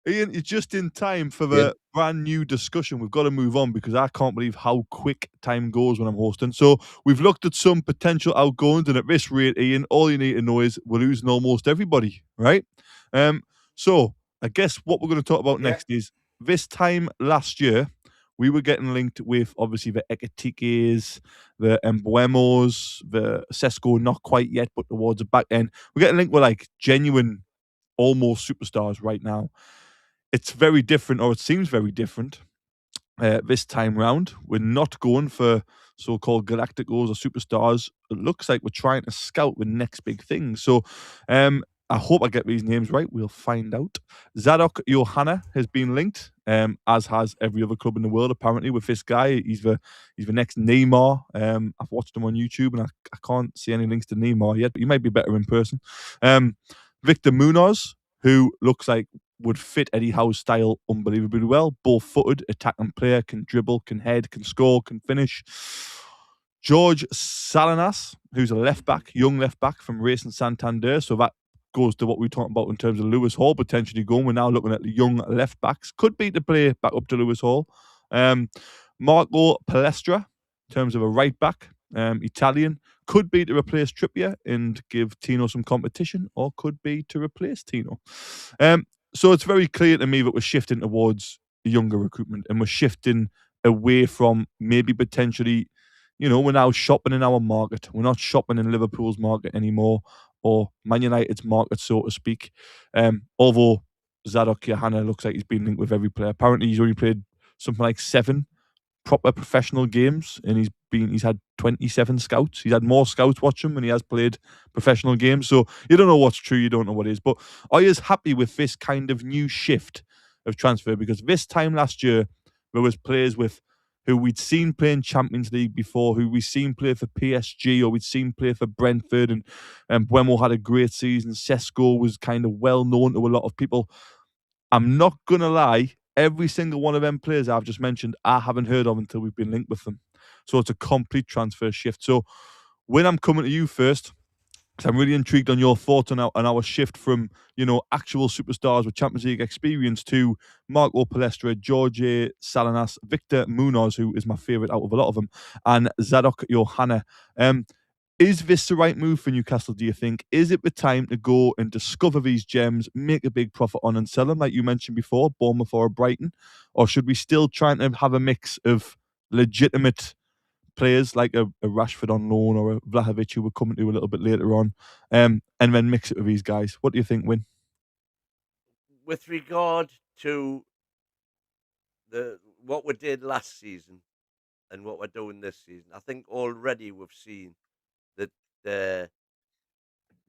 Ian, you're just in time for the brand new discussion. We've got to move on because I can't believe how quick time goes when I'm hosting. So we've looked at some potential outgoings, and at this rate, Ian, all you need to know is we're losing almost everybody, right? So I guess what we're going to talk about next is this time last year, we were getting linked with obviously the Eketikes, the Mbuemos, the Sesko, not quite yet, but towards the back end. We're getting linked with like genuine, almost superstars right now. It's very different, or it seems very different this time round. We're not going for so-called Galacticos or superstars. It looks like we're trying to scout the next big thing. So I hope I get these names right. We'll find out. Zadok Yohanna has been linked, as has every other club in the world, apparently, with this guy. He's the next Neymar. I've watched him on YouTube, and I can't see any links to Neymar yet, but he might be better in person. Victor Munoz, who looks like would fit Eddie Howe's style unbelievably well. Ball-footed, attacking player, can dribble, can head, can score, can finish. George Salinas, who's a left-back, young left-back from Racing Santander. So that goes to what we were talking about in terms of Lewis Hall potentially going. We're now looking at the young left-backs. Could be to play back up to Lewis Hall. Marco Palestra, in terms of a right-back, Italian. Could be to replace Trippier and give Tino some competition, or could be to replace Tino. So it's very clear to me that we're shifting towards younger recruitment, and we're shifting away from maybe potentially, we're now shopping in our market. We're not shopping in Liverpool's market anymore, or Man United's market, so to speak. Although Zadok Yohanna looks like he's been linked with every player. Apparently he's only played something like 7 proper professional games, and he's had 27 scouts. He's had more scouts watch him than he has played professional games. So you don't know what's true, you don't know what is. But are you happy with this kind of new shift of transfer? Because this time last year, there was players who we'd seen play in Champions League before, who we'd seen play for PSG, or we'd seen play for Brentford, and Buemo had a great season. Sesko was kind of well known to a lot of people. I'm not going to lie, every single one of them players I've just mentioned, I haven't heard of until we've been linked with them. So it's a complete transfer shift. So when I'm coming to you first, because I'm really intrigued on your thoughts on our shift from, actual superstars with Champions League experience to Marco Palestra, Jorge Salinas, Victor Munoz, who is my favourite out of a lot of them, and Zadok Yohanna. Is this the right move for Newcastle, do you think? Is it the time to go and discover these gems, make a big profit on and sell them, like you mentioned before, Bournemouth or Brighton? Or should we still try to have a mix of legitimate players like a Rashford on loan or a Vlahovic, who we're coming to a little bit later on, and then mix it with these guys? What do you think, Win? With regard to what we did last season and what we're doing this season, I think already we've seen that the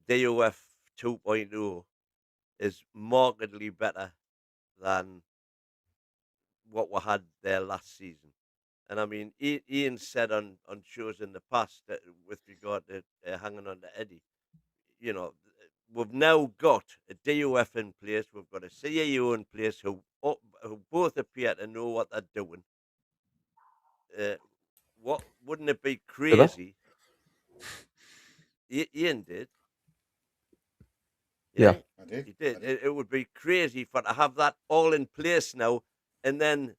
DOF 2.0 is markedly better than what we had there last season. And I mean, Ian said on shows in the past that with regard to hanging on to Eddie, we've now got a DOF in place. We've got a CAO in place who both appear to know what they're doing. Wouldn't it be crazy? Ian did. Yeah, I did. He did. It would be crazy for to have that all in place now, and then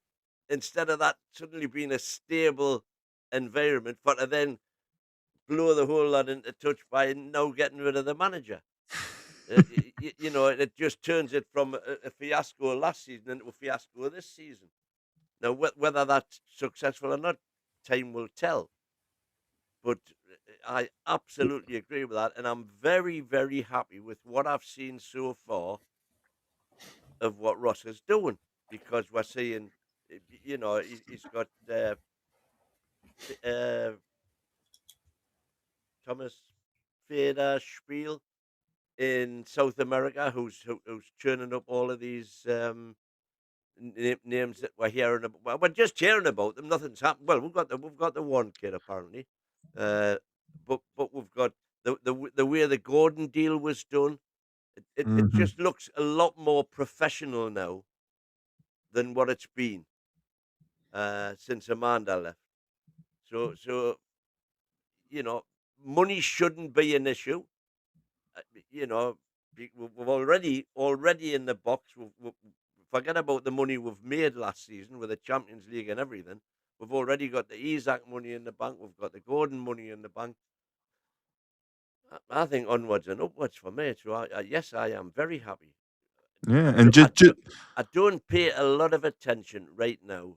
instead of that suddenly being a stable environment, for to then blow the whole lot into touch by now getting rid of the manager. It just turns it from a fiasco last season into a fiasco this season. Now, whether that's successful or not, time will tell. But I absolutely agree with that, and I'm very, very happy with what I've seen so far of what Ross is doing, because we're seeing, he's got Thomas Fader Spiel in South America, who's churning up all of these names that we're hearing about. Well, we're just hearing about them. Nothing's happened. Well, we've got the one kid apparently, but we've got the way the Gordon deal was done. It just looks a lot more professional now than what it's been since Amanda left. So money shouldn't be an issue. We've already in the box. Forget about the money we've made last season with the Champions League and everything. We've already got the Isaac money in the bank. We've got the Gordon money in the bank. I think onwards and upwards for me. So yes, I am very happy. Yeah, and I don't pay a lot of attention right now,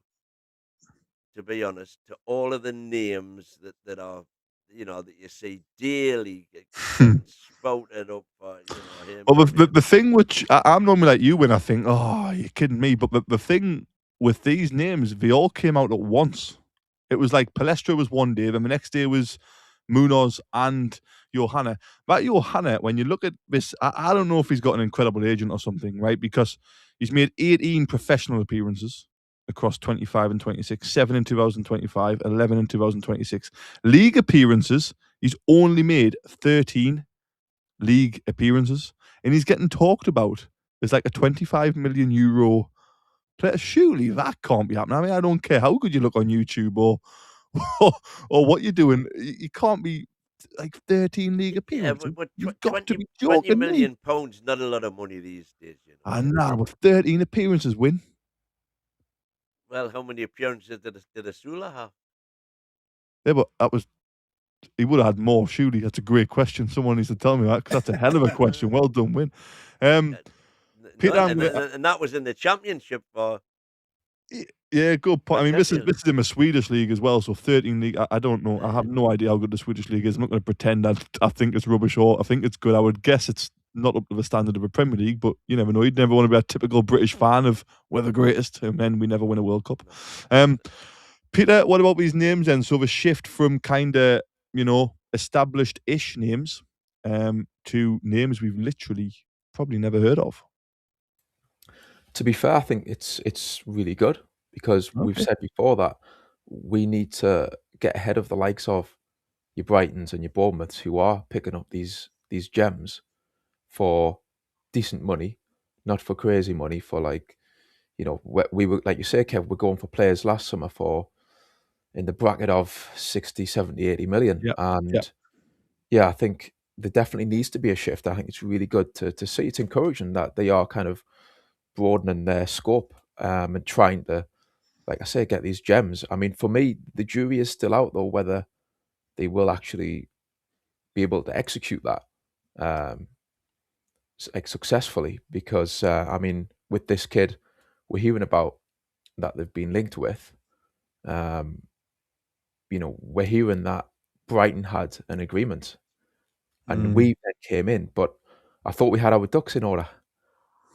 to be honest, to all of the names that are, that you see daily spouted up. Well, the thing which I'm normally like you when I think, oh, you're kidding me. But the thing with these names, they all came out at once. It was like Palestra was one day, then the next day was Munoz and Yohanna. That Yohanna, when you look at this, I don't know if he's got an incredible agent or something, right? Because he's made 18 professional appearances across 25 and 26, 7 in 2025, 11 in 2026. League appearances, he's only made 13 league appearances, and he's getting talked about as like a 25 million euro player. Surely that can't be happening. I mean, I don't care how good you look on YouTube or what you're doing. You can't be like 13 league appearances. But You've got to be £20 joking million me. pounds, not a lot of money these days. I know, with 13 appearances, win. Well, how many appearances did Asula have? Yeah, but he would have had more, surely. That's a great question. Someone needs to tell me that, because that's a hell of a question. Well done, Win. Peter, and that was in the championship for. Yeah, good point. I mean, this is in the Swedish league as well, so 13 league. I don't know. I have no idea how good the Swedish league is. I'm not going to pretend I think it's rubbish or I think it's good. I would guess it's not up to the standard of a Premier League, but you never know. You'd never want to be a typical British fan of we're the greatest, and then we never win a World Cup. Peter, what about these names then? So the shift from kind of, established-ish names to names we've literally probably never heard of. To be fair, I think it's really good, because we've said before that we need to get ahead of the likes of your Brightons and your Bournemouths, who are picking up these gems for decent money, not for crazy money. For we were, like you say, Kev, we're going for players last summer for in the bracket of 60, 70, 80 million. I think there definitely needs to be a shift. I think it's really good to see. It's encouraging that they are kind of broadening their scope and trying to, like I say, get these gems. I mean, for me, the jury is still out, though, whether they will actually be able to execute that successfully. Because, I mean, with this kid we're hearing about that they've been linked with, we're hearing that Brighton had an agreement and we then came in, but I thought we had our ducks in order.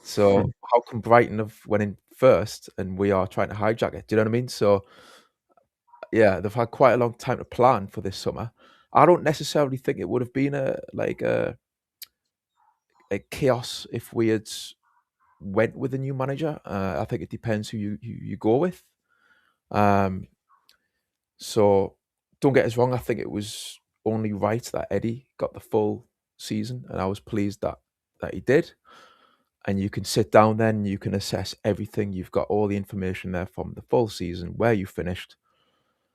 So how come Brighton have went in first and we are trying to hijack it? Do you know what I mean? So yeah, they've had quite a long time to plan for this summer. I don't necessarily think it would have been a chaos if we had went with a new manager. I think it depends who you go with. So don't get us wrong. I think it was only right that Eddie got the full season, and I was pleased that he did. And you can sit down then, you can assess everything. You've got all the information there from the full season, where you finished,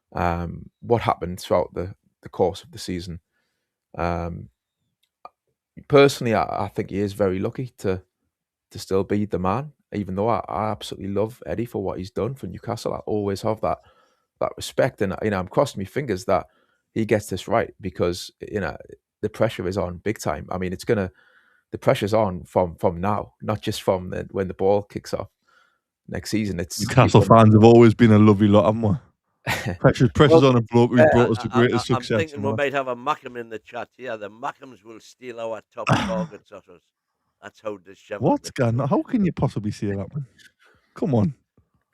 what happened throughout the course of the season. Personally, I think he is very lucky to still be the man, even though I absolutely love Eddie for what he's done for Newcastle. I always have that respect, and I'm crossing my fingers that he gets this right, because the pressure is on big time. I mean, the pressure's on from now, not just from when the ball kicks off next season. It's Newcastle fans have always been a lovely lot, haven't we? Pressure's on a bloke who brought us the greatest success. I'm thinking we might have a Mackham in the chat here. The Mackhams will steal our top targets at us. That's how dishevelled. What's going on? How can you possibly say that, man? Come on.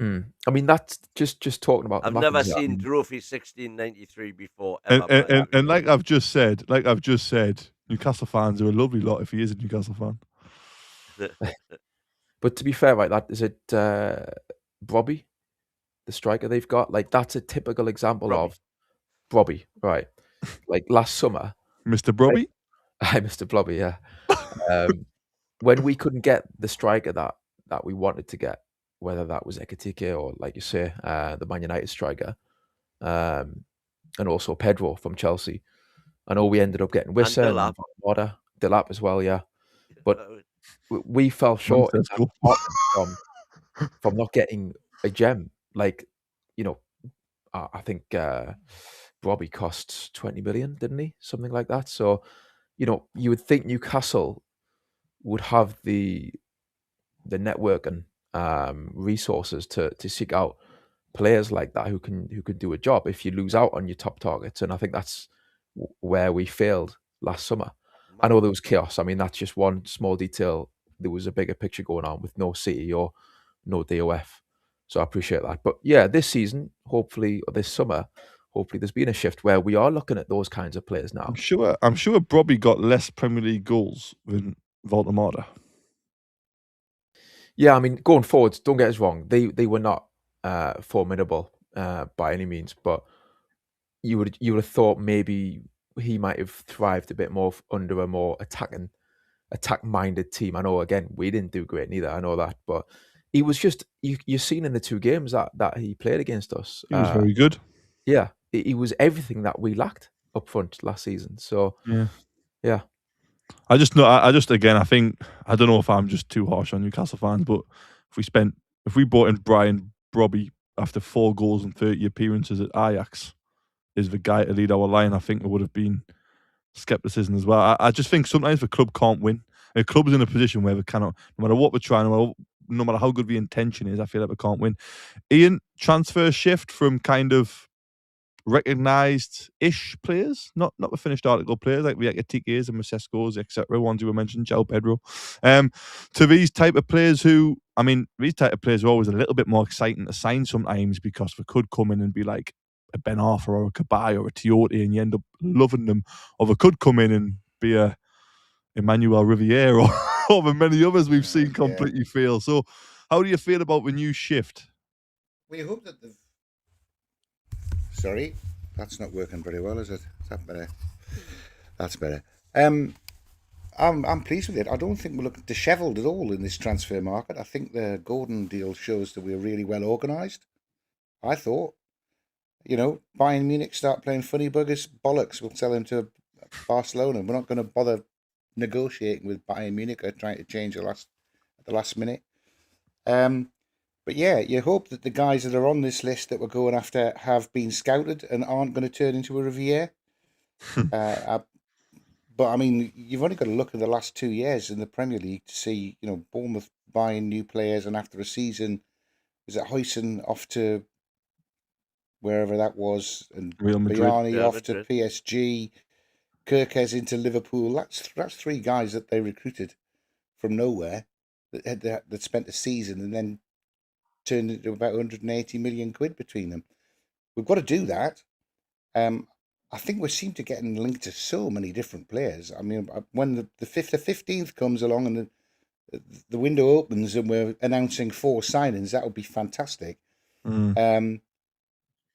I mean, that's just talking about. I've never seen Trophy 1693 before And, ever. and like I've just said, Newcastle fans are a lovely lot if he is a Newcastle fan. But to be fair, right, that is it. Brobby, the striker they've got, like that's a typical example of Brobby, right? Like last summer, Mr. Brobby. Hi, Mr. Blobby, yeah. When we couldn't get the striker that we wanted to get, whether that was Ekitike or, like you say, the Man United striker, and also Pedro from Chelsea. I know we ended up getting Wissa and Delap as well, yeah. But we fell short in that department from not getting a gem. Like, you know, I think Robbie costs 20 million, didn't he? Something like that. So, you know, you would think Newcastle would have the network and resources to seek out players like that who can do a job if you lose out on your top targets. And I think that's where we failed last summer. I know there was chaos. I mean, that's just one small detail. There was a bigger picture going on with no City or no DOF. So I appreciate that. But yeah, this season, hopefully, or this summer, hopefully there's been a shift where we are looking at those kinds of players now. I'm sure Brobby got less Premier League goals than Voltemata. Yeah, I mean, going forwards, don't get us wrong. They were not formidable by any means, but you would have thought maybe he might have thrived a bit more under a more attack-minded team. I know, again, we didn't do great neither. I know that, but he was just you've seen in the two games that he played against us. He was very good. Yeah, he was everything that we lacked up front last season. So yeah. I think I don't know if I'm just too harsh on Newcastle fans, but if we brought in Brian Brobby after 4 goals and 30 appearances at Ajax is the guy to lead our line, I think there would have been skepticism as well. I just think sometimes the club can't win. The club's in a position where they cannot, no matter what we're trying, no matter how good the intention is, I feel like we can't win. Ian, transfer shift from kind of recognised-ish players, not the finished article players like the Ekitiques and Masescos, etc., ones who were mentioned, João Pedro, to these type of players who, I mean, these type of players are always a little bit more exciting to sign sometimes because they could come in and be like a Ben Arthur or a Kabay or a Tiote and you end up loving them, or they could come in and be a Emmanuel Riviere or the many others we've seen completely fail. So how do you feel about the new shift? We hope that the... Sorry, that's not working very well, is it? Is that better? That's better. I'm pleased with it. I don't think we're looking dishevelled at all in this transfer market. I think the Gordon deal shows that we're really well organised. I thought, you know, Bayern Munich start playing funny buggers, bollocks. We'll sell him to Barcelona. We're not going to bother negotiating with Bayern Munich or trying to change at the last minute. But yeah, you hope that the guys that are on this list that we're going after have been scouted and aren't going to turn into a Riviere. But I mean, you've only got to look at the last 2 years in the Premier League to see, you know, Bournemouth buying new players, and after a season, is it Huysen off to wherever that was, and Real Madrid. Biani off to PSG, Kirkes into Liverpool. That's 3 guys that they recruited from nowhere that spent a season and then turned into about 180 million quid between them. We've got to do that. I think we seem to getting linked to so many different players. I mean, when the 15th comes along and the window opens and we're announcing 4 signings, that would be fantastic.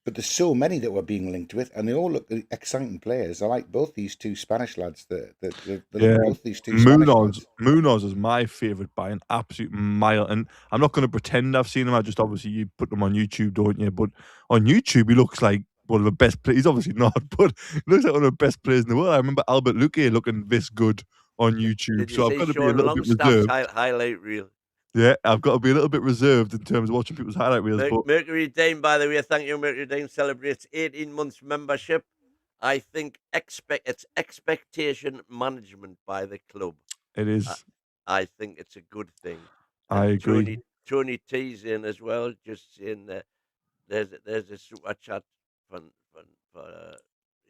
But there's so many that we're being linked with, and they all look exciting players. I like both these 2 Spanish lads. Both these 2 Spanish lads. Munoz is my favourite by an absolute mile, and I'm not going to pretend I've seen him. I just obviously you put them on YouTube, don't you? But on YouTube, he looks like one of the best players. He's obviously not, but he looks like one of the best players in the world. I remember Albert Luque looking this good on YouTube, so I've got to be a little bit reserved. Highlight reel. Yeah, I've got to be a little bit reserved in terms of watching people's highlight reels. But Mercury Dame, by the way, thank you. Mercury Dame celebrates 18 months membership. I think it's expectation management by the club. It is. I think it's a good thing. I agree. Tony T's in as well, just saying that there's a super chat for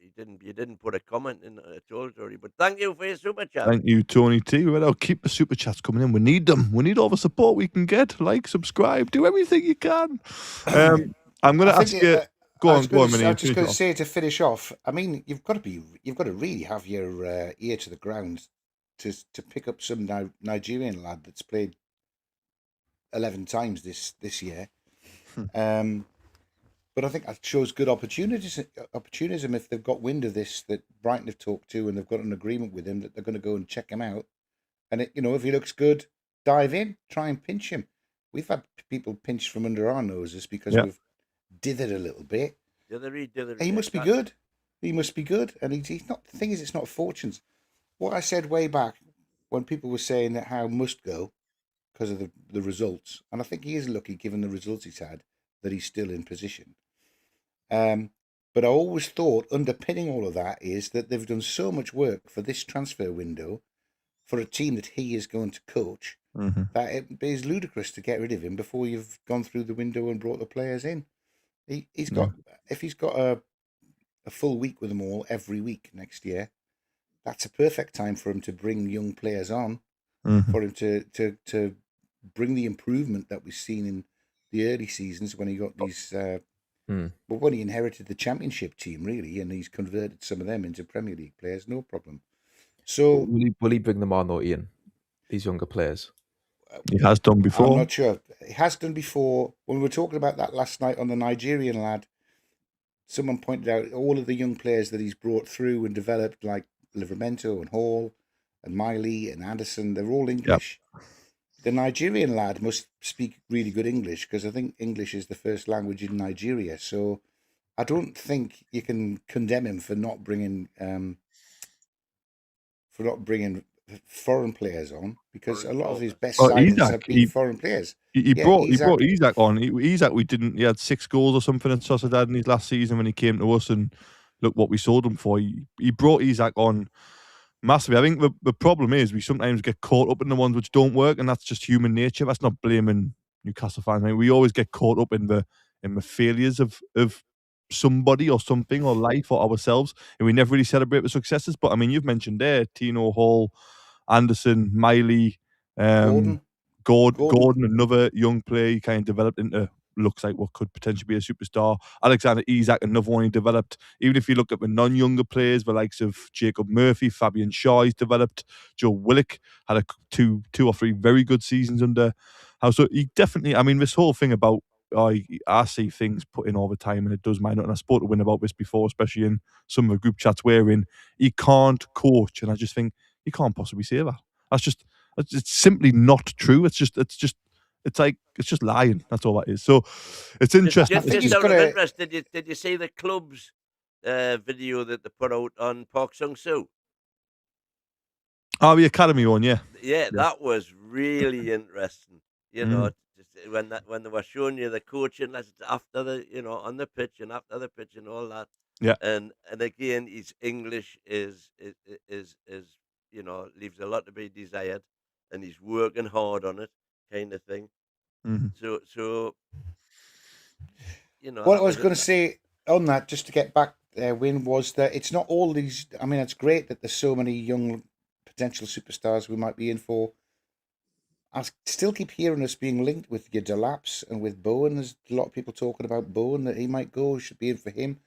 You didn't put a comment in at all, Tony. But thank you for your super chat. Thank you, Tony T. Well, keep the super chats coming in. We need them. We need all the support we can get. Like, subscribe, do everything you can. I'm going to ask you. Go on, Minnie. I was just going to say to finish off. I mean, you've got to really have your ear to the ground to pick up some Nigerian lad that's played 11 times this year. But I think that shows good opportunism if they've got wind of this, that Brighton have talked to and they've got an agreement with him that they're going to go and check him out. And if he looks good, dive in, try and pinch him. We've had people pinched from under our noses because we've dithered a little bit. He must be good. He must be good. And he's not. The thing is, it's not fortunes. What I said way back when people were saying that Howe must go because of the results, and I think he is lucky given the results he's had that he's still in position. But I always thought underpinning all of that is that they've done so much work for this transfer window for a team that he is going to coach that it is ludicrous to get rid of him before you've gone through the window and brought the players in. He's got if he's got a full week with them all every week next year, that's a perfect time for him to bring young players on, for him to bring the improvement that we've seen in the early seasons when he got these. But when he inherited the championship team, really, and he's converted some of them into Premier League players, no problem. So will he bring them on though, Ian? These younger players. He has done before. I'm not sure. He has done before. When we were talking about that last night on the Nigerian lad, someone pointed out all of the young players that he's brought through and developed, like Livramento and Hall and Miley and Anderson. They're all English. Yep. The Nigerian lad must speak really good English because I think English is the first language in Nigeria. So I don't think you can condemn him for not bringing foreign players on, because a lot of his best signings have been foreign players. He brought Isak on. Isak, he had 6 goals or something at Sociedad in his last season when he came to us, and look what we sold him for. He brought Isak on massively. I think the problem is we sometimes get caught up in the ones which don't work, and that's just human nature. That's not blaming Newcastle fans. I mean, we always get caught up in the failures of somebody or something or life or ourselves, and we never really celebrate the successes. But I mean, you've mentioned there Tino, Hall, Anderson, Miley, Gordon, another young player he kind of developed into looks like what could potentially be a superstar. Alexander Isak, another one he developed. Even if you look at the non-younger players, the likes of Jacob Murphy, Fabian Shaw, he's developed. Joe Willock had two or three very good seasons under Howe. So he definitely, I mean, this whole thing about I see things put in all the time, and it does mind. And I spoke to Win about this before, especially in some of the group chats wherein he can't coach, and I just think he can't possibly say that. It's simply not true. It's just lying. That's all that is. So it's interesting. Just out of interest, did you see the club's video that they put out on Park Sung-soo? Oh, the academy one, yeah. Yeah, that was really interesting. You know, when they were showing you the coaching lessons after on the pitch and after the pitch and all that. Yeah. And again, his English is leaves a lot to be desired, and he's working hard on it, kind of thing. So what I was going to say on that, just to get back there, Win, was that it's not all these. I mean, it's great that there's so many young potential superstars we might be in for. I still keep hearing us being linked with your Delaps and with Bowen. There's a lot of people talking about Bowen, that he might go, should be in for him.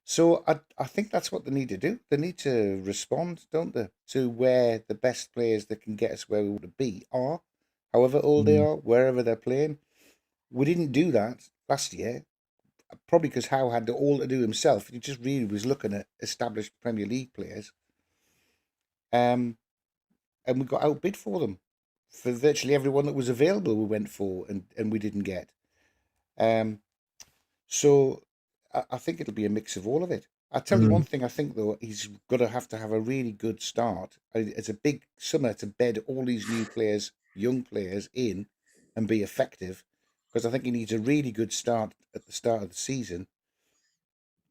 So I think that's what they need to do. They need to respond, don't they, to where the best players that can get us where we want to be are, however old they are, wherever they're playing. We didn't do that last year, probably because Howe had all to do himself. He just really was looking at established Premier League players. And we got outbid for them. For virtually everyone that was available, we went for, and we didn't get. So I think it'll be a mix of all of it. I'll tell you one thing, I think, though, he's got to have a really good start. It's a big summer to bed all these new players, young players in and be effective, because I think he needs a really good start at the start of the season,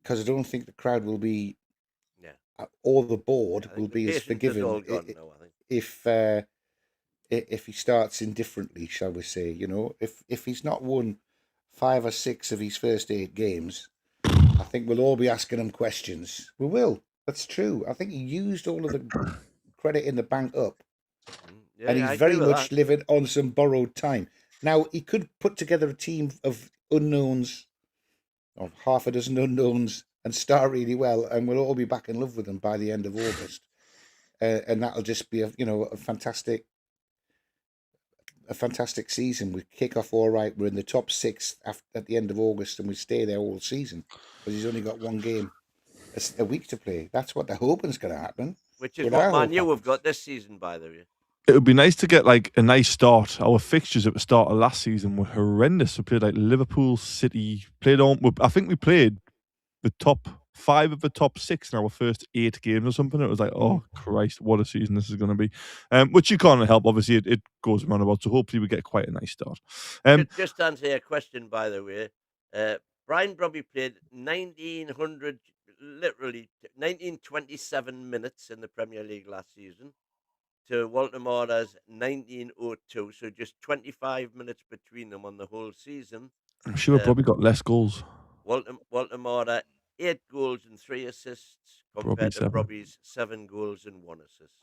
because I don't think the crowd will be, or the board will be as forgiving if he starts indifferently, shall we say. If he's not won 5 or 6 of his first 8 games, I think we'll all be asking him questions. We will. That's true. I think he used all of the credit in the bank up. Yeah, And he's very much living on some borrowed time. Now, he could put together a team of unknowns, of half a dozen unknowns, and start really well, and we'll all be back in love with him by the end of August. And that'll just be a fantastic season. We kick off all right. We're in the top 6 at the end of August, and we stay there all season because he's only got one game a week to play. That's what they're hoping is going to happen. Which is what Man U have got this season, by the way. It would be nice to get like a nice start. Our fixtures at the start of last season were horrendous. We played like Liverpool, City. I think we played the top 5 of the top 6 in our first 8 games or something. It was like, oh Christ, what a season this is going to be. Which you can't help. Obviously, it goes around about. So hopefully we get quite a nice start. Just to answer your question, by the way, Brian Brobby played 1927 minutes in the Premier League last season to Walter Morta's 1902, so just 25 minutes between them on the whole season. I'm sure Brobby got less goals. Walter Morta, 8 goals and 3 assists compared to Brobby's 7 goals and 1 assist.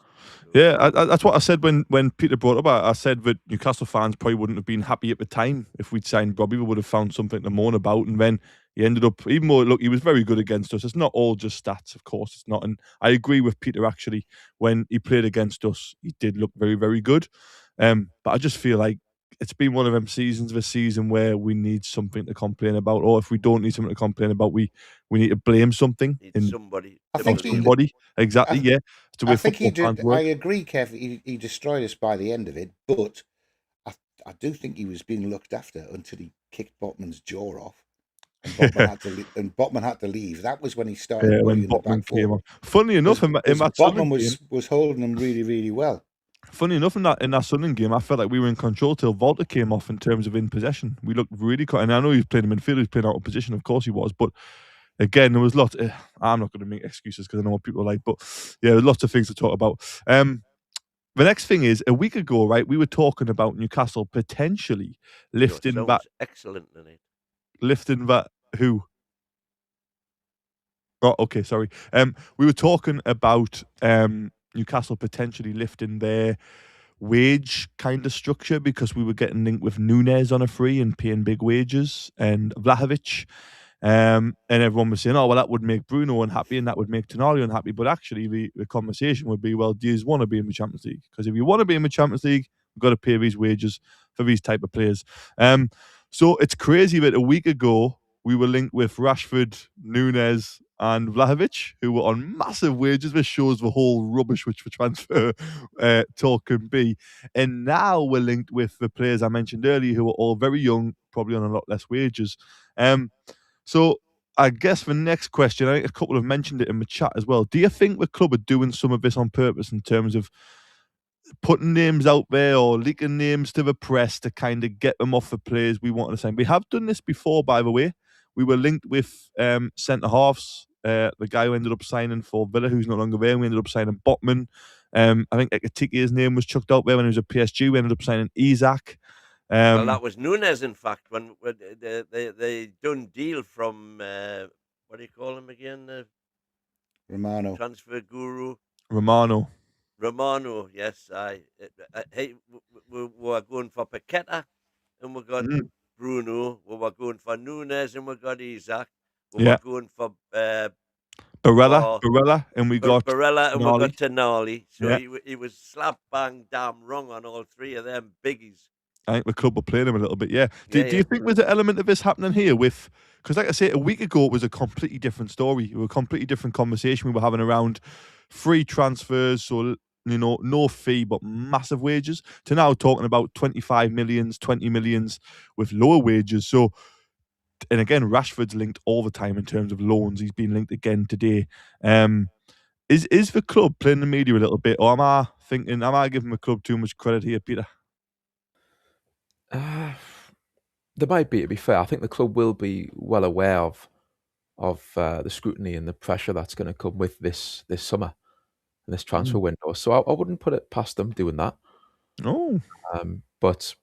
So, yeah, that's what I said when Peter brought up. I said that Newcastle fans probably wouldn't have been happy at the time if we'd signed Brobby. We would have found something to moan about, and then he ended up, even though look, he was very good against us. It's not all just stats, of course. It's not, and I agree with Peter actually. When he played against us, he did look very, very good. But I just feel like it's been one of them seasons, the season where we need something to complain about, or if we don't need something to complain about, we need to blame something. Somebody. Exactly, yeah. I think he did. I agree, Kev. He destroyed us by the end of it, but I do think he was being looked after until he kicked Botman's jaw off. And Botman had to leave. That was when he started when the back four. Funnily enough, Botman was holding him really, really well. Funny enough, in that Sunderland game, I felt like we were in control till Volta came off in terms of in possession. We looked really quite, and I know he was playing in midfield, he was playing out of position, of course he was, but again, there was lots. I'm not going to make excuses because I know what people are like, but yeah, there's lots of things to talk about. The next thing is, a week ago, right, we were talking about Newcastle potentially lifting that. Excellent, Nate. Lifting that who? Oh, okay, sorry. We were talking about Newcastle potentially lifting their wage kind of structure because we were getting linked with Nunez on a free and paying big wages and Vlahovic. And everyone was saying, oh, well, that would make Bruno unhappy and that would make Toon Army unhappy. But actually, the conversation would be, well, do you want to be in the Champions League? Because if you want to be in the Champions League, we've got to pay these wages for these type of players. So it's crazy that a week ago, we were linked with Rashford, Nunez, and Vlahovic, who were on massive wages. This shows the whole rubbish which the transfer talk can be. And now we're linked with the players I mentioned earlier, who are all very young, probably on a lot less wages. So I guess the next question, I think a couple have mentioned it in the chat as well. Do you think the club are doing some of this on purpose in terms of putting names out there or leaking names to the press to kind of get them off the players we want to sign? We have done this before, by the way. We were linked with centre-halves. The guy who ended up signing for Villa, who's no longer there, we ended up signing Botman. I think Ekatiki's name was chucked out there when he was at PSG. We ended up signing Isaac. Well, that was Nunez, in fact, when they done deal from, what do you call him again? Romano. Transfer guru. Romano, yes. We were going for Paqueta, and we got Bruno. We were going for Nunez, and we got Isaac. We were going for Barella, and we got Barella, and we got Tonali. So he was slap bang damn wrong on all 3 of them biggies. I think the club were playing him a little bit, yeah. Do you think there's an element of this happening here with, because like I say, a week ago it was a completely different story. It was a completely different conversation we were having around free transfers, so, you know, no fee, but massive wages, to now talking about 25 millions, 20 millions with lower wages. So, and again, Rashford's linked all the time in terms of loans. He's been linked again today. Is the club playing the media a little bit, or am I giving the club too much credit here, Peter? There might be, to be fair. I think the club will be well aware of the scrutiny and the pressure that's going to come with this summer and this transfer window. So I wouldn't put it past them doing that. No. But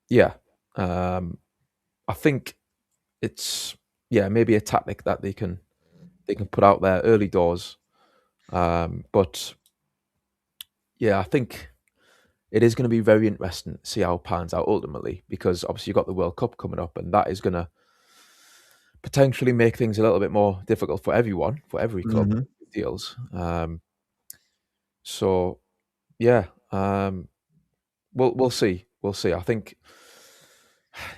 yeah, I think it's yeah, maybe a tactic that they can put out there early doors. But yeah, I think it is going to be very interesting to see how it pans out ultimately, because obviously you've got the World Cup coming up, and that is going to potentially make things a little bit more difficult for everyone, for every club deals. So yeah, we'll see. We'll see. I think,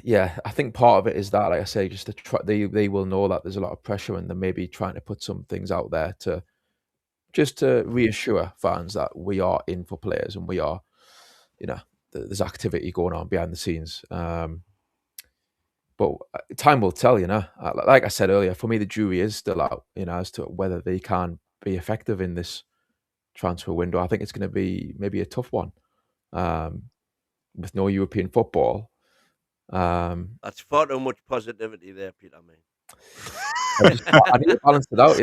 yeah, I think part of it is that, like I say, just they will know that there's a lot of pressure, and they're maybe trying to put some things out there to just to reassure fans that we are in for players, and we are, there's activity going on behind the scenes. But time will tell, Like I said earlier, for me, the jury is still out, as to whether they can be effective in this transfer window. I think it's going to be maybe a tough one, with no European football. That's far too much positivity there, Peter. I need to balance it out,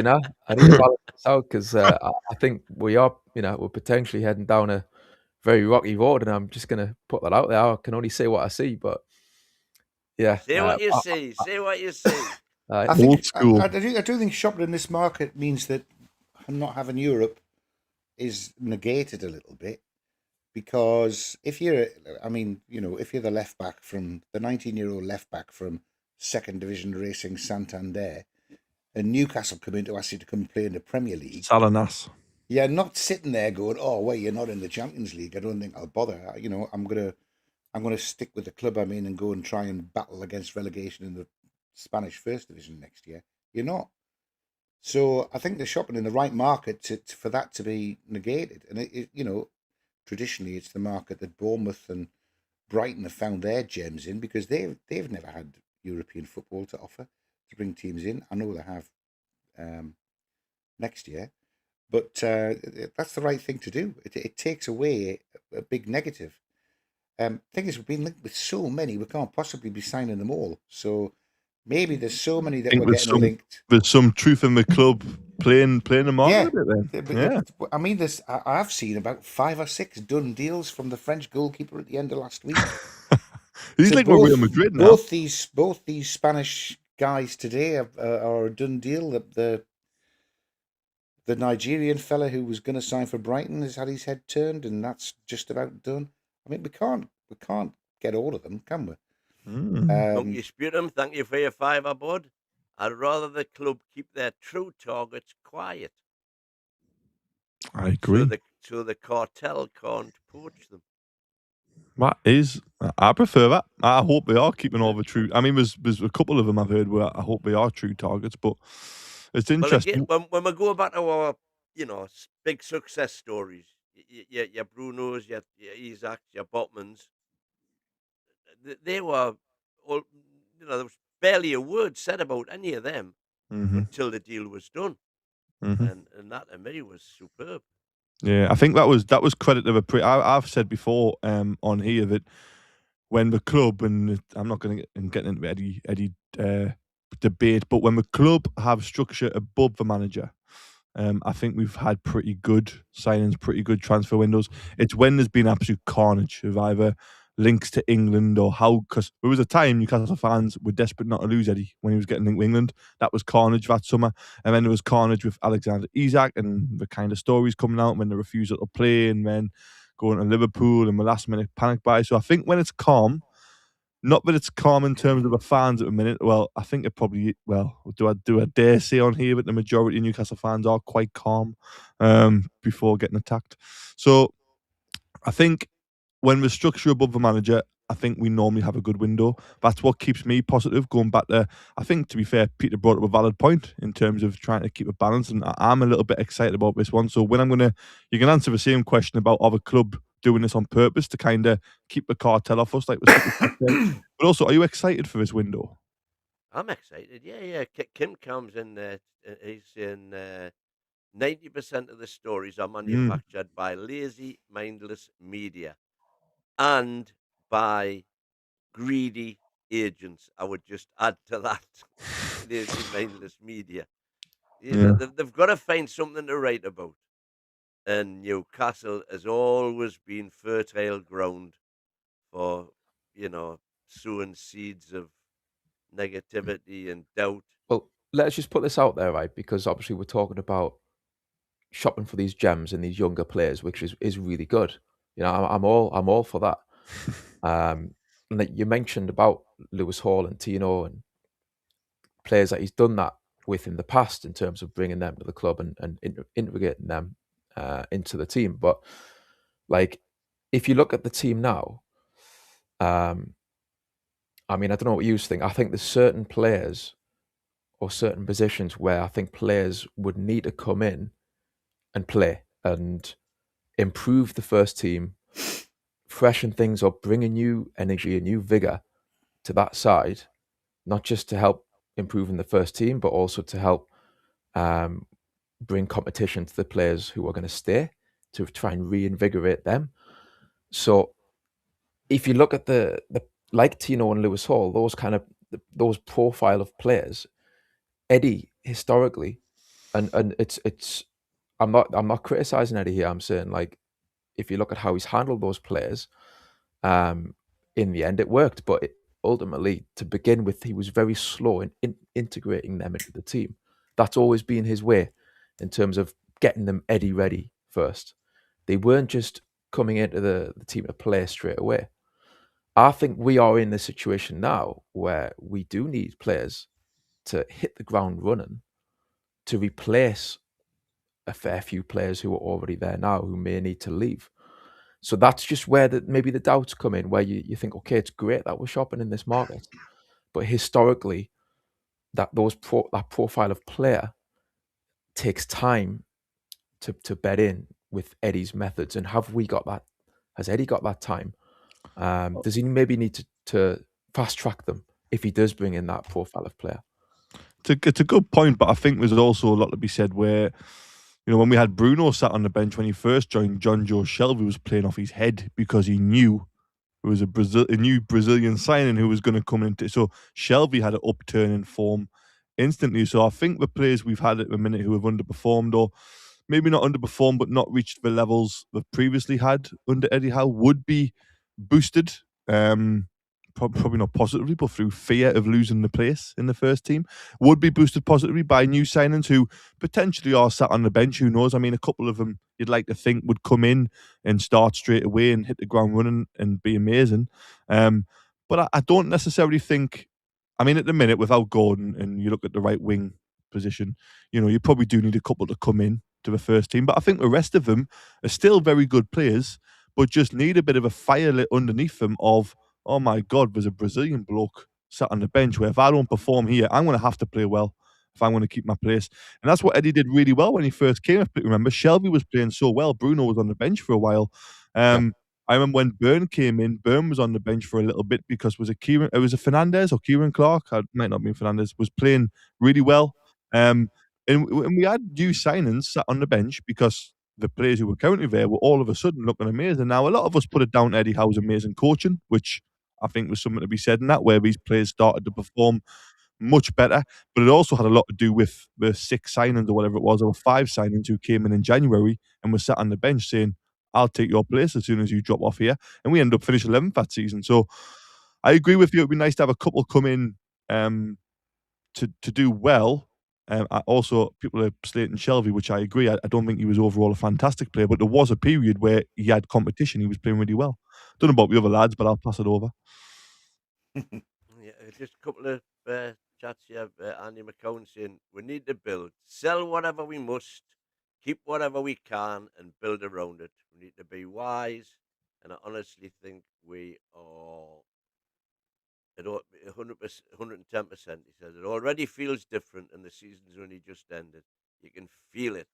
I need to balance this out because I think we are, we're potentially heading down a very rocky road, and I'm just going to put that out there. I can only say what I see, but yeah. Say what you see. Say what you see. I think I do think shopping in this market means that not having Europe is negated a little bit, because if you're the left back from the 19-year-old left back from second division Racing Santander, and Newcastle come in to ask you to come play in the Premier League, Salinas. Yeah, not sitting there going, "Oh, well, you're not in the Champions League. I don't think I'll bother." I'm gonna stick with the club I'm in and go and try and battle against relegation in the Spanish First Division next year. You're not. So I think they're shopping in the right market for that to be negated. And traditionally it's the market that Bournemouth and Brighton have found their gems in, because they've never had European football to offer to bring teams in. I know they have next year, but that's the right thing to do. It takes away a big negative. Thing is, we've been linked with so many, we can't possibly be signing them all. So maybe there's so many that we're getting linked. There's some truth in the club playing the market then. Yeah. I mean, I've seen about 5 or 6 done deals from the French goalkeeper at the end of last week. He's like Real Madrid now. Both these Spanish guys today are a done deal. The Nigerian fella who was going to sign for Brighton has had his head turned, and that's just about done. I mean, we can't get all of them, can we? Don't dispute them. Thank you for your £5, bud. I'd rather the club keep their true targets quiet. I agree. So the cartel can't poach them. I prefer that. I hope they are keeping all the true. I mean, there's a couple of them I've heard where I hope they are true targets, but it's interesting. Well, again, when we go back to our, big success stories, your Brunos, your Isaacs, your Botmans, they were all, there was barely a word said about any of them until the deal was done, and that to me was superb. Yeah, I think that was credit to the I've said before on here that when the club, and I'm not going to get into Eddie debate, but when the club have structure above the manager, I think we've had pretty good signings, pretty good transfer windows. It's when there's been absolute carnage of either links to England or because there was a time Newcastle fans were desperate not to lose Eddie when he was getting linked with England. That was carnage that summer. And then there was carnage with Alexander Isak and the kind of stories coming out when the refusal to play, and then going to Liverpool and the last minute panic buy. So I think when it's calm, not that it's calm in terms of the fans at the minute. Well, I think it probably, do I dare say on here that the majority of Newcastle fans are quite calm before getting attacked. So I think when the structure above the manager, I think we normally have a good window. That's what keeps me positive. Going back there, I think, to be fair, Peter brought up a valid point in terms of trying to keep a balance, and I'm a little bit excited about this one. So when you can answer the same question about other club doing this on purpose to kind of keep the cartel off us, like but also, are you excited for this window? I'm excited. Yeah. Kim comes in there. He's in 90% of the stories are manufactured by lazy, mindless media and by greedy agents. I would just add to that, lazy, mindless media. They've got to find something to write about. And Newcastle has always been fertile ground for, sowing seeds of negativity and doubt. let's just put this out there, right? Because obviously we're talking about shopping for these gems and these younger players, which is really good. You know, I'm all for that. And that you mentioned about Lewis Hall and Tino and players that he's done that with in the past in terms of bringing them to the club and integrating them into the team. But like, if you look at the team now, I mean, I don't know what you think. I think there's certain players or certain positions where I think players would need to come in and play and improve the first team, freshen things up, bring a new energy, a new vigor to that side, not just to help improving the first team, but also to help bring competition to the players who are going to stay, to try and reinvigorate them. So if you look at the like Tino and Lewis Hall, those profile of players, Eddie historically, and it's I'm not criticizing Eddie here. I'm saying, like, if you look at how he's handled those players, in the end it worked, but ultimately, to begin with, he was very slow in integrating them into the team. That's always been his way in terms of getting them Eddie ready first. They weren't just coming into the team to play straight away. I think we are in the situation now where we do need players to hit the ground running, to replace a fair few players who are already there now who may need to leave. So that's just where maybe the doubts come in, where you think, okay, it's great that we're shopping in this market, but historically, that profile of player takes time to bed in with Eddie's methods. And have we got that? Has Eddie got that time? Does he maybe need to fast track them if he does bring in that profile of player? It's a good point, but I think there's also a lot to be said where, you know, when we had Bruno sat on the bench when he first joined, John Joe Shelby was playing off his head because he knew it was a new Brazilian signing who was going to come into. So Shelby had an upturn in form instantly. So I think the players we've had at the minute who have underperformed, or maybe not underperformed, but not reached the levels they've previously had under Eddie Howe, would be boosted. Probably not positively, but through fear of losing the place in the first team, would be boosted positively by new signings who potentially are sat on the bench. Who knows? I mean, a couple of them you'd like to think would come in and start straight away and hit the ground running and be amazing. But I don't necessarily think, I mean, at the minute, without Gordon, and you look at the right wing position, you know, you probably do need a couple to come in to the first team. But I think the rest of them are still very good players, but just need a bit of a fire lit underneath them of, oh my God, there's a Brazilian bloke sat on the bench where if I don't perform here, I'm going to have to play well if I'm going to keep my place. And that's what Eddie did really well when he first came. If you remember, Shelby was playing so well. Bruno was on the bench for a while. I remember when Byrne came in, Byrne was on the bench for a little bit because it was a Fernandez or Kieran Clark, it might not be Fernandez, was playing really well. And we had new signings sat on the bench because the players who were currently there were all of a sudden looking amazing. Now, a lot of us put it down to Eddie Howe's amazing coaching, which I think there's something to be said in that, where these players started to perform much better. But it also had a lot to do with the 6 signings or whatever it was, or 5 signings who came in January and were sat on the bench saying, I'll take your place as soon as you drop off here. And we ended up finishing 11th that season. So I agree with you. It'd be nice to have a couple come in to do well. Also, people are slating Shelby, which I agree. I don't think he was overall a fantastic player, but there was a period where he had competition. He was playing really well. Don't know about the other lads, but I'll pass it over. Yeah, just a couple of chats here. Andy McCone saying, we need to build, sell whatever we must, keep whatever we can, and build around it. We need to be wise, and I honestly think we are at 100%, 110%. He says, it already feels different, and the season's only just ended. You can feel it.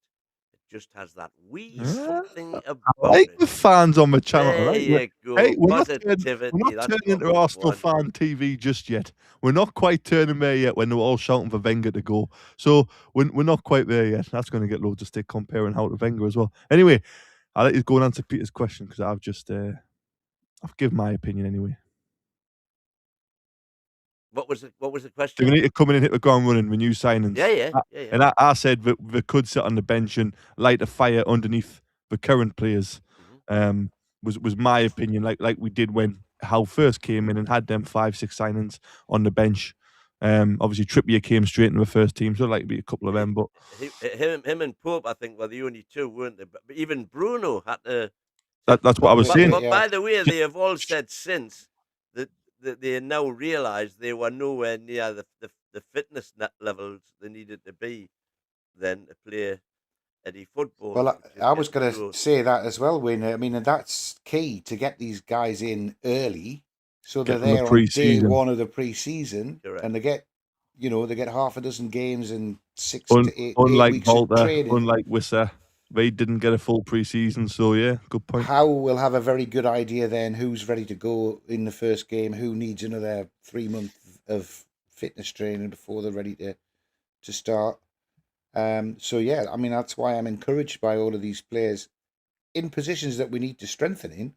It just has that wee something about I like it. the fans on the channel. There you go. Hey, we're not Positivity. turning into Arsenal fan TV just yet. We're not quite turning there yet when they're all shouting for Wenger to go. So we're not quite there yet. That's going to get loads of stick comparing Howe to Wenger as well. Anyway, I'll let you go and answer Peter's question because I've just I've given my opinion anyway. What was the question? Do we need to come in and hit the ground running with new signings? Yeah. And I said that they could sit on the bench and light a fire underneath the current players. Was my opinion, like we did when Howe first came in and had them 5-6 signings on the bench. Obviously, Trippier came straight into the first team, so like be a couple of them. But him and Pope, I think, were the only two, weren't they? But even Bruno had to. that's what I was saying. But by the way, they have all said since that they now realise they were nowhere near the fitness levels they needed to be then to play Eddie football. Well, I was going to say that as well, Wayne. I mean, and that's key to get these guys in early, so they're there on day one of the pre-season, and they get half a dozen games and 6 to 8 weeks of training. Unlike Wisser, they didn't get a full pre-season, so yeah, good point. Howe will have a very good idea then who's ready to go in the first game, who needs another 3 months of fitness training before they're ready to start. So yeah, I mean, that's why I'm encouraged by all of these players in positions that we need to strengthen in,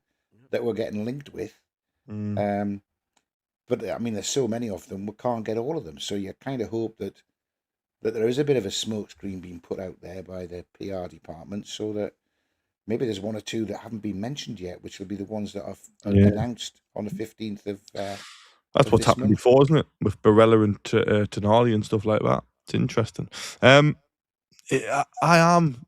that we're getting linked with. But I mean, there's so many of them, we can't get all of them. So you kind of hope that there is a bit of a smokescreen being put out there by the PR department, so that maybe there's one or two that haven't been mentioned yet, which will be the ones that are announced on the 15th of. That's what's happened before, isn't it? With Barella and Tonali and stuff like that. It's interesting. I am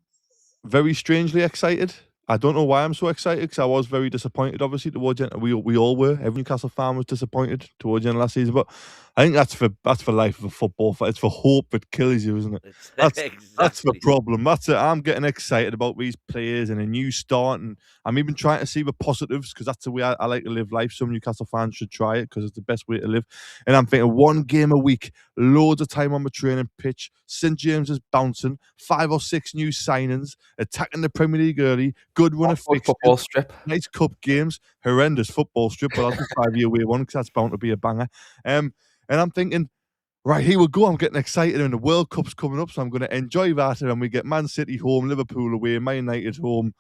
very strangely excited. I don't know why I'm so excited, because I was very disappointed, obviously, towards the end. We all were. Every Newcastle fan was disappointed towards the end of last season. But I think that's for life of a football fan. It's for hope that kills you, isn't it? That's the problem. That's it. I'm getting excited about these players and a new start, and I'm even trying to see the positives, because that's the way I like to live life. Some Newcastle fans should try it, because it's the best way to live. And I'm thinking 1 game a week, loads of time on the training pitch, St James is bouncing, 5 or 6 new signings, attacking the Premier League early, good run of fixtures, football strip, nice cup games, horrendous football strip, but I'll just 5-year away one, because that's bound to be a banger. And I'm thinking, right, here we go. I'm getting excited, and the World Cup's coming up, so I'm going to enjoy that. And we get Man City home, Liverpool away, Man United home,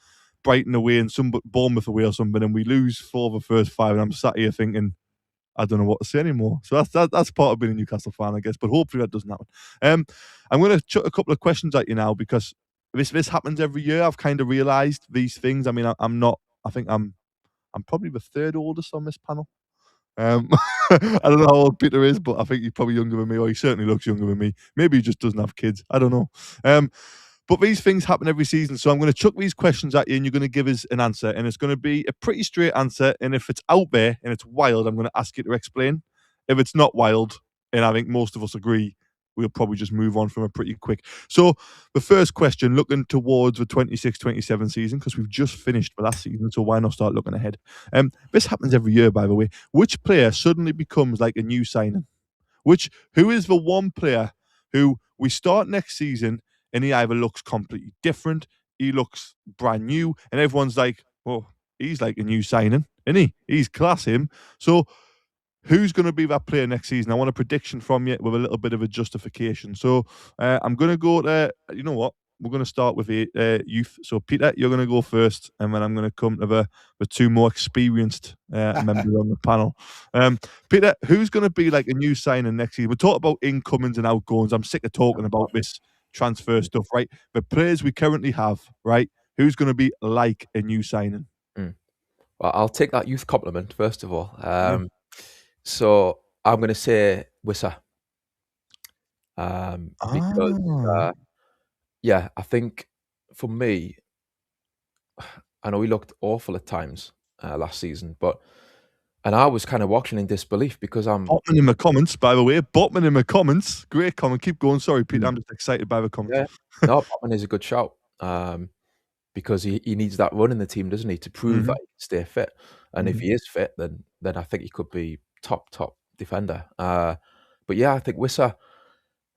Brighton away, and some Bournemouth away or something, and we lose 4 of the first 5. And I'm sat here thinking, I don't know what to say anymore. So that's part of being a Newcastle fan, I guess. But hopefully that doesn't happen. I'm going to chuck a couple of questions at you now, because this happens every year. I've kind of realised these things. I mean, I'm not. I think I'm probably the 3rd oldest on this panel. I don't know how old Peter is, but I think he's probably younger than me, or he certainly looks younger than me. Maybe he just doesn't have kids. I don't know. But these things happen every season, so I'm going to chuck these questions at you, and you're going to give us an answer, and it's going to be a pretty straight answer. And if it's out there and it's wild, I'm going to ask you to explain. If it's not wild, and I think most of us agree, we'll probably just move on from it pretty quick. So the first question, looking towards the 26-27 season, because we've just finished the last season, so why not start looking ahead? This happens every year, by the way. Which player suddenly becomes like a new signing? Who is the one player who we start next season and he either looks completely different, he looks brand new, and everyone's like, oh, he's like a new signing, isn't he? He's class, him. So who's going to be that player next season? I want a prediction from you with a little bit of a justification. So I'm going to go to, you know what? We're going to start with youth. So Peter, you're going to go first, and then I'm going to come to the 2 more experienced members on the panel. Peter, who's going to be like a new signing next season? We talk about incomings and outgoings. I'm sick of talking about this transfer stuff, right? The players we currently have, right? Who's going to be like a new signing? Well, I'll take that youth compliment first of all. So I'm going to say Wisser. Because, I think for me, I know he looked awful at times last season, and I was kind of watching in disbelief, because I'm... Botman in the comments, by the way. Botman in the comments. Great comment. Keep going. Sorry, Peter. I'm just excited by the comments. Yeah. No, Botman is a good shout. Because he needs that run in the team, doesn't he, to prove that he can stay fit. And if he is fit, then I think he could be top defender. But yeah, I think Wisser,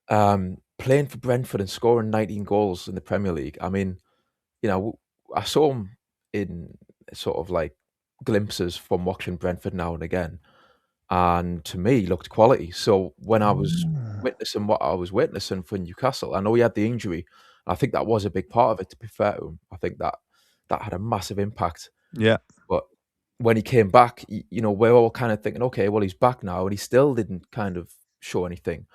playing for Brentford and scoring 19 goals in the Premier League. I mean, I saw him in sort of like glimpses from watching Brentford now and again, and to me, he looked quality. So when I was witnessing what I was witnessing for Newcastle, I know he had the injury. I think that was a big part of it, to be fair to him. I think that had a massive impact. Yeah. But when he came back, we're all kind of thinking, okay, well, he's back now, and he still didn't kind of show anything.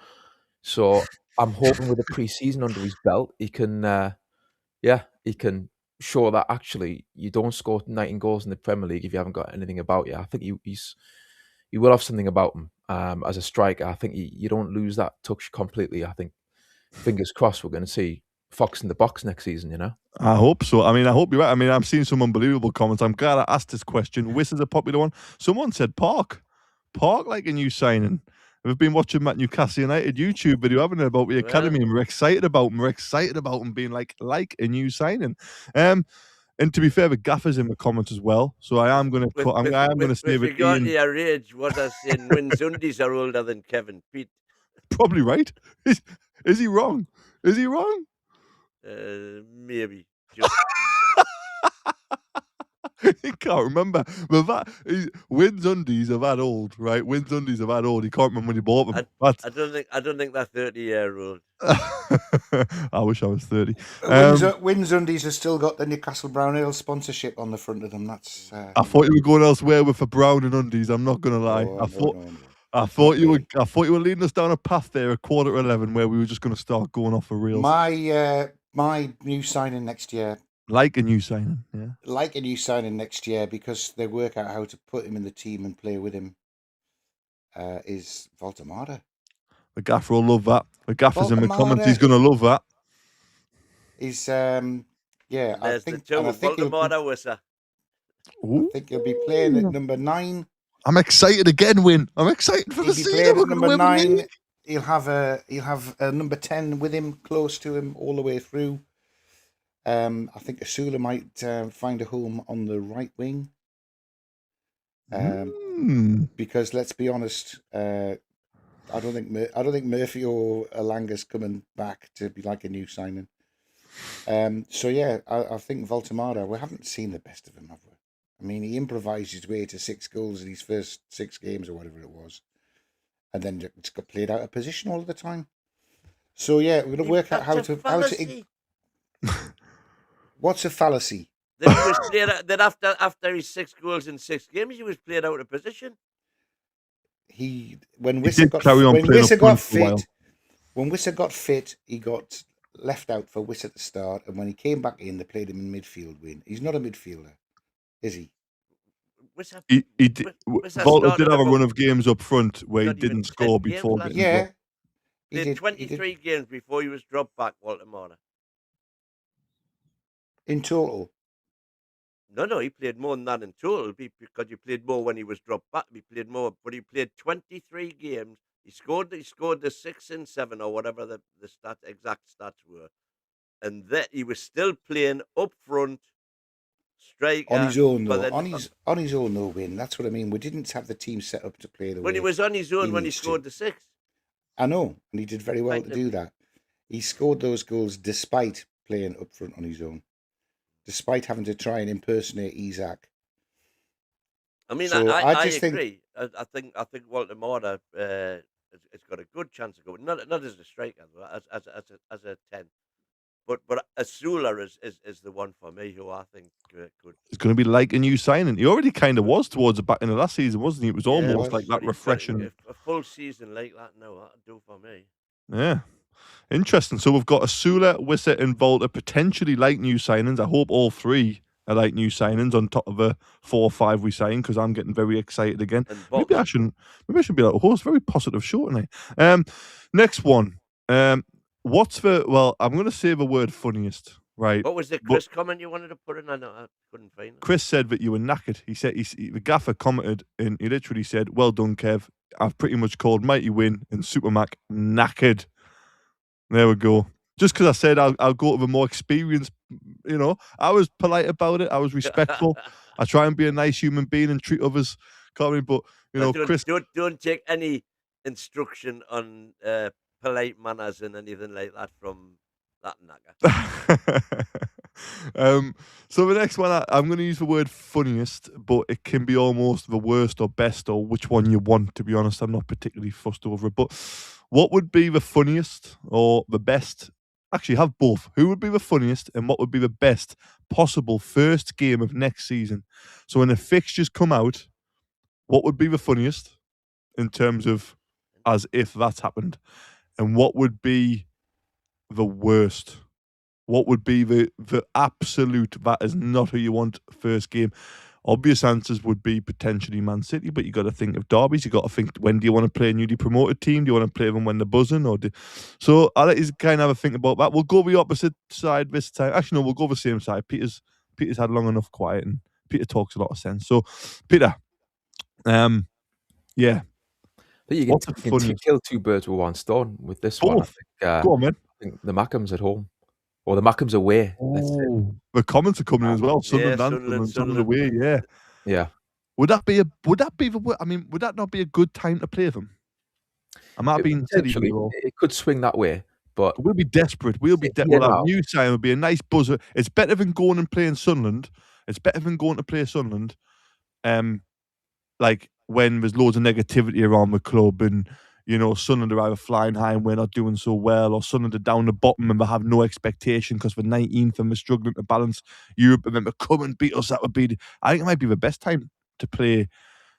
So I'm hoping with a pre-season under his belt, he can show that actually you don't score 19 goals in the Premier League if you haven't got anything about you. I think he will have something about him. As a striker, I think you don't lose that touch completely. I think, fingers crossed, we're going to see Fox in the box next season, you know? I hope so. I mean, I hope you're right. I mean, I'm seeing some unbelievable comments. I'm glad I asked this question. Wiss is a popular one. Someone said Park like a new signing. We've been watching that Newcastle United YouTube video, haven't we, about the academy, and we're excited about him. We're excited about him being like a new signing. And to be fair, the Gaffer's in the comments as well. So I am going to say with that regard Ian. to your age, what I saying, Wynn's undies are older than Kevin Pete. Probably right. Is he wrong? Is he wrong? Maybe. He can't remember. But Wynn's undies are that old, right? Wynn's undies are that old. He can't remember when he bought them. I don't think they're 30-year-old. I wish I was 30. Wynn's undies have still got the Newcastle Brown Ale sponsorship on the front of them. That's. I thought you were going elsewhere with the brown and undies. I'm not going to lie. I thought you were leading us down a path there at 11:15 where we were just going to start going off the reels. My new signing next year. Like a new signing, yeah. Like a new signing next year, because they work out how to put him in the team and play with him, is Voltemada. The gaffer will love that. The gaffer's in the comments. He's going to love that. He's, yeah. I think Voltemada was a. I think he'll be playing at number 9. I'm excited again, Win. I'm excited for the season. At number 9. He'll have a number 10 with him, close to him all the way through. I think Asula might find a home on the right wing. Because let's be honest, I don't think Murphy or Alanga's coming back to be like a new signing. So yeah, I think Voltemada, we haven't seen the best of him, have we? I mean, he improvised his way to 6 goals in his first 6 games or whatever it was, and then it's got played out of position all the time. So yeah, we're going to work out how to. What's a fallacy? That he was played out, that after his 6 goals in 6 games, he was played out of position. When Wisser got fit, he got left out for Wisser to start, and when he came back in, they played him in midfield. He's not a midfielder, is he? Volta did have a run of games up front where he didn't score before getting dropped. He did 23 games before he was dropped back, Voltemada. In total? No, he played more than that in total, because he played more when he was dropped back. He played more, but he played 23 games. He scored the 6 and 7 or whatever the exact stats were, and that he was still playing up front, striker on his own. On his own, no win. That's what I mean. We didn't have the team set up to play the when way he was on his own when he scored the 6. I know, and he did very well to do that. He scored those goals despite playing up front on his own, despite having to try and impersonate Isaac. I mean, so I agree. I think Voltemada has got a good chance of going. Not as a striker, as a 10. But Asula is the one for me who I think could. It's going to be like a new signing. He already kind of was towards the back end of last season, wasn't he? It was almost like that refreshing. A full season like that, no, that'd do for me. Yeah. Interesting. So we've got Asula, Wisser, and Volta potentially like new signings. I hope all 3 are like new signings on top of the 4 or 5 we signed, because I'm getting very excited again. Maybe I should be like a host. Very positive show tonight. Next one. I'm going to say the word funniest, right? What was the Chris comment you wanted to put in? I couldn't find it. Chris said that you were knackered. He said the gaffer commented, and he literally said, "Well done, Kev. I've pretty much called Mighty Win and Supermac knackered." There we go. Just because I said I'll go to the more experienced, I was polite about it. I was respectful. I try and be a nice human being and treat others calmly. But Chris, don't take any instruction on polite manners and anything like that from that knacker. So the next one, I'm going to use the word funniest, but it can be almost the worst or best or which one you want, to be honest. I'm not particularly fussed over it. But what would be the funniest or the best? Actually, have both. Who would be the funniest and what would be the best possible first game of next season? So when the fixtures come out, what would be the funniest in terms of as if that's happened? And what would be the worst? What would be the absolute, that is not who you want first game? obvious answers would be potentially Man City, but you got to think of derbies. You got to think, when do you want to play a newly promoted team? Do you want to play them when they're buzzing? So I'll let you kind of have a think about that. We'll go the opposite side this time. Actually, no, we'll go the same side. Peter's had long enough quiet, and Peter talks a lot of sense. So, Peter, yeah. But you can kill two birds with one stone with this one. I think, go on, man. I think the Mackems at home. Or the Mackems away. The comments are coming in as well. Sunderland away. Yeah. Yeah. Would that not be a good time to play them? It could swing that way, but we'll be desperate. We'll have new sign. It'll be a nice buzzer. It's better than going and playing Sunderland. It's better than going to play Sunderland. Like when there's loads of negativity around the club, and Sunderland are either flying high and we're not doing so well, or Sunderland are down the bottom and they have no expectation because we're 19th and we're struggling to balance Europe, and then they come and beat us. I think it might be the best time to play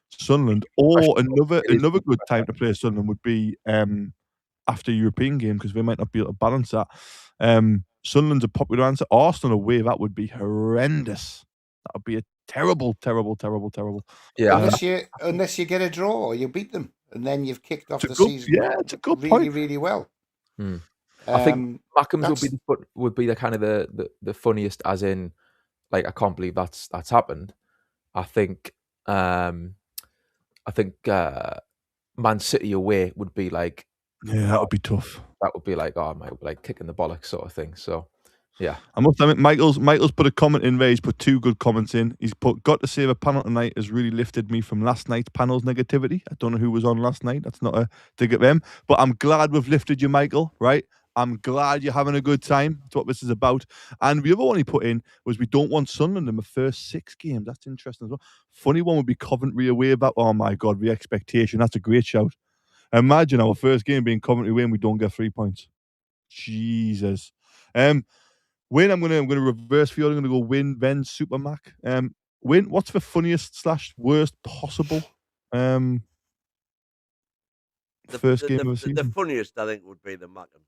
Sunderland. Or another good time to play Sunderland would be after European game, because we might not be able to balance that. Sunderland's a popular answer. Arsenal away, that would be horrendous. That would be a terrible. Yeah. Unless you get a draw or you beat them, and then you've kicked off the season. Yeah, it's a good really, point. really well. I think Mackems would be the kind of the funniest, as in, like, I can't believe that's happened. I think Man City away would be like, yeah, that would be tough. That would be like, oh, mate, like kicking the bollocks sort of thing. So, yeah. I must admit, Michael's put a comment in there. He's put two good comments in. He's put, got to say the panel tonight has really lifted me from last night's panel's negativity. I don't know who was on last night. That's not a dig at them. But I'm glad we've lifted you, Michael, right? I'm glad you're having a good time. That's what this is about. And the other one he put in was, we don't want Sunderland in the first 6 games. That's interesting as well. Funny one would be Coventry away. Oh, my God, the expectation. That's a great shout. Imagine our first game being Coventry away and we don't get 3 points. Jesus. Win, I'm gonna reverse for you. I'm gonna go Win, then Super Mac. Win, what's the funniest / worst possible first game of the season? The funniest, I think, would be the Mackems.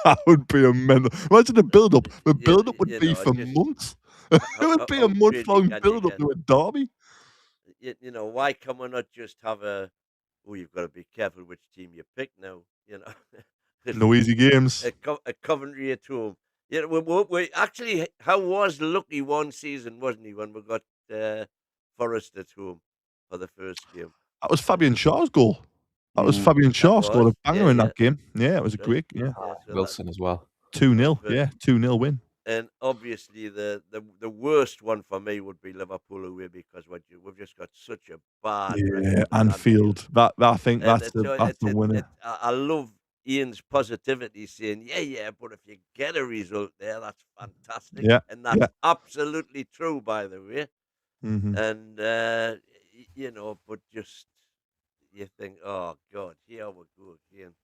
That would be a mental. Imagine the build-up. The build-up would be for months. It would be a month-long build-up to a derby. Why can we not just have you've got to be careful which team you pick now, No easy games. A Coventry at home. We actually, Howe was lucky one season, wasn't he, when we got Forest at home for the first game. That was Fabian Shaw's goal. Fabian Shaw scored a banger in that game. Yeah, it was a great game. Wilson as well. 2-0. Yeah, 2-0 win. And obviously the worst one for me would be Liverpool away, because we've just got such a bad record. Anfield. I think that's the winner. I love Ian's positivity, saying, yeah, but if you get a result there, that's fantastic. Yeah. And that's absolutely true, by the way. Mm-hmm. And, but just, you think, oh, God, here we go again.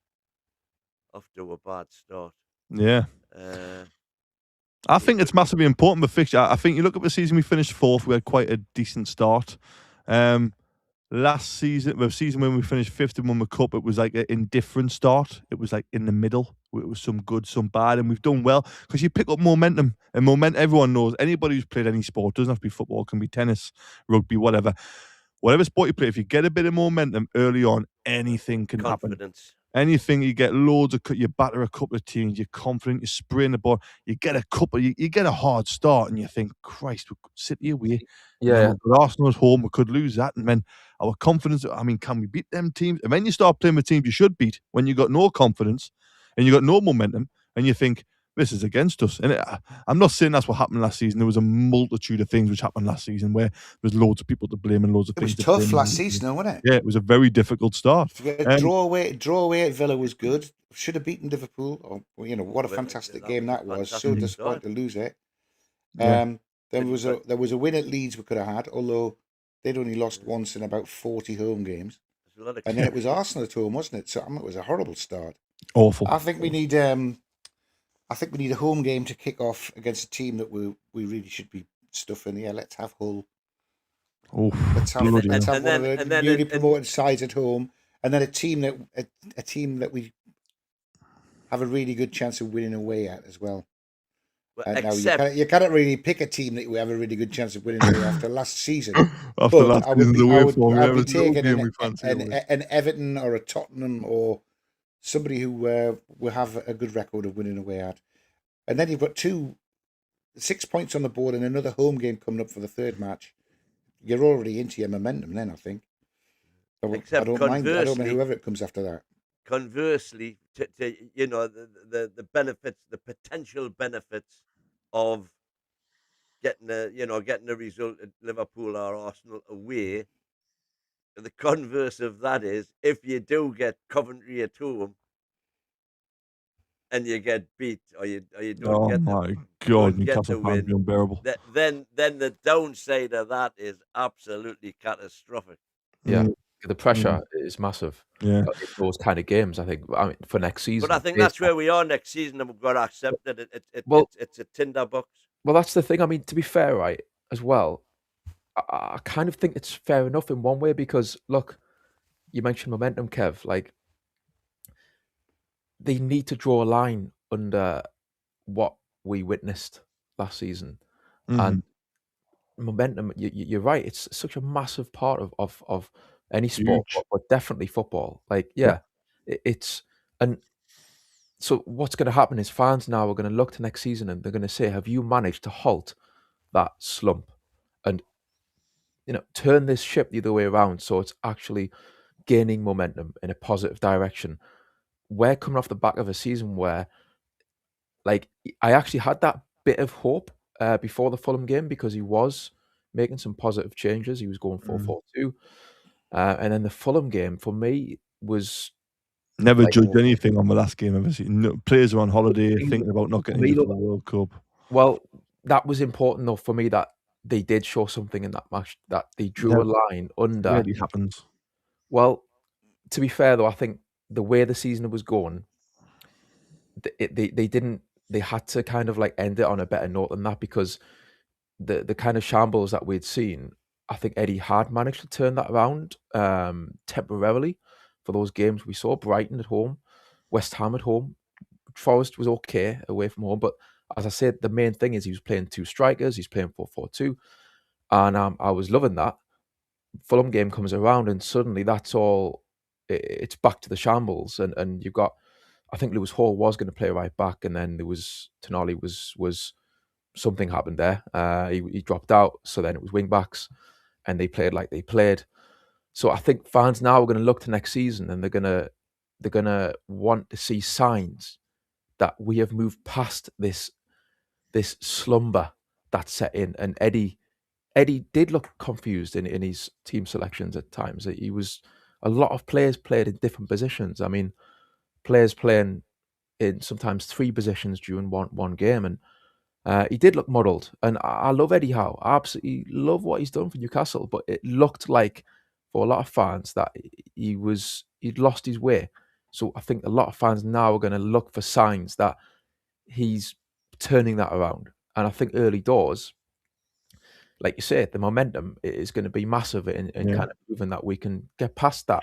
Off to a bad start. Yeah. I think it's massively important, the fixture. I think you look at the season, we finished 4th. We had quite a decent start. Last season, the season when we finished 5th and won the cup, it was like an indifferent start. It was like in the middle. It was some good, some bad, and we've done well because you pick up momentum. And everyone knows, anybody who's played any sport, doesn't have to be football, can be tennis, rugby, whatever sport you play, if you get a bit of momentum early on, anything can happen. Anything, you get loads of, you batter a couple of teams, you're confident, you're spraying the ball, you get a hard start, and you think, Christ, we could City away. Yeah. Arsenal's home, we could lose that, and then our confidence, can we beat them teams? And then you start playing with teams you should beat when you got no confidence and you got no momentum, and you think, this is against us. And I'm not saying that's what happened last season. There was a multitude of things which happened last season where there's loads of people to blame and loads of things to blame. It was tough last season, wasn't it? Yeah, it was a very difficult start. Draw away at Villa was good. Should have beaten Liverpool. What a fantastic game that was. So disappointed to lose it. There was a win at Leeds we could have had, although they'd only lost once in about 40 home games. And then it was Arsenal at home, wasn't it? So it was a horrible start. Awful. I think we need a home game to kick off against a team that we really should be stuffing. Yeah, let's have Hull. Let's have one of the newly promoted sides at home, and then a team that we have a really good chance of winning away at as well. Now Except you cannot really pick a team that we have a really good chance of winning away after last season. After But last I would season's be, away form, I'd be there's no taking game we fancy away. an Everton or a Tottenham or somebody who will have a good record of winning away at. And then you've got 6 points on the board and another home game coming up for the third match. You're already into your momentum then, I think. Except I don't mind conversely, whoever it comes after that. conversely, to the benefits, the potential benefits of getting a result at Liverpool or Arsenal away. The converse of that is if you do get Coventry at home and you get beat or you don't get my God, don't get Newcastle the fans be win, unbearable. then the downside of that is absolutely catastrophic. Yeah, the pressure is massive. Yeah. In those kind of games, I think. I mean, for next season. But I think that's where we are next season, and we've got to accept that it's a tinderbox. Well, that's the thing. I mean, to be fair, right, as well, I kind of think it's fair enough in one way because, look, you mentioned momentum, Kev. Like, they need to draw a line under what we witnessed last season. And momentum, you're right, it's such a massive part of any sport, but definitely football. Like, it's... And so what's going to happen is fans now are going to look to next season and they're going to say, have you managed to halt that slump and turn this ship the other way around so it's actually gaining momentum in a positive direction? We're coming off the back of a season where, like, I actually had that bit of hope before the Fulham game because he was making some positive changes. He was going 4-4-2. And then the Fulham game, for me, was... Never judge anything on the last game I've ever seen. No, players are on holiday thinking about not getting into the World Cup. Well, that was important enough for me that they did show something in that match, that they drew a line under... It really happens. Well, to be fair, though, I think the way the season was going, they had to kind of like end it on a better note than that because the kind of shambles that we'd seen, I think Eddie had managed to turn that around temporarily for those games we saw. Brighton at home, West Ham at home, Forest was okay away from home, but as I said, the main thing is he was playing two strikers, he's playing 4-4-2, and I was loving that. Fulham game comes around and suddenly that's all, it's back to the shambles, and you've got, I think Lewis Hall was going to play right back, and then there was Tonali was something happened there. He dropped out, so then it was wing backs, and they played like they played. So I think fans now are going to look to next season, and they're gonna want to see signs that we have moved past this slumber that set in. And Eddie did look confused in his team selections at times. He was, a lot of players played in different positions. I mean, players playing in sometimes three positions during one game, and he did look muddled. And I love Eddie Howe. I absolutely love what he's done for Newcastle, but it looked like for a lot of fans that he'd lost his way. So I think a lot of fans now are going to look for signs that he's turning that around. And I think early doors, like you said, the momentum is going to be massive in kind of proving that we can get past that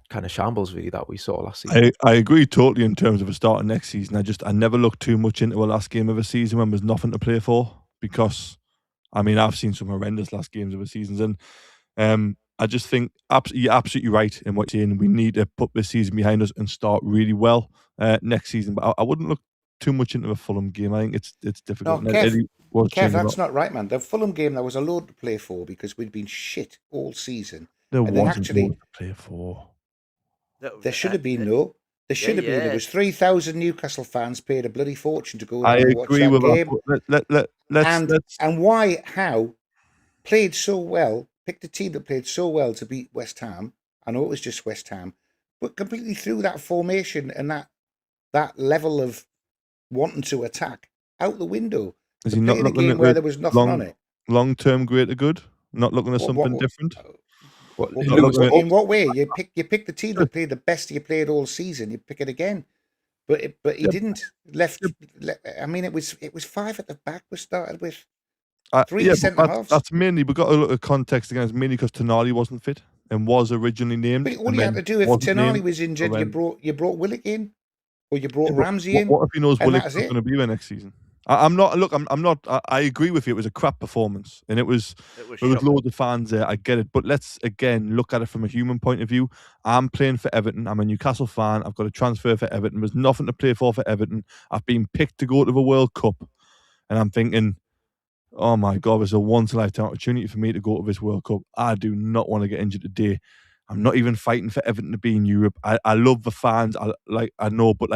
kind of shambles really that we saw last season. I agree totally in terms of a start of next season. I never looked too much into a last game of a season when there's nothing to play for, because I mean I've seen some horrendous last games of a season, and I just think you're absolutely right in what you're saying. We need to put this season behind us and start really well next season. But I wouldn't look too much into a Fulham game. I think it's difficult. No, Kev, that's not right, man. The Fulham game, there was a load to play for because we'd been shit all season. There and wasn't actually to play for. There should have been no. There should have been. There was 3,000 Newcastle fans paid a bloody fortune to go and watch that game. And why Howe played so well, picked a team that played so well to beat West Ham. I know it was just West Ham, but completely threw that formation and that level of wanting to attack out the window. Is he not looking at where there was nothing on it? Long-term greater good? Not looking at something different? In what way? You pick the team that played the best you played all season. You pick it again, but he didn't. I mean, it was 5 at the back. We started with 3 centre halves. That's mainly, we've got to look at context again. It's mainly because Tonali wasn't fit and was originally named. But all you had to do if Tonali was injured, you brought Willock in, or you brought Ramsey in. What if he knows Willock's not going to be there next season? I'm not. Look, I'm not. I agree with you. It was a crap performance, and there was loads of fans there. I get it, but let's again look at it from a human point of view. I'm playing for Everton. I'm a Newcastle fan. I've got a transfer for Everton. There's nothing to play for Everton. I've been picked to go to the World Cup, and I'm thinking, oh my God, there's a once-in-a-lifetime opportunity for me to go to this World Cup. I do not want to get injured today. I'm not even fighting for Everton to be in Europe. I love the fans. I know, but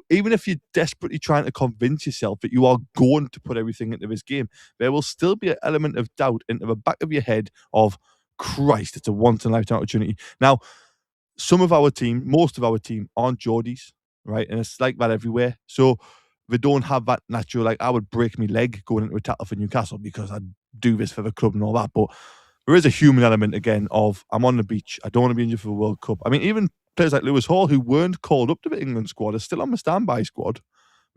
even if you're desperately trying to convince yourself that you are going to put everything into this game, there will still be an element of doubt into the back of your head of, Christ, it's a once-in-a-lifetime opportunity. Now, most of our team aren't Geordies, right? And it's like that everywhere. So they don't have that natural, I would break my leg going into a tackle for Newcastle because I do this for the club and all that. But there is a human element again of, I'm on the beach. I don't want to be injured for the World Cup. I mean, even players like Lewis Hall, who weren't called up to the England squad, are still on the standby squad.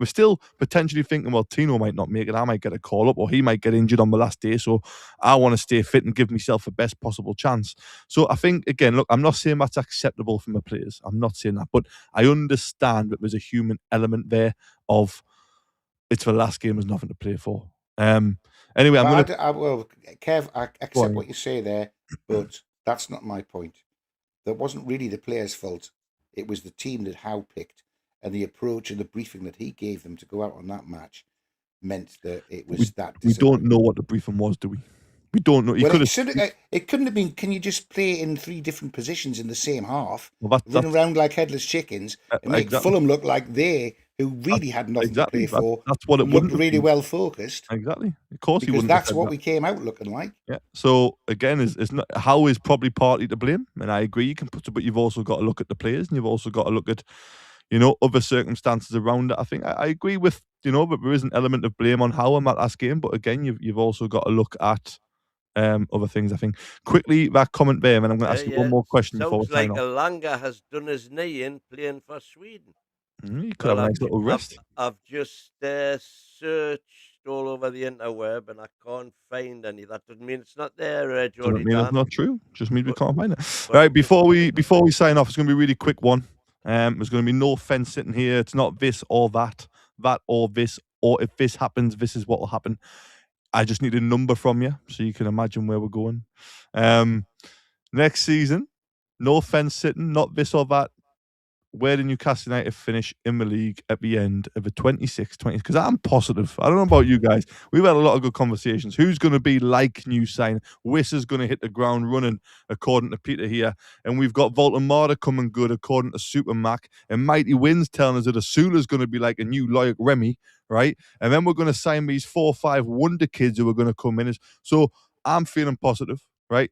We're still potentially thinking, well, Tino might not make it. I might get a call up, or he might get injured on the last day. So I want to stay fit and give myself the best possible chance. So I think, again, look, I'm not saying that's acceptable from the players. I'm not saying that. But I understand that there's a human element there of, it's the last game, there's nothing to play for. Anyway, Kev, I accept what you say there, but that's not my point. That wasn't really the players' fault. It was the team that Howe picked, and the approach and the briefing that he gave them to go out on that match meant that it was we don't know what the briefing was, do we? We don't know. It couldn't have been, can you just play in 3 different positions in the same half, run around like headless chickens, and make Fulham look like who really had nothing to play for. That's what it looked really well focused. Exactly. Of course, because that's what we came out looking like. Yeah. So again, is not Howe is probably partly to blame, and I agree. You can put it, but you've also got to look at the players, and you've also got to look at, other circumstances around it. I think I agree with, but there is an element of blame on Howe in that last game. But again, you've also got to look at other things. I think quickly that comment there, and I'm going to ask you one more question before we sign off. Sounds like Elanga has done his knee in playing for Sweden. You could have a nice little rest. I've just searched all over the interweb and I can't find any. That doesn't mean it's not there, Jordy. Doesn't mean it's not true. Just means we can't find it. Right, before we sign off, it's going to be a really quick one. There's going to be no fence sitting here. It's not this or that or this, or if this happens, this is what will happen. I just need a number from you so you can imagine where we're going. Next season, no fence sitting, not this or that. Where do Newcastle United finish in the league at the end of the 26-20? Because I'm positive. I don't know about you guys. We've had a lot of good conversations. Who's going to be like new sign? Wiss is going to hit the ground running, according to Peter here. And we've got Voltemada coming good, according to Super Mac. And Mighty Wins telling us that Asula's going to be like a new Loic Remy, right? And then we're going to sign these 4 or 5 wonder kids who are going to come in. So I'm feeling positive, right?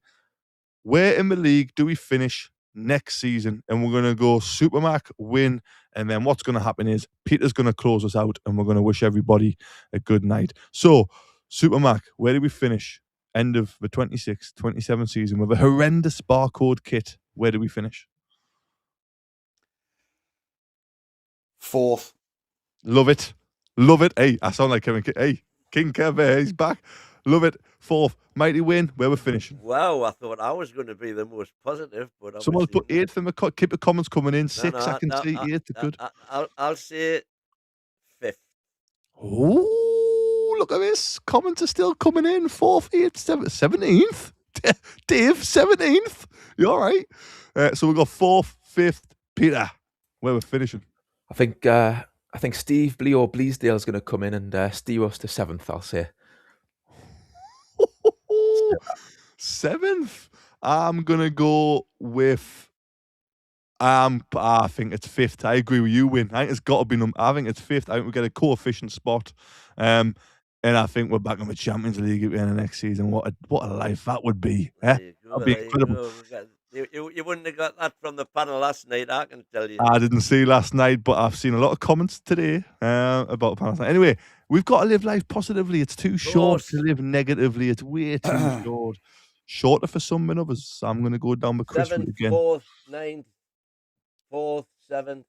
Where in the league do we finish next season? And we're going to go Supermac, win, and then what's going to happen is Peter's going to close us out and we're going to wish everybody a good night. So, Supermac, where do we finish? End of the 26-27 season with a horrendous barcode kit. Where do we finish? 4th. Love it. Love it. Hey, I sound like Kevin. Hey, King Kev, he's back. Love it. 4th. Mighty Win, where we're finishing. Wow, I thought I was going to be the most positive, but someone's put 8th in the keep the comments coming in. 6th, I can see 8th. Good. I'll say 5th. Oh, look at this. Comments are still coming in. 4th, 8th, 7th, 17th. Dave, 17th. You all right? So we've got 4th, 5th. Peter, where we're finishing. I think Steve Bleo Bleasdale is going to come in and steer us to 7th, I'll say. 7th. I'm gonna go with I think it's 5th. I agree with you, Win. I think it's got to be I think it's 5th. I think we get a coefficient spot. And I think we're back in the Champions League at the end of next season. What a life that would be. That'd be incredible. You wouldn't have got that from the panel last night, I can tell you. I didn't see last night, but I've seen a lot of comments today about the panel. Anyway, we've got to live life positively. It's too short to live negatively. It's way too short. Shorter for some than others. I'm going to go down with Chris route again. 4th, 9th, 4th, 7th.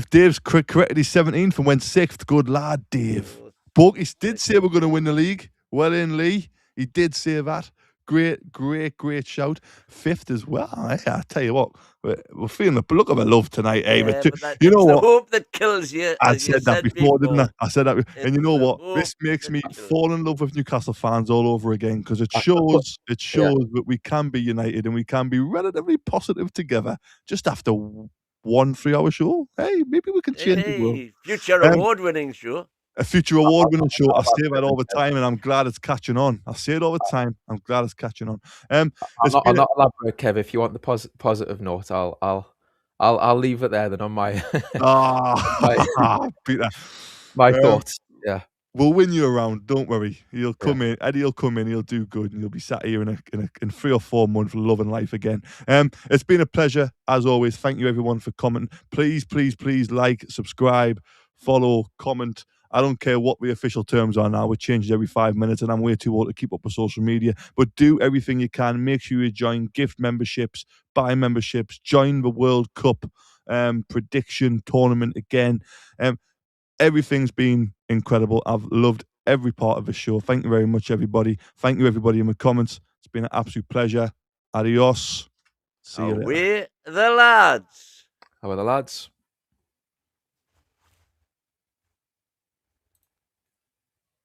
Dave's corrected his 17th and went 6th. Good lad, Dave. Borky did say we're going to win the league. Well in, Lee. He did say that. great shout. 5th as well. I tell you what, we're feeling the look of a love tonight, eh? Yeah, But but that, you it's know the what? hope that kills you. I As you said that before, didn't I? I said that, and It's you know the what? hope This makes that me kills fall in love with Newcastle fans all over again because it Yeah. shows that we can be united and we can be relatively positive together just after 1 3-hour show. Hey, maybe we can change the world. Hey, future Um, award-winning show. A future award-winning show. I say that all the time, and I'm glad it's catching on. I say it all the time. I'm glad it's catching on. I'm not elaborate, Kev. If you want the positive note, I'll leave it there. Then on my Peter. my thoughts. Yeah, we'll win you around. Don't worry. He'll come in. Eddie will come in. He'll do good, and you'll be sat here in 3 or 4 months loving life again. It's been a pleasure as always. Thank you everyone for commenting. Please like, subscribe, follow, comment. I don't care what the official terms are now. We're changing every 5 minutes, and I'm way too old to keep up with social media. But do everything you can. Make sure you join, gift memberships, buy memberships, join the World Cup prediction tournament again. Everything's been incredible. I've loved every part of the show. Thank you very much, everybody. Thank you, everybody, in the comments. It's been an absolute pleasure. Adios. See you later. Away the lads. how are the lads?